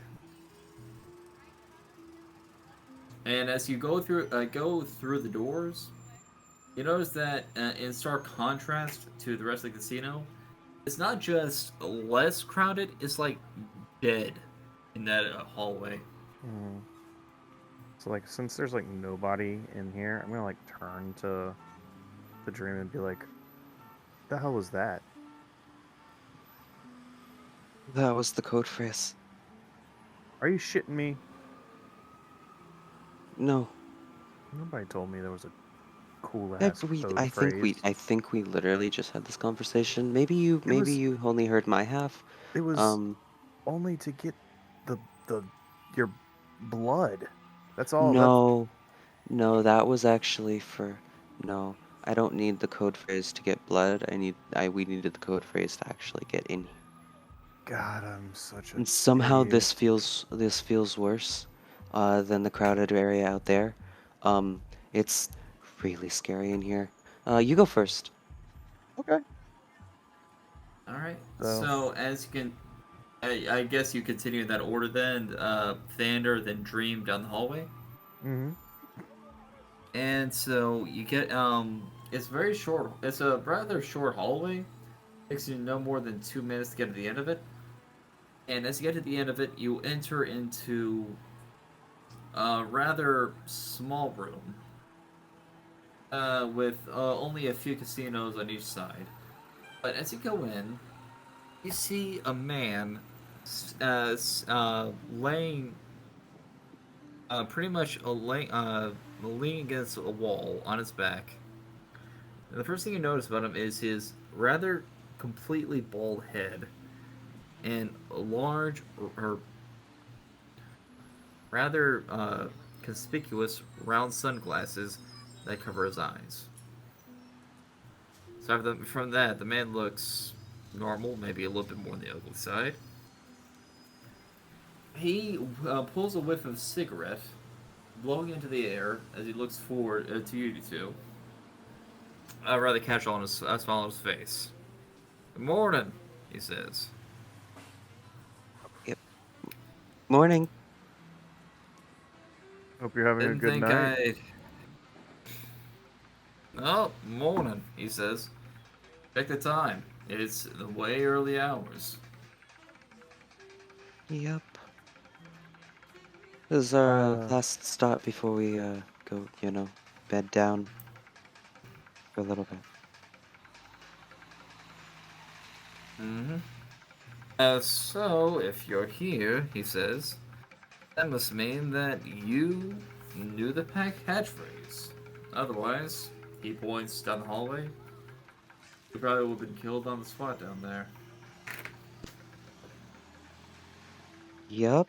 And as you go through the doors, you notice that in stark contrast to the rest of the casino, it's not just less crowded; it's like dead in that hallway. Mm. So like, since there's like nobody in here, I'm gonna like turn to the dream and be like, "The hell was that?" That was the code phrase. Are you shitting me? No, Nobody told me there was a cool ass code I think phrase. I think we literally just had this conversation. It Maybe was you only heard my half. it was Um, only to get the your blood. That's all. no, no, that was actually for no. I don't need the code phrase to get blood. We needed the code phrase to actually get in here. God, I'm such an And somehow idiot. this feels worse than the crowded area out there. It's really scary in here. You go first. Okay. All right. So, So as you can, I guess you continue in that order then. Thander, then Dream down the hallway, mm-hmm. and so you get it's very short. It's a rather short hallway. Takes you no more than 2 minutes to get to the end of it. And as you get to the end of it, you enter into a rather small room with only a few casinos on each side. But as you go in, you see a man laying pretty much leaning against a wall on his back. And the first thing you notice about him is his rather completely bald head and large or rather conspicuous round sunglasses that cover his eyes. So from that, the man looks normal, maybe a little bit more on the ugly side. He pulls a whiff of cigarette, blowing into the air as he looks forward to you two. Rather casual on his smile on his face. "Good morning," he says. Yep. Morning. Hope you're having a Didn't good think night. I'd. Oh, morning, he says. Check the time. It's the way early hours. Yep. This is our Uh, last stop before we go, bed down for a little bit. Mm-hmm. So, if you're here, he says, that must mean that you knew the pack catchphrase. Otherwise, he points down the hallway. You probably would have been killed on the spot down there. Yep.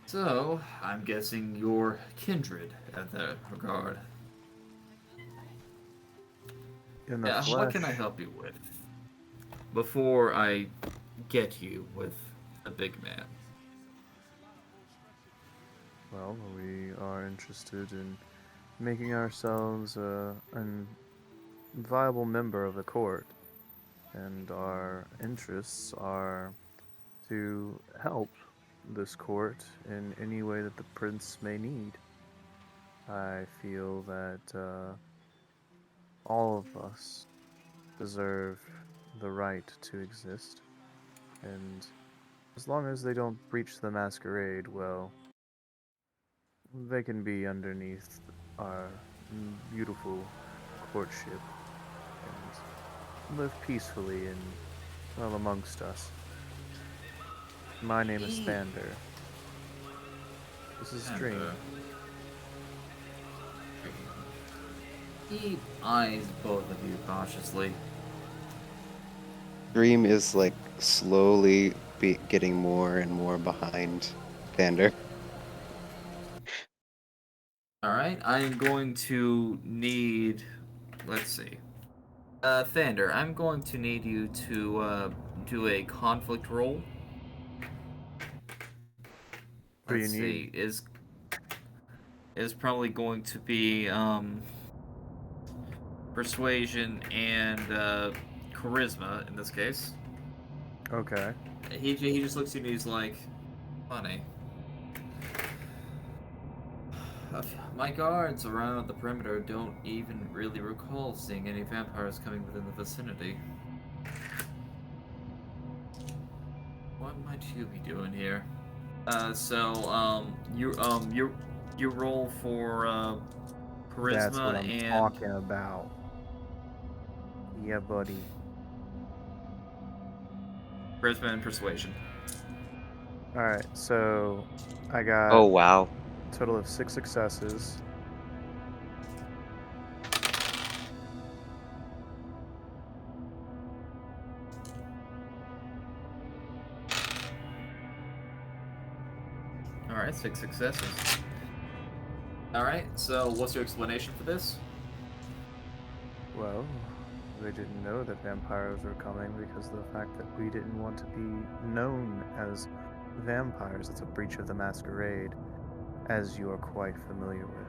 So, I'm guessing you're kindred at that regard. in the Yeah, what flesh. can I help you with? Before I get you with a big man. Well, we are interested in making ourselves an viable member of the court, and our interests are to help this court in any way that the prince may need. I feel that all of us deserve the right to exist, and as long as they don't breach the masquerade, well, They can be underneath our beautiful courtship and live peacefully and well amongst us. My name is Thander. This is Dream. He eyes both of you cautiously. Dream is like slowly getting more and more behind Thander. Alright, I am going to need... Let's see. Thander, I'm going to need you to do a conflict roll. What do Let's you see. need? Is probably going to be persuasion and charisma in this case. Okay. He just looks at you and he's like, funny. My guards around the perimeter don't even really recall seeing any vampires coming within the vicinity. What might you be doing here? You roll for charisma That's what I'm and talking about. Yeah, buddy. charisma and persuasion. Alright, so I got Oh wow. a total of 6 successes. Alright, 6 successes. Alright, so what's your explanation for this? Well, they didn't know that vampires were coming because of the fact that we didn't want to be known as vampires. It's a breach of the masquerade, as you are quite familiar with.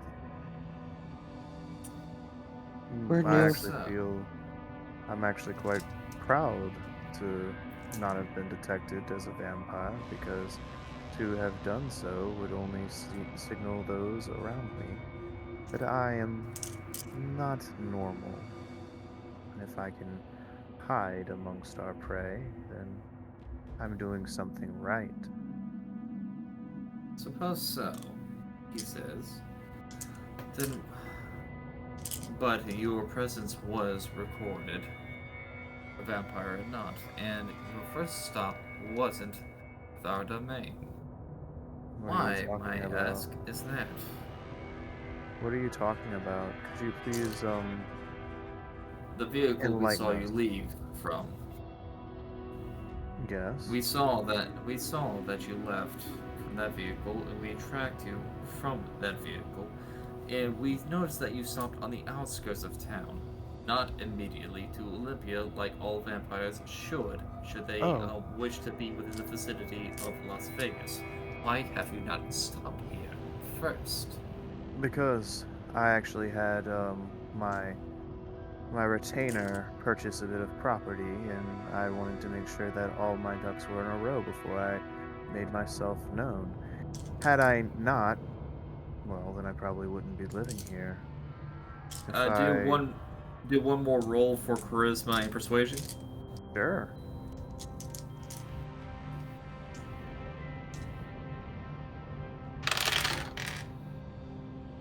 We're I new. actually feel I'm actually quite proud to not have been detected as a vampire because to have done so would only signal those around me that I am not normal. And if I can hide amongst our prey, then I'm doing something right. Suppose so, he says. Then, but your presence was recorded. A vampire or not, and your first stop wasn't with our domain. What are you Why, talking I about? ask, is that? What are you talking about? Could you please, The vehicle we enlighten saw you us? leave from. Yes? We saw that you left from that vehicle, and we tracked you from that vehicle, and we noticed that you stopped on the outskirts of town, not immediately to Olympia like all vampires should they Oh, wish to be within the vicinity of Las Vegas. Why have you not stopped here first? because I actually had, my retainer purchase a bit of property, and I wanted to make sure that all my ducks were in a row before I made myself known. Had I not, well, then I probably wouldn't be living here. If Do I... one more roll for charisma and persuasion. Sure.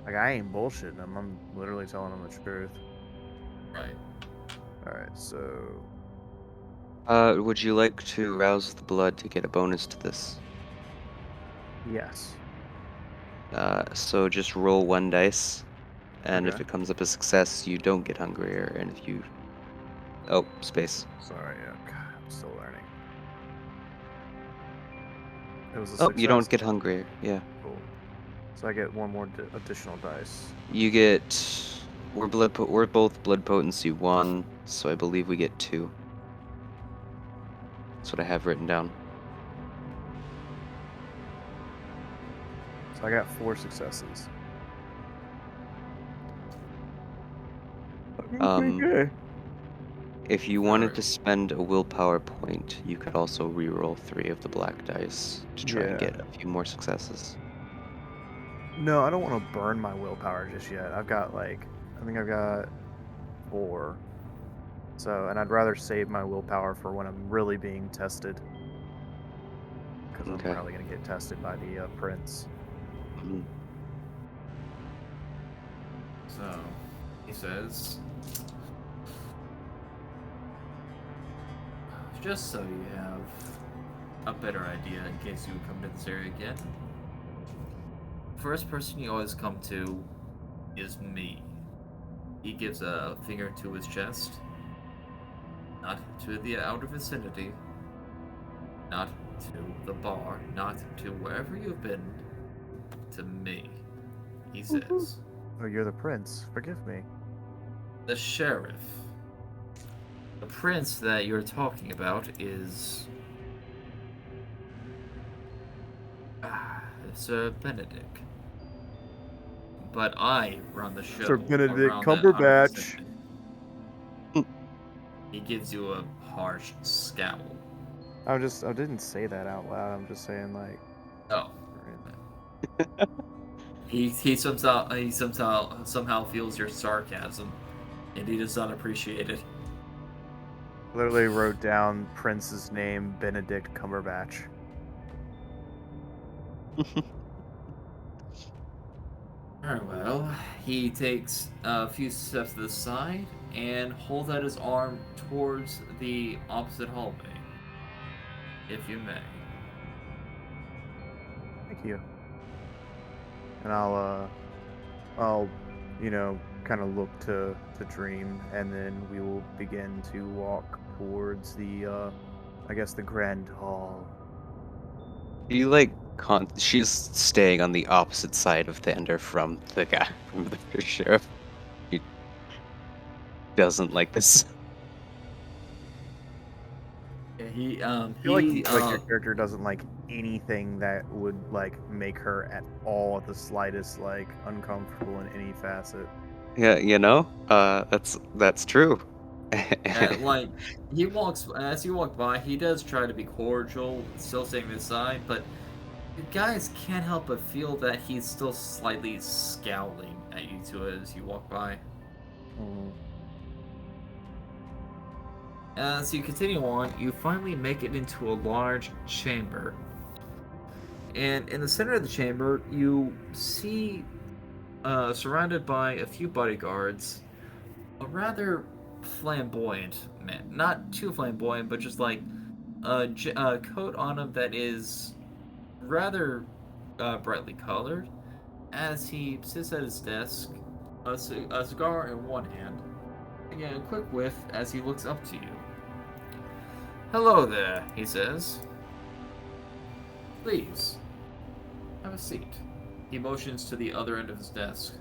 Like, I ain't bullshitting them. I'm literally telling them the truth. Right. Alright, so... Would you like to rouse the blood to get a bonus to this? Yes. So just roll 1 dice, and if Okay. it comes up a success, you don't get hungrier, and if you... Oh, space. Sorry, God, I'm still learning. It was a Oh, you don't success? get hungrier, yeah. Cool. So I get one more additional dice. You get... We're both blood potency 1, so I believe we get 2. That's what I have written down. So I got 4 successes. Um, Okay. If you wanted Alright. to spend a willpower point, you could also re-roll 3 of the black dice to try and Yeah. get a few more successes. No, I don't want to burn my willpower just yet. I've got I think I've got 4. So, and I'd rather save my willpower for when I'm really being tested. Because I'm Okay. probably going to get tested by the prince. Mhm. So, he says, just so you have a better idea in case you come to this area again, first person you always come to is me. He gives a finger to his chest. Not to the outer vicinity. Not to the bar. Not to wherever you've been. To me, he says. Oh, you're the prince. Forgive me. The sheriff. The prince that you're talking about is... Sir Benedict. But I run the show. Sir Benedict around that Cumberbatch. 100%. He gives you a harsh scowl. I didn't say that out loud. I'm just saying like. Oh. He somehow feels your sarcasm, and he does not appreciate it. Literally wrote down Prince's name, Benedict Cumberbatch. Very well. He takes a few steps to the side and holds out his arm towards the opposite hallway. If you may. Thank you. And I'll kind of look to Dream, and then we will begin to walk towards the, I guess the grand hall. You she's staying on the opposite side of Thander from the sheriff. He doesn't like this. Yeah, I feel like your character doesn't like anything that would like make her at all at the slightest like uncomfortable in any facet. Yeah, that's true. like as you walk by, he does try to be cordial, still staying to the side, but you guys can't help but feel that he's still slightly scowling at you two as you walk by. As you continue on, you finally make it into a large chamber. And in the center of the chamber, you see, surrounded by a few bodyguards, a rather flamboyant man. Not too flamboyant, but just like a coat on him that is rather brightly colored. As he sits at his desk, a cigar in one hand, again a quick whiff as he looks up to you. Hello there, he says. Please, have a seat. He motions to the other end of his desk,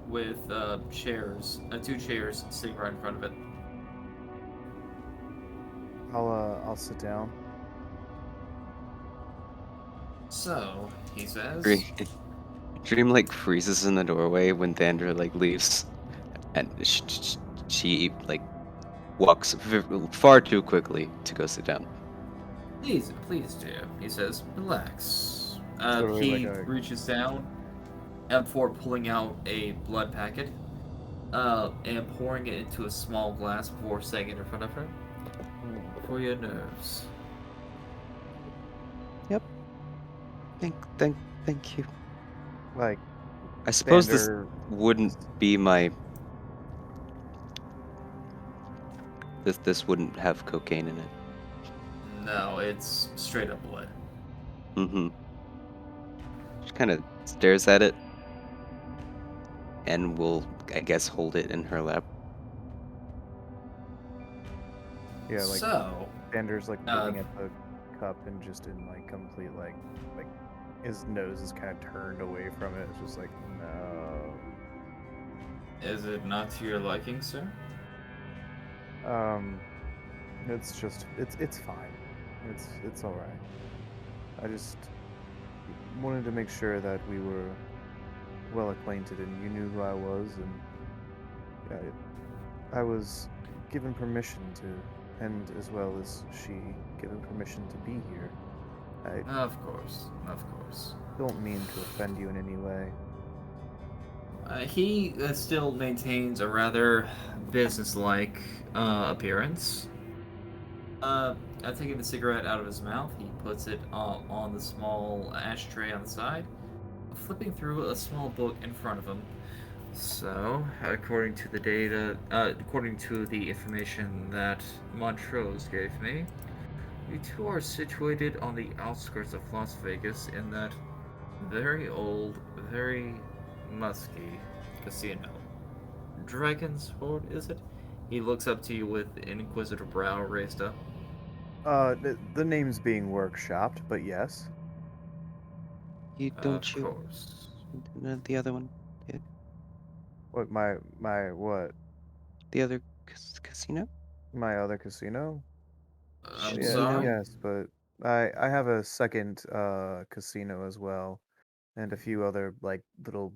with two chairs sitting right in front of it. I'll sit down. So, he says. Dream freezes in the doorway when Thander leaves, and she walks far too quickly to go sit down. Please, dear, he says. Relax. Totally He reaches down before pulling out a blood packet and pouring it into a small glass before setting it in front of her. For your nerves. Yep. Thank you. I suppose this wouldn't be my. This wouldn't have cocaine in it. No, it's straight up blood. Mm-hmm. She kind of stares at it, and will, I guess, hold it in her lap. Yeah, so Thander's looking at the cup and just in complete like his nose is kind of turned away from it. It's just no. Is it not to your liking, sir? It's just it's fine. It's all right. I just wanted to make sure that we were well acquainted and you knew who I was, and I was given permission to, and as well as she given permission to be here. Of course. Don't mean to offend you in any way. He still maintains a rather businesslike appearance. Taking the cigarette out of his mouth, he puts it on the small ashtray on the side, flipping through a small book in front of him. So, according to the data, according to the information that Montrose gave me, you two are situated on the outskirts of Las Vegas in that very old, very musky casino. Dragon's Hoard, is it? He looks up to you with an inquisitive brow raised up. The name's being workshopped, but yes. You Of don't you course. the other one? The, What my what? the other casino? My other casino? I'm Shouldn't Yeah, you know? sorry? yes, but I have a second casino as well, and a few other like little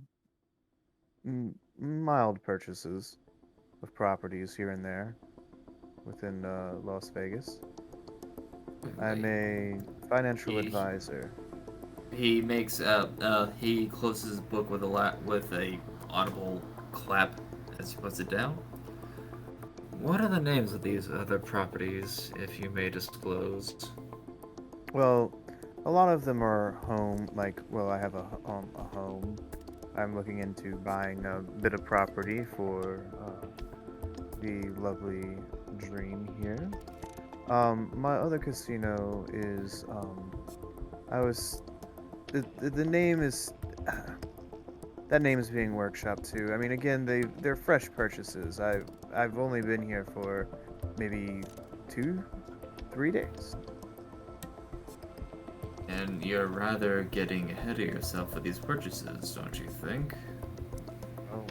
mild purchases of properties here and there within Las Vegas. I'm Wait. a financial He, advisor. he makes he closes his book with a audible clap as he puts it down. What are the names of these other properties, if you may disclose? Well, a lot of them are home. Like, well, I have a home. I'm looking into buying a bit of property for the lovely Dream here. My other casino is I was the name is that name is being workshopped too. I mean, again, they're fresh purchases. I've only been here for maybe 2, 3 days. And you're rather getting ahead of yourself with these purchases, don't you think? Oh,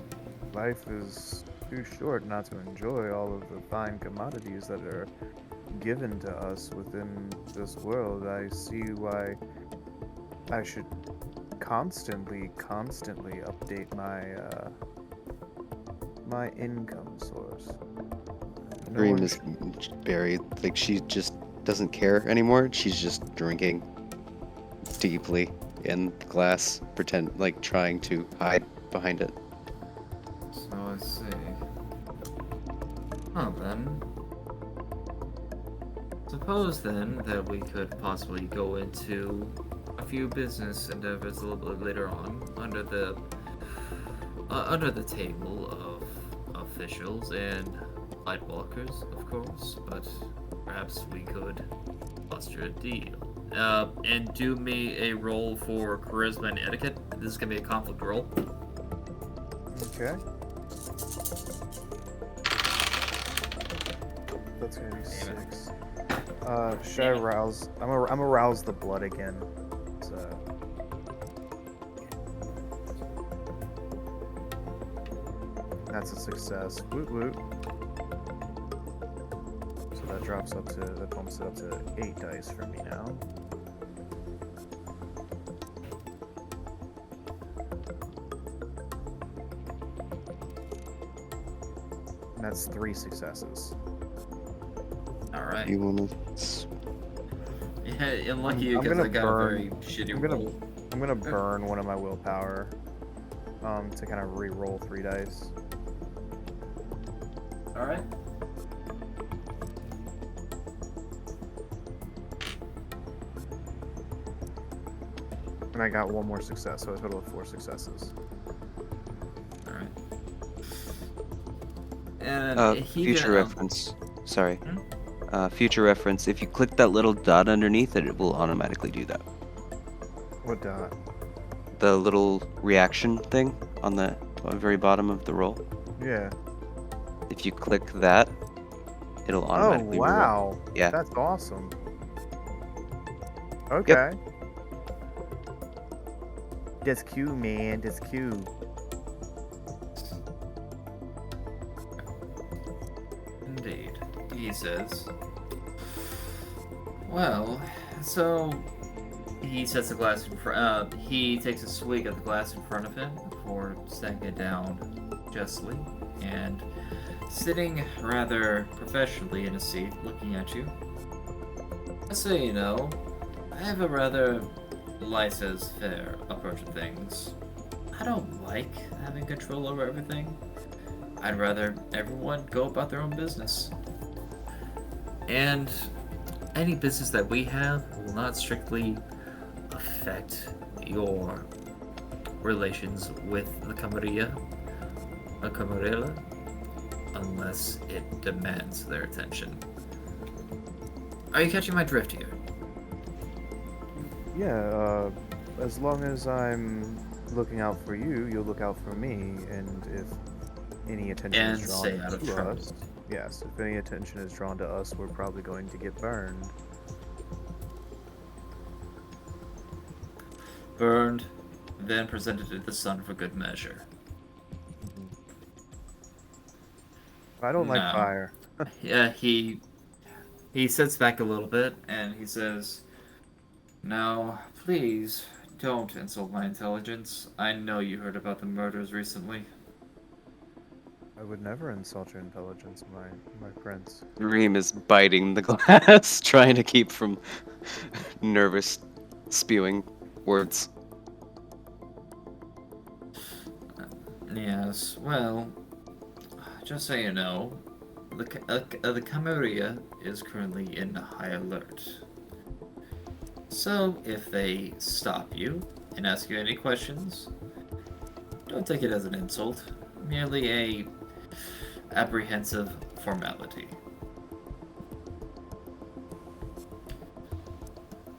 life is too short not to enjoy all of the fine commodities that are given to us within this world. I see why I should constantly update my income source. No Dream one is should. buried. Like she just doesn't care anymore. She's just drinking deeply in the glass, pretend like trying to hide behind it. So I see. Well then, suppose then that we could possibly go into a few business endeavors a little bit later on under the table of officials and lightwalkers, of course. But perhaps we could foster a deal. And do me a roll for charisma and etiquette. This is gonna be a conflict roll. Okay. That's gonna be Damn it. 6. Should I Damn it. rouse? I'm gonna rouse the blood again. So. That's a success. Woot woot. So that bumps it up to 8 dice for me now. And that's 3 successes. All right. You wanna? Yeah, and lucky you I'm because gonna I got a very shitty I'm gonna roll. I'm gonna burn one of my willpower, to kind of re-roll 3 dice. All right. And I got 1 more success, so a total of 4 successes. All right. And he Future can, reference. Sorry. Hmm? Future reference. If you click that little dot underneath it, it will automatically do that. What dot? The little reaction thing on the very bottom of the roll. Yeah. If you click that, it'll Oh automatically reroll. wow. Yeah. That's awesome. Okay. That's cute, man. That's cute. Indeed, he says. Well, so he sets the glass in front. He takes a swig of the glass in front of him before setting it down justly and sitting rather professionally in a seat, looking at you. So you know, I have a rather laissez-faire approach to things. I don't like having control over everything. I'd rather everyone go about their own business. And any business that we have will not strictly affect your relations with the Camarilla a camarilla unless it demands their attention. Are you catching my drift here? Yeah, as long as I'm looking out for you, you'll look out for me, and if any attention And is drawn stay out of to trouble. us, yes, if any attention is drawn to us, we're probably going to get burned. Burned, then presented to the sun for good measure. I don't like No. fire. Yeah, he sits back a little bit and he says, "Now, please don't insult my intelligence. I know you heard about the murders recently." I would never insult your intelligence, my prince. Reem is biting the glass, trying to keep from nervous spewing words. Yes, well, just so you know, the Camarilla is currently in high alert. So, if they stop you and ask you any questions, don't take it as an insult, merely a apprehensive formality.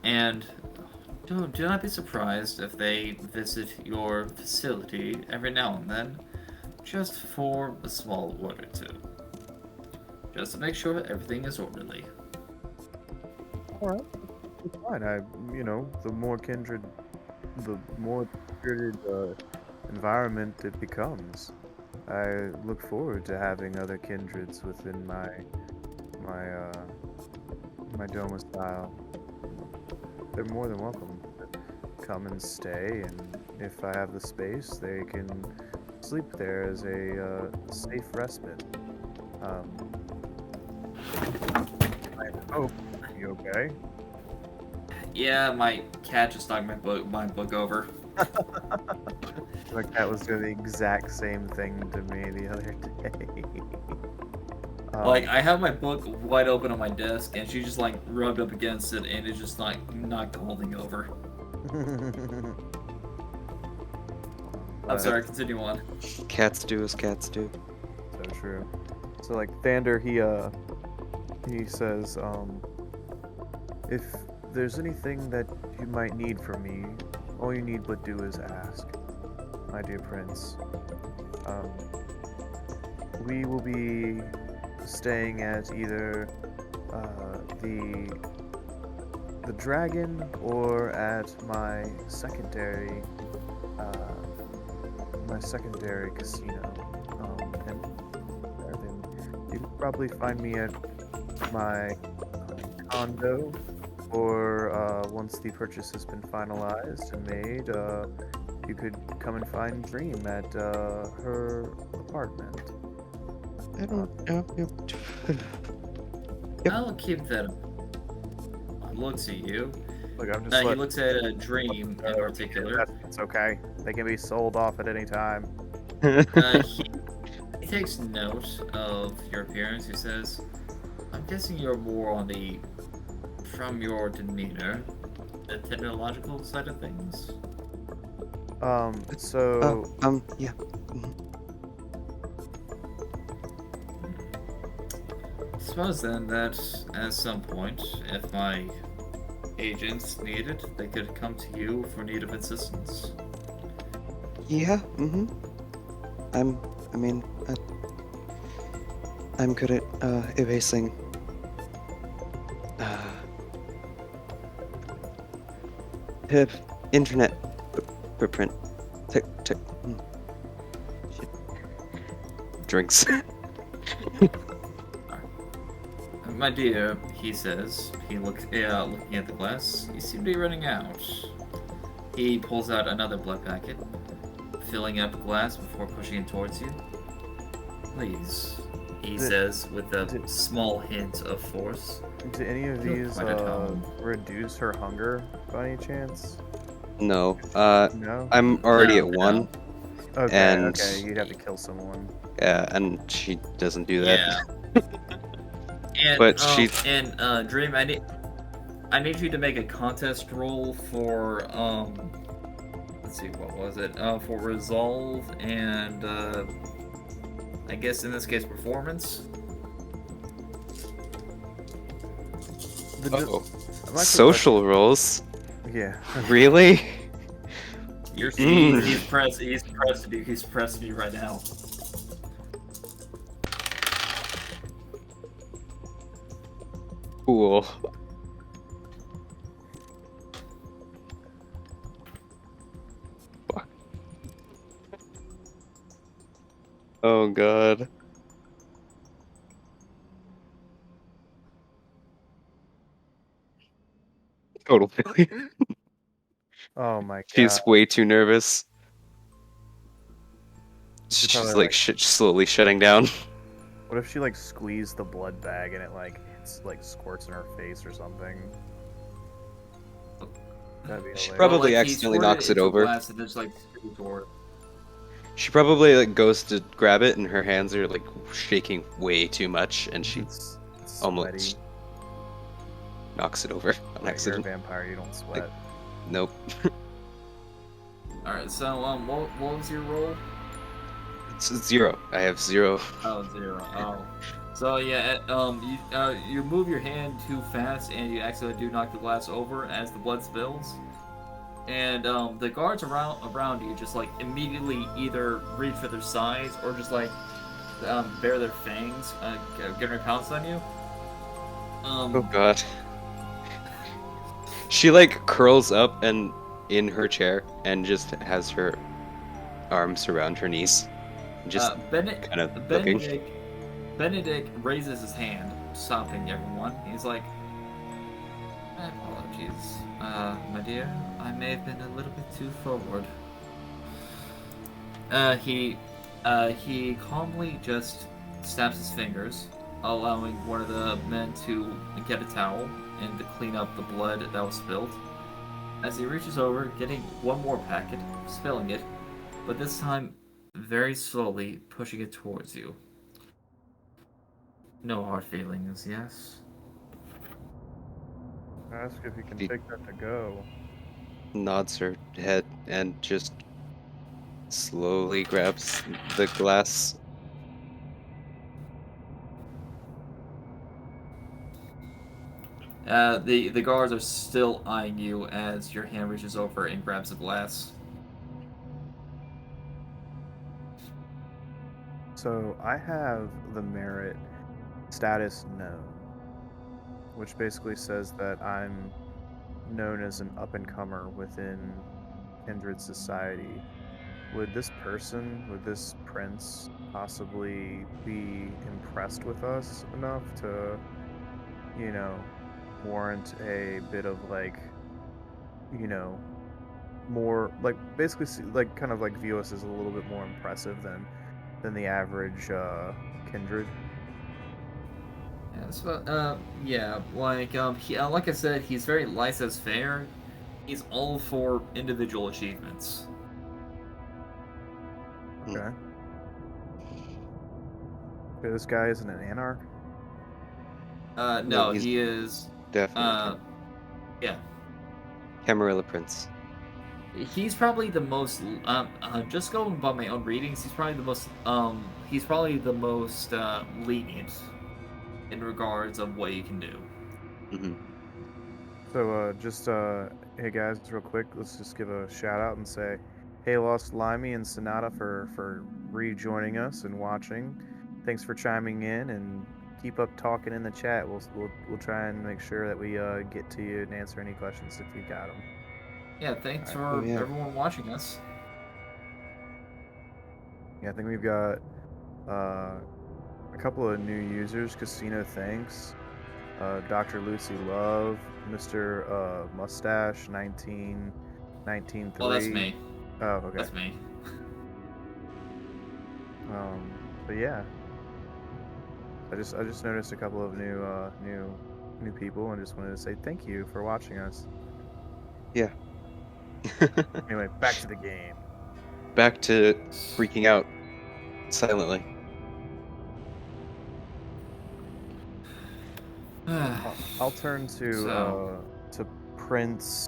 And do not be surprised if they visit your facility every now and then, just for a small word or two. Just to make sure everything is orderly. Alright, it's fine. The more kindred, the more spirited environment it becomes. I look forward to having other kindreds within my domicile. They're more than welcome to come and stay, and if I have the space, they can sleep there as a safe respite. I hope. You okay? Yeah, my cat just knocked my book over. My cat was doing the exact same thing to me the other day. Like, I have my book wide open on my desk, and she just, like, rubbed up against it, and it's just, like, knocked the whole thing over. I'm sorry, continue on. Cats do as cats do. So true. So like Thander, he says, if there's anything that you might need from me, all you need but do is ask, my dear prince. We will be staying at either the dragon or at my secondary casino. And you can probably find me at my condo, or once the purchase has been finalized and made, you could come and find Dream at her apartment. I don't know. I'll keep that. Looks at you. Look, I'm just He letting looks at a Dream in particular. It's okay. They can be sold off at any time. He takes note of your appearance. He says, "I'm guessing you're more on the, from your demeanor, the technological side of things." So Yeah. Suppose then that at some point, if my agents need it, they could come to you for need of assistance. Yeah. I'm good at erasing internet footprint. Shit. Drinks. My dear, he says, looking at the glass, you seem to be running out. He pulls out another blood packet, filling up the glass before pushing it towards you. Please, he says with a small hint of force. do any of Feel these quite at home. reduce her hunger by any chance? No. No? I'm already No, at 1. Okay, and- okay, you'd have to kill someone. Yeah, and she doesn't do that. Yeah. And, But Dream, I need you to make a contest roll for let's see, what was it? For resolve and I guess in this case, performance. Uh-oh. My Social roles? Yeah. Really? You're He's pressing you right now. Cool. Fuck. Oh god. Total failure. Oh my god. She's way too nervous. She's She's probably like slowly shutting down. what if she like squeezed the blood bag and it like squirts in her face or something? That'd be She hilarious. probably he accidentally squirted knocks it into over. glass and there's like screw door. She probably like goes to grab it and her hands are like shaking way too much and she It's almost sweaty. knocks it over on Yeah, you're a accident. vampire. You don't sweat. Nope. All right, so what was your roll? It's 0. I have 0. Oh, 0. Oh. So yeah, you move your hand too fast and you accidentally do knock the glass over as the blood spills. And the guards around you just like immediately either reach for their sides or just like bare their fangs, getting a pounce on you. Oh god. She like curls up and in her chair and just has her arms around her knees. Just kind of looking. Benedict raises his hand, stopping everyone. He's like, "My apologies, my dear. I may have been a little bit too forward." He calmly just snaps his fingers, allowing one of the men to get a towel and to clean up the blood that was spilled. As he reaches over, getting one more packet, spilling it, but this time very slowly pushing it towards you. No hard feelings, yes? Ask if you can He- take that to go. Nods her head and just slowly grabs the glass. The guards are still eyeing you as your hand reaches over and grabs a glass. So I have the merit status known, which basically says that I'm known as an up-and-comer within Kindred Society. Would this prince, possibly be impressed with us enough to, you know, warrant a bit of like, you know, more like basically like kind of like view us as a little bit more impressive than the average kindred? Yeah, so, yeah, like I said, he's very laissez-faire. He's all for individual achievements. Hmm. Okay. Okay, this guy isn't an anarch. No, he's he is, definitely yeah. Camarilla Prince. He's probably the most, just going by my own readings, he's probably the most, lenient in regards of what you can do. Hmm. So hey guys, real quick, let's just give a shout out and say, hey Lost Limey and Sonata for rejoining us and watching. Thanks for chiming in and keep up talking in the chat. We'll try and make sure that we get to you and answer any questions if you got them. Yeah, thanks Alright. for Oh, yeah. everyone watching us. Yeah, I think we've got a couple of new users. Casino, thanks. Dr. Lucy Love, Mr. Mustache 1993. Well, that's me. Oh, okay. That's me. But yeah, I just noticed a couple of new people and just wanted to say thank you for watching us. Yeah. Anyway, back to the game. Back to freaking out silently. I'll turn to Prince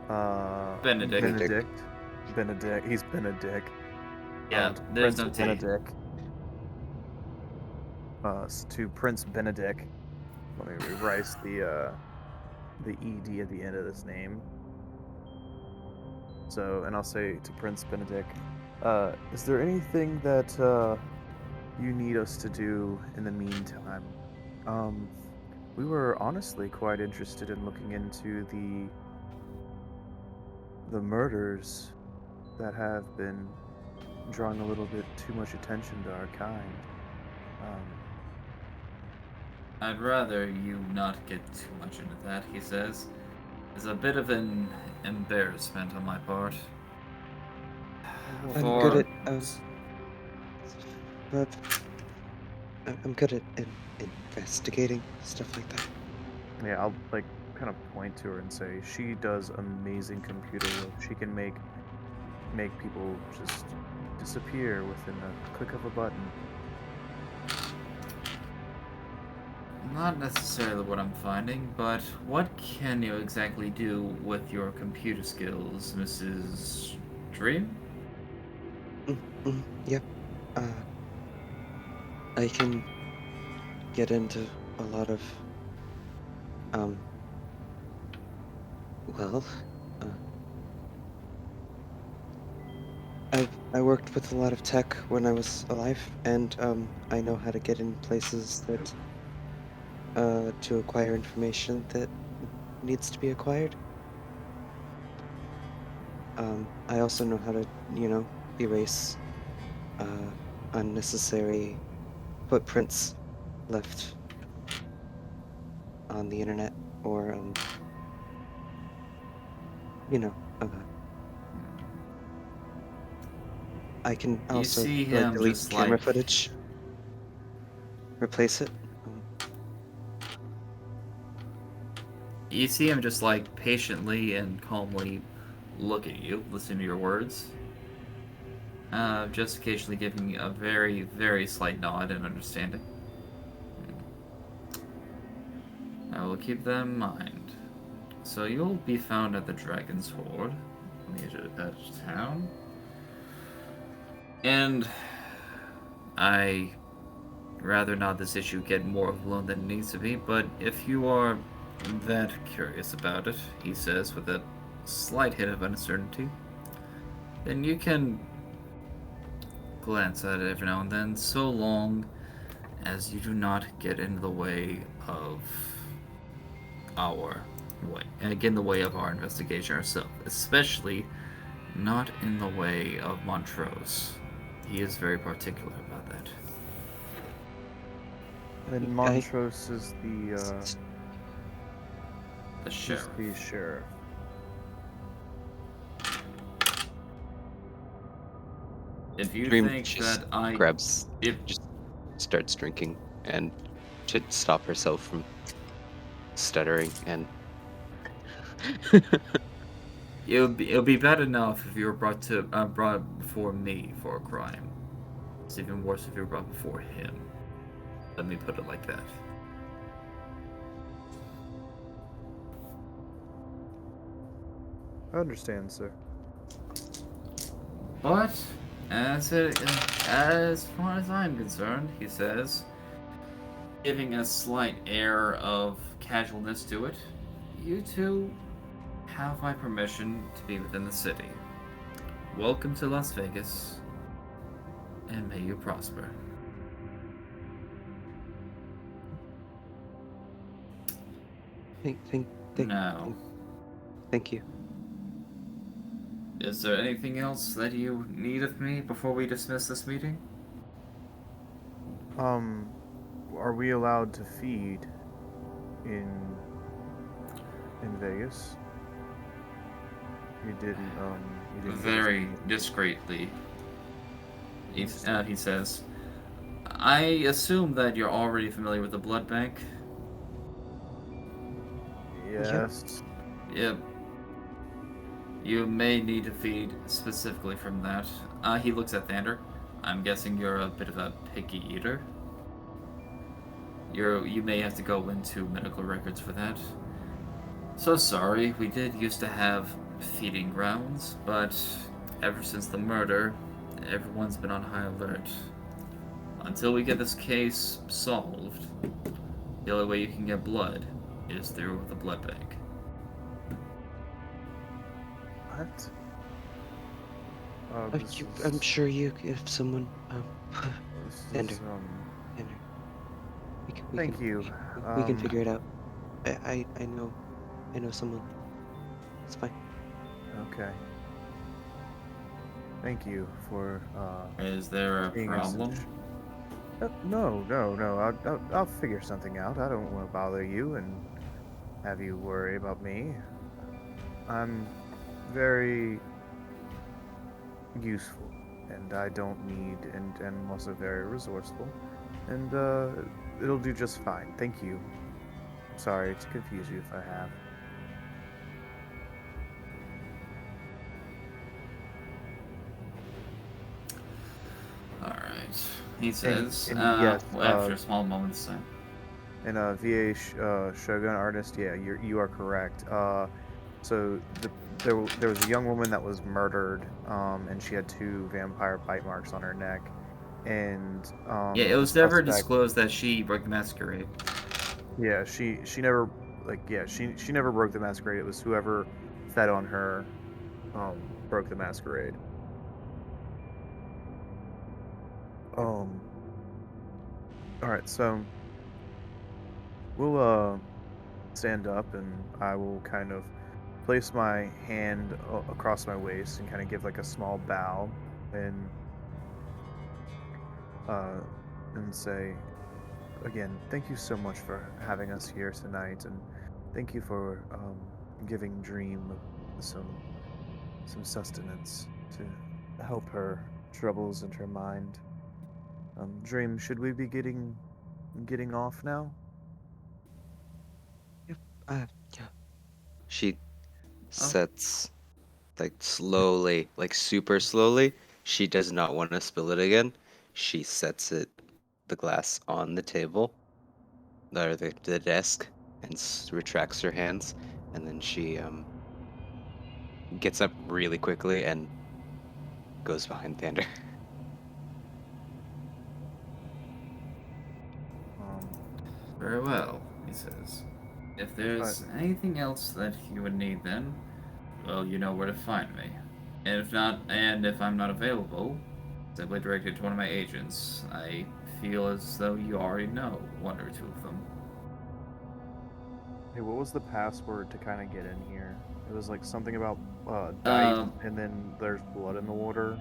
Benedict. Benedict. He's Benedict. Yeah, there's Prince no T. Benedict. to Prince Benedict. Let me rewrite the ed at the end of this name. So, and I'll say to Prince Benedict, is there anything that you need us to do in the meantime? We were honestly quite interested in looking into the murders that have been drawing a little bit too much attention to our kind. I'd rather you not get too much into that, he says. It's a bit of an embarrassment on my part. I'm good at but I'm good at investigating stuff like that. Yeah, I'll like kind of point to her and say she does amazing computer work. She can make people just disappear within a click of a button. Not necessarily what I'm finding, but what can you exactly do with your computer skills, Mrs. Dream? Yep. I can get into a lot of well, I worked with a lot of tech when I was alive, and I know how to get in places that to acquire information that needs to be acquired. I also know how to, erase unnecessary footprints left on the internet, or I can You also see him delete just camera like footage, replace it. You see him just like patiently and calmly look at you, listen to your words. Just occasionally giving you a very, very slight nod and understanding. I will keep that in mind. So you'll be found at the Dragon's Hoard on the edge of town. And I rather not this issue get more overblown than it needs to be, but if you are that curious about it, he says with a slight hint of uncertainty, then you can glance at it every now and then, so long as you do not get in the way of our way, and get in the way of our investigation ourselves, especially not in the way of Montrose. He is very particular about that. And Montrose is The sheriff. the sheriff. If you Dream think just that I grabs, if just starts drinking, and to stop herself from stuttering and it'll be bad enough if you were brought before me for a crime. It's even worse if you were brought before him. Let me put it like that. I understand, sir. But as far as I'm concerned, he says, giving a slight air of casualness to it, you two have my permission to be within the city. Welcome to Las Vegas, and may you prosper. Now, thank you. is there anything else that you need of me before we dismiss this meeting? Are we allowed to feed in Vegas? You didn't give us Very any- discreetly, he says. I assume that you're already familiar with the blood bank. Yes. Yep. You may need to feed specifically from that. He looks at Thander. I'm guessing you're a bit of a picky eater. You may have to go into medical records for that. So sorry, we did used to have feeding grounds, but ever since the murder, everyone's been on high alert. until we get this case solved, the only way you can get blood is through the blood bank. What? I'm sure if someone This Thander, is Thander, Thank you. we can figure it out. I know someone. It's fine. Okay. Thank you for Is there a being problem? No. I'll figure something out. I don't want to bother you and have you worry about me. I'm very useful, and I don't need, and I'm also very resourceful, and it'll do just fine. Thank you. Sorry to confuse you if I have. Alright. He says, yes, after a small moment's silence. and VA Shogun artist, yeah, you are correct. So there was a young woman that was murdered, and she had 2 vampire bite marks on her neck, and Yeah, it the was never suspect, disclosed that she broke the masquerade. yeah, she never she never broke the masquerade. It was whoever fed on her, broke the masquerade. Um, all right, so we'll stand up, and I will kind of place my hand across my waist and kind of give like a small bow and uh say again, thank you so much for having us here tonight, and thank you for giving Dream some sustenance to help her troubles in her mind. Dream, should we be getting off now? Yep. Yeah. She Oh, sets like slowly, like super slowly. She does not want to spill it again. She sets the glass on the table, or the desk, and retracts her hands, and then she gets up really quickly and goes behind Thander. Um, very well, he says. If but there's anything else that you would need, then, well, you know where to find me. And if not, and if I'm not available, simply direct it to one of my agents. I feel as though you already know one or two of them. hey, what was the password to kind of get in here? It was like something about dice, Um, and then there's blood in the water.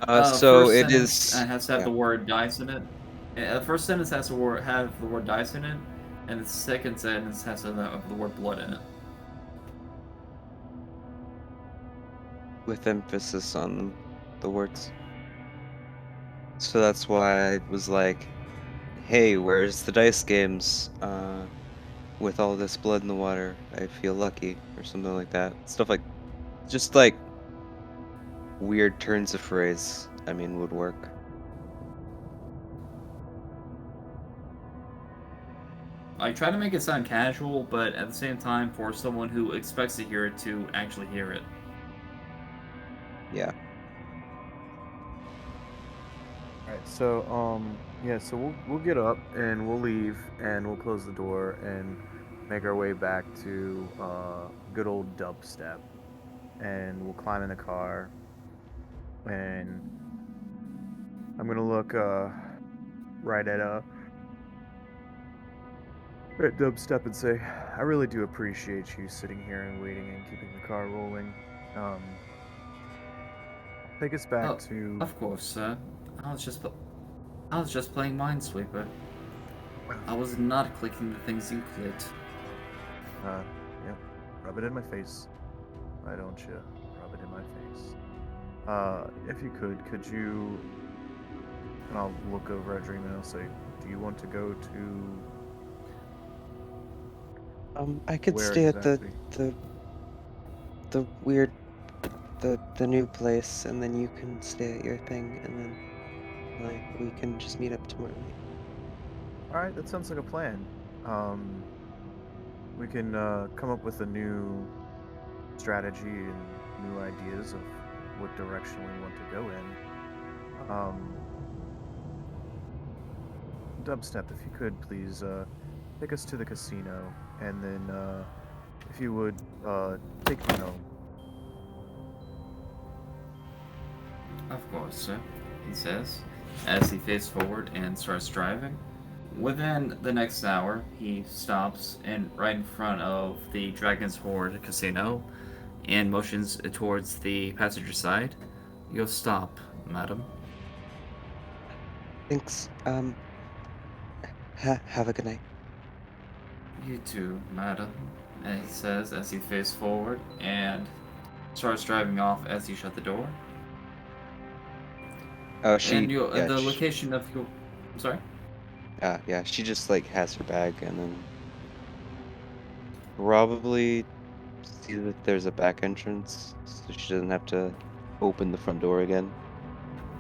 So First it sentence is. has to have Yeah. the word dice in it. The first sentence has to have the word dice in it, and the second sentence has to have the word blood in it. With emphasis on the words. So that's why I was like, "Hey, where's the dice games? With all this blood in the water, I feel lucky," or something like that. Stuff like just like weird turns of phrase. I mean, would work. I try to make it sound casual, but at the same time, for someone who expects to hear it to actually hear it. Yeah. All right, so yeah, so we'll get up and we'll leave and we'll close the door and make our way back to good old dubstep, and we'll climb in the car, and I'm gonna look right at dubstep and say, I really do appreciate you sitting here and waiting and keeping the car rolling. Um, take us back Oh, to of course, sir. I was just, I was just playing Minesweeper. I was not clicking the things you clicked. yeah, rub it in my face. Why don't you rub it in my face? If you could you? And I'll look over at Dream and I'll say, do you want to go to I could where stay at exactly? the weird the new place, and then you can stay at your thing, and then like we can just meet up tomorrow night. All right, that sounds like a plan. Um, we can come up with a new strategy and new ideas of what direction we want to go in. Um, Dubstep, if you could please take us to the casino, and then if you would take me home. Of course, sir, he says, as he faces forward and starts driving. Within the next hour, he stops right in front of the Dragon's Hoard casino and motions towards the passenger side. You'll stop, madam. Thanks. Have a good night. You too, madam, and he says as he faces forward and starts driving off as you shut the door. Oh, And you, yeah, the location of your. I'm sorry? yeah, she just like has her bag and then probably see that there's a back entrance so she doesn't have to open the front door again.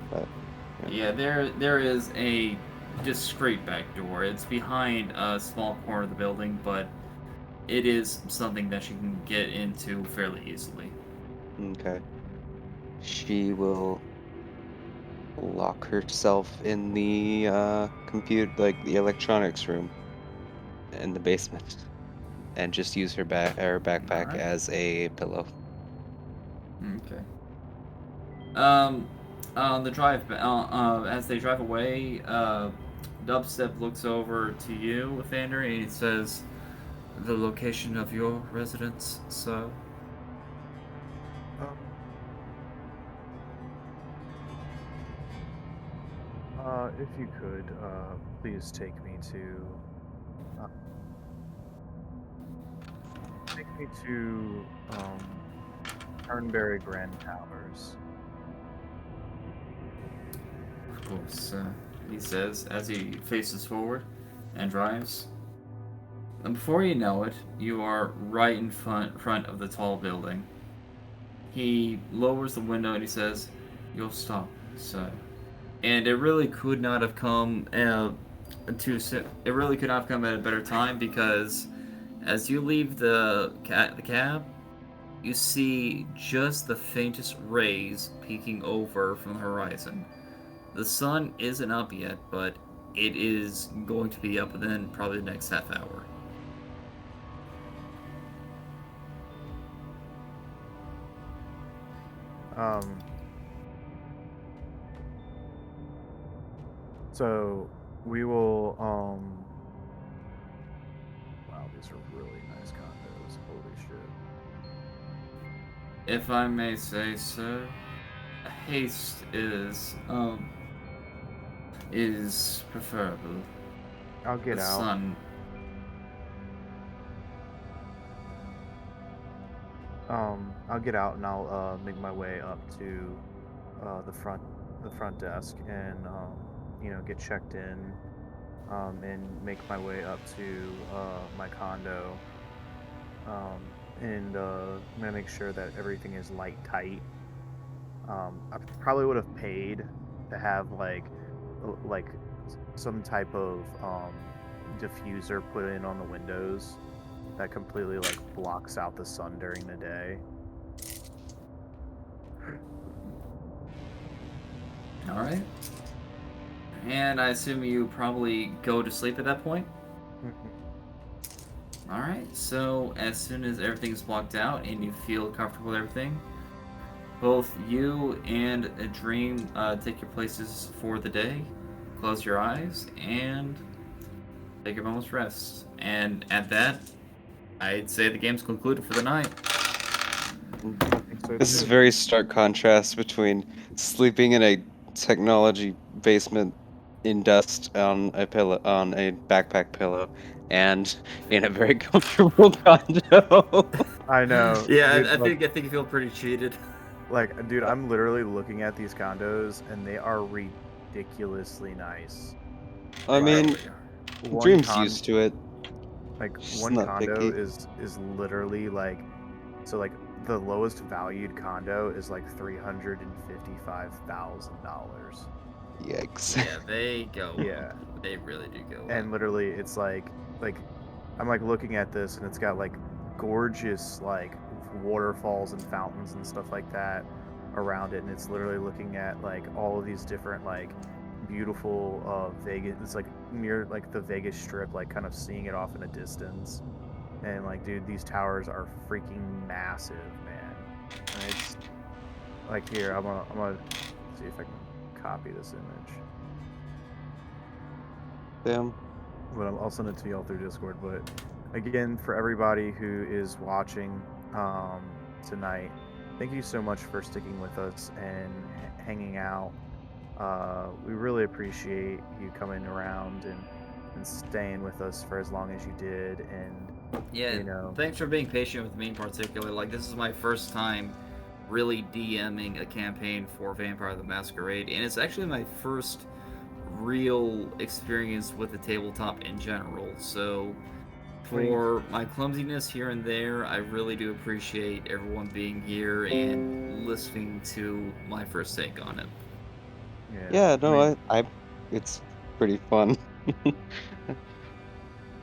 But Yeah, there is a discreet back door. It's behind a small corner of the building, but it is something that she can get into fairly easily. okay. She will lock herself in the like the electronics room in the basement and just use her backpack Alright. as a pillow. Okay. On the drive, as they drive away, Dubstep looks over to you, Thander, and he says, "The location of your residence, sir." Um, if you could, please take me to Turnberry Grand Towers. Of course, he says as he faces forward and drives. And before you know it, you are right in front of the tall building. He lowers the window and he says, "You'll stop, sir." And it really could not have come too soon. It really could not have come at a better time because as you leave the cab, you see just the faintest rays peeking over from the horizon. The sun isn't up yet, but it is going to be up within probably the next half hour. So we will wow, these are really nice condos. Holy shit. If I may say so, haste is preferable. I'll get The out. sun. I'll get out and I'll make my way up to the front desk and get checked in and make my way up to my condo. And I'm gonna make sure that everything is light tight. I probably would have paid to have like some type of diffuser put in on the windows that completely like blocks out the sun during the day. All right. And I assume you probably go to sleep at that point. All right. So as soon as everything's blocked out and you feel comfortable with everything, both you and a dream take your places for the day. Close your eyes and take a moment's rest. And at that, I'd say the game's concluded for the night. I think so This is a too. very stark contrast between sleeping in a technology basement in dust on a backpack pillow and in a very comfortable condo. I know. Yeah, Dude, I think you feel pretty cheated. dude, I'm literally looking at these condos and they are ridiculously nice. I mean, One Dream's used to it. like She's one not condo picky. is literally like the lowest valued condo is like $355,000. Yikes. Yeah, they go. Yeah. They really do go. And literally it's like I'm like looking at this and it's got like gorgeous like waterfalls and fountains and stuff like that around it, and it's literally looking at like all of these different like beautiful Vegas. It's like near like the Vegas Strip, like kind of seeing it off in a distance. And like, dude, these towers are freaking massive, man. And it's like here, I'm gonna see if I can copy this image. Damn. But I'll send it to y'all through Discord. But again, for everybody who is watching tonight, thank you so much for sticking with us and hanging out. We really appreciate you coming around and staying with us for as long as you did. And Yeah, you know, thanks for being patient with me in particular. Like, this is my first time really DMing a campaign for Vampire the Masquerade, and it's actually my first real experience with the tabletop in general. So, for my clumsiness here and there, I really do appreciate everyone being here and listening to my first take on it. Yeah, I no, mean, it's pretty fun.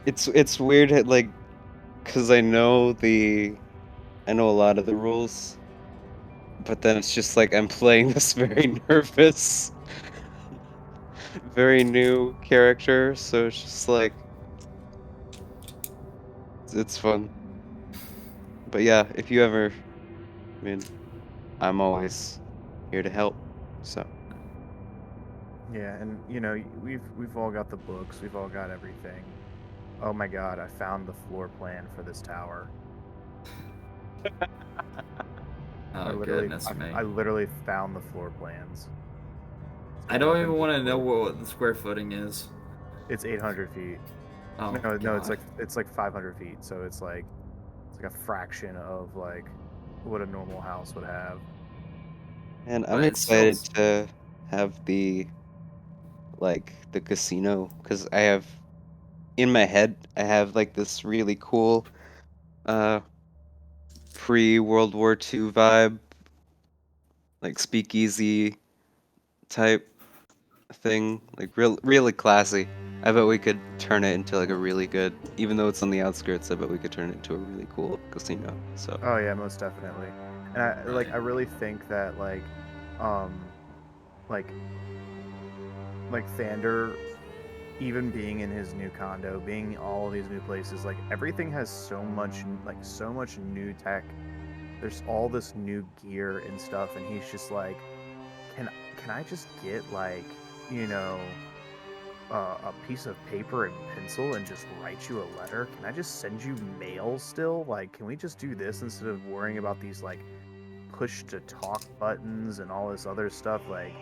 It's weird, like, cause I know I know a lot of the rules, but then it's just like I'm playing this very nervous, very new character, so it's just like it's fun. But yeah, if you ever, I mean, I'm always here to help. So yeah, and you know, we've all got the books, we've all got everything. Oh my God, I found the floor plan for this tower. Oh, goodness me. I literally found the floor plans. I Going don't up in even want to know Discord. what the square footing is. It's 800 feet. Oh, No, God. it's like 500 feet. So it's like a fraction of like what a normal house would have. and I'm But it's still. excited to have the casino, because I have in my head I have like this really cool uh pre-World War II vibe, like speakeasy type thing, like really classy. I bet we could turn it into like a really good, even though it's on the outskirts, I bet we could turn it into a really cool casino. So Oh yeah, most definitely. And Right. I really think that um like Thander, even being in his new condo, being all these new places, like everything has so much new tech. There's all this new gear and stuff, and he's just like, can can I just get like, you know, a piece of paper and pencil and just write you a letter? Can I just send you mail still? Like, can we just do this instead of worrying about these like push to talk buttons and all this other stuff? Like,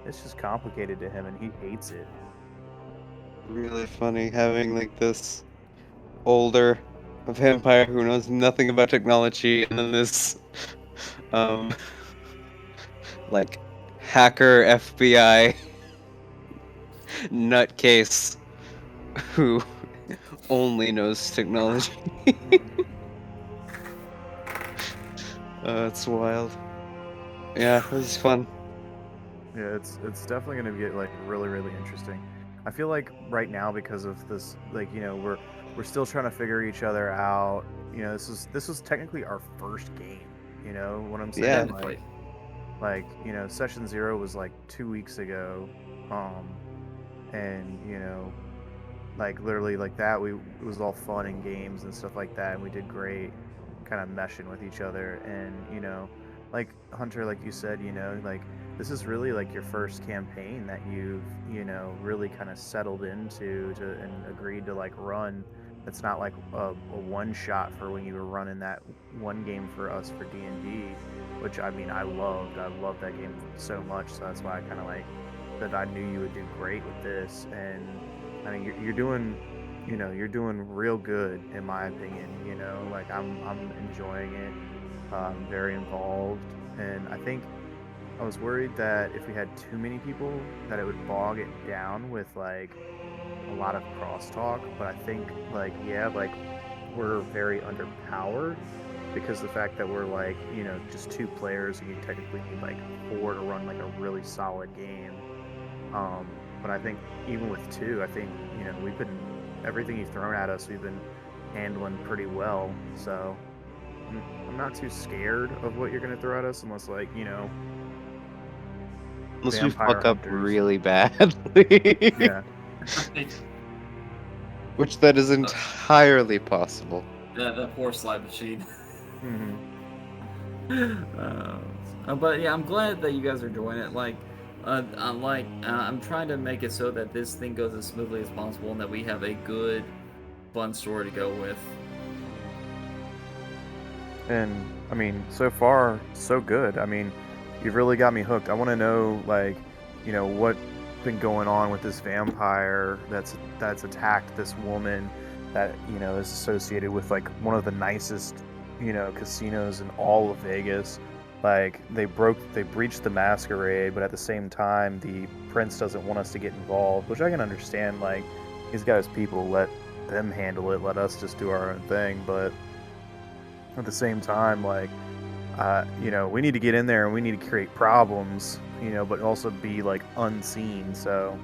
it's just complicated to him, and he hates it. really funny having like this older vampire who knows nothing about technology, and then this um like hacker FBI nutcase who only knows technology. It's wild. Yeah, this is fun. Yeah, it's definitely going to get like really interesting. I feel like right now, because of this, like, you know, we're still trying to figure each other out. You know, this was technically our first game. You know what I'm Yeah. saying? Technically. You know, session 0 was like 2 weeks ago, um, and you know, like literally like that, it was all fun and games and stuff like that, and we did great, kind of meshing with each other. And you know, like Hunter, like you said, you know, like this is really like your first campaign that you've, you know, really kind of settled into and agreed to like run. It's not like a one shot for when you were running that one game for us for D&D, which I mean I loved that game so much. So that's why I kind of like that I knew you would do great with this. And I mean, you're doing, you know, you're doing real good in my opinion. You know, like I'm enjoying it. I'm very involved, and I think I was worried that if we had too many people, that it would bog it down with like a lot of crosstalk. But I think like yeah, like we're very underpowered because the fact that we're like, you know, just two players and you technically need like four to run like a really solid game. But I think even with two, I think, you know, we've been everything you've thrown at us, we've been handling pretty well. So I'm not too scared of what you're gonna throw at us, unless like, you know, Unless we vampire fuck up hunters. really badly. Yeah. Which that is entirely possible. That poor slide machine. Hmm. But yeah, I'm glad that you guys are enjoying it. I'm trying to make it so that this thing goes as smoothly as possible, and that we have a good, fun story to go with. And I mean, so far, so good. I mean, you've really got me hooked. I want to know, like, what's been going on with this vampire that's attacked this woman that is associated with like one of the nicest casinos in all of Vegas. Like they breached the masquerade, but at the same time, the prince doesn't want us to get involved, which I can understand. Like he's got his people, let them handle it. Let us just do our own thing, but at the same time, like, we need to get in there and we need to create problems, but also be like unseen. So,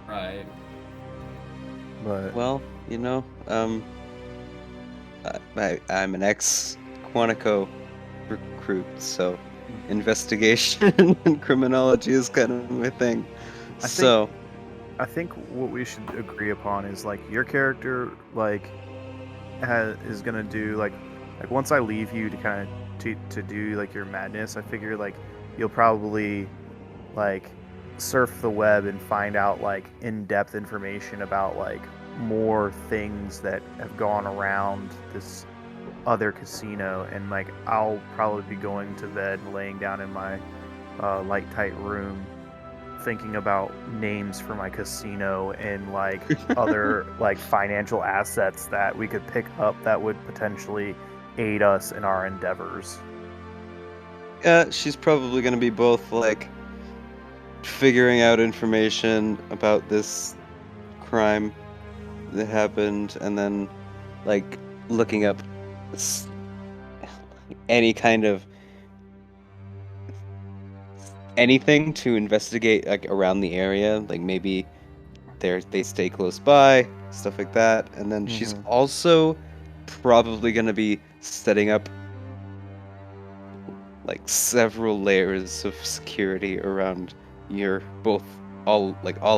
Right. but Well, I'm an ex-Quantico recruit, so investigation and criminology is kind of my thing. I think what we should agree upon is like your character like is gonna do like once I leave you to kind of to do like your madness, I figure like you'll probably like surf the web and find out like in-depth information about like more things that have gone around this other casino, and like I'll probably be going to bed laying down in my light tight room thinking about names for my casino and like other like financial assets that we could pick up that would potentially aid us in our endeavors. She's probably gonna be both like figuring out information about this crime that happened, and then like looking up any kind of anything to investigate like around the area, like maybe they stay close by, stuff like that. And then she's Mhm. also probably gonna be setting up like several layers of security around all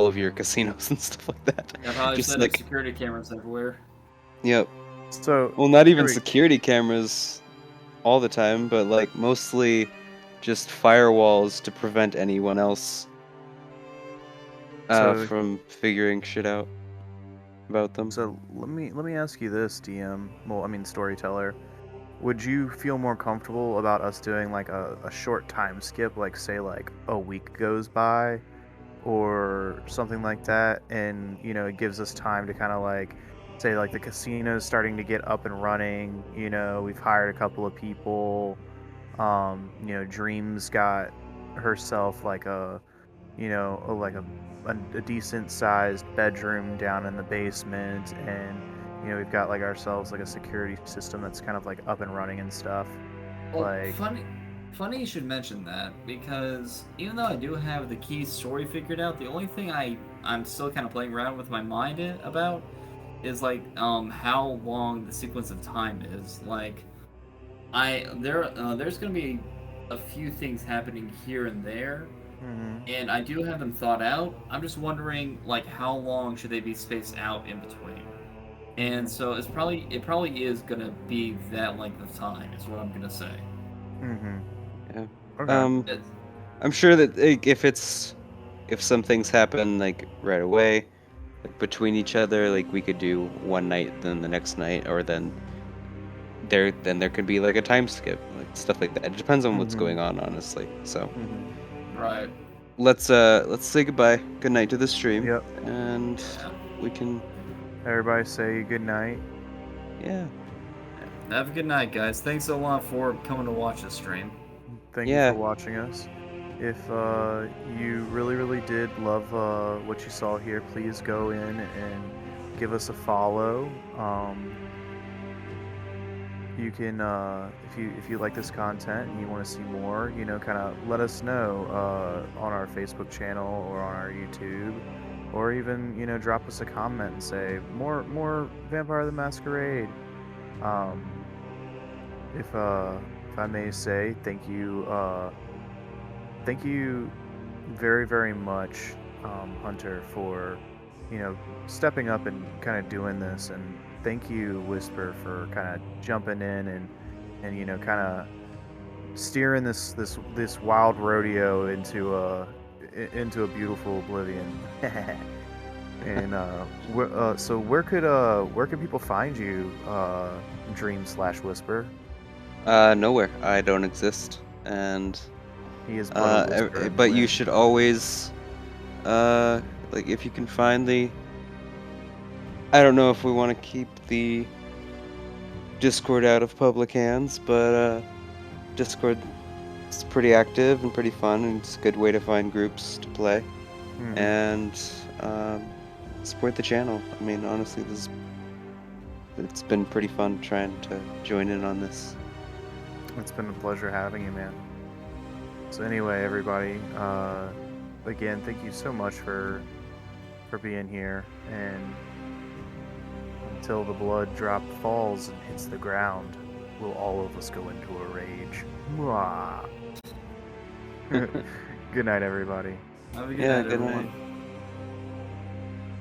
of your casinos and stuff like that. I've probably Just set up like, security cameras everywhere. yep. So Well, not even here we- security cameras all the time, but like mostly just firewalls to prevent anyone else so from figuring shit out about them. so let me ask you this, DM. Well, I mean storyteller. Would you feel more comfortable about us doing like a short time skip, like say like a week goes by or something like that, and it gives us time to kind of like say like the casino's starting to get up and running, we've hired a couple of people, Dream's got herself like like a decent sized bedroom down in the basement, and we've got like ourselves like a security system that's kind of like up and running and stuff. Well, Like, funny you should mention that, because even though I do have the key story figured out, the only thing I'm still kind of playing around with my mind about is like how long the sequence of time is. Like there's gonna be a few things happening here and there, mhm, and I do have them thought out. I'm just wondering like how long should they be spaced out in between. And mhm, so it probably is gonna be that length of time is what I'm gonna say. mhm. Yeah. Okay. It's, I'm sure that like, if some things happen like right away, like between each other, like we could do one night, then the next night, or then there could be like a time skip, like stuff like that. It depends on what's Mhm, going on, honestly. So mhm. right. let's say goodbye. Good night to the stream, Yep. and Yeah. we can Everybody say good night. yeah Have a good night, guys. Thanks a lot for coming to watch this stream. Thank you for yeah watching us. If you really did love what you saw here, please go in and give us a follow. You can if you like this content and you want to see more, kind of let us know on our Facebook channel or on our YouTube, or even drop us a comment and say more Vampire the Masquerade. Um, if I may say, thank you very, very much, Hunter, for stepping up and kind of doing this, and thank you, Whisper, for kind of jumping in and kind of steering this wild rodeo into a beautiful oblivion. And so where could people find you, Dream/Whisper? Nowhere. I don't exist, and He is but a whisper in the but you wind. should always, like, if you can find the. I don't know if we want to keep the Discord out of public hands, but Discord is pretty active and pretty fun, and it's a good way to find groups to play Mhm. and support the channel. I mean, honestly, it's been pretty fun trying to join in on this. It's been a pleasure having you, man. So anyway, everybody, again, thank you so much for being here, and until the blood drop falls and hits the ground, will all of us go into a rage. Mwah. Good night, everybody. Have a good Yeah, night, good everybody. one.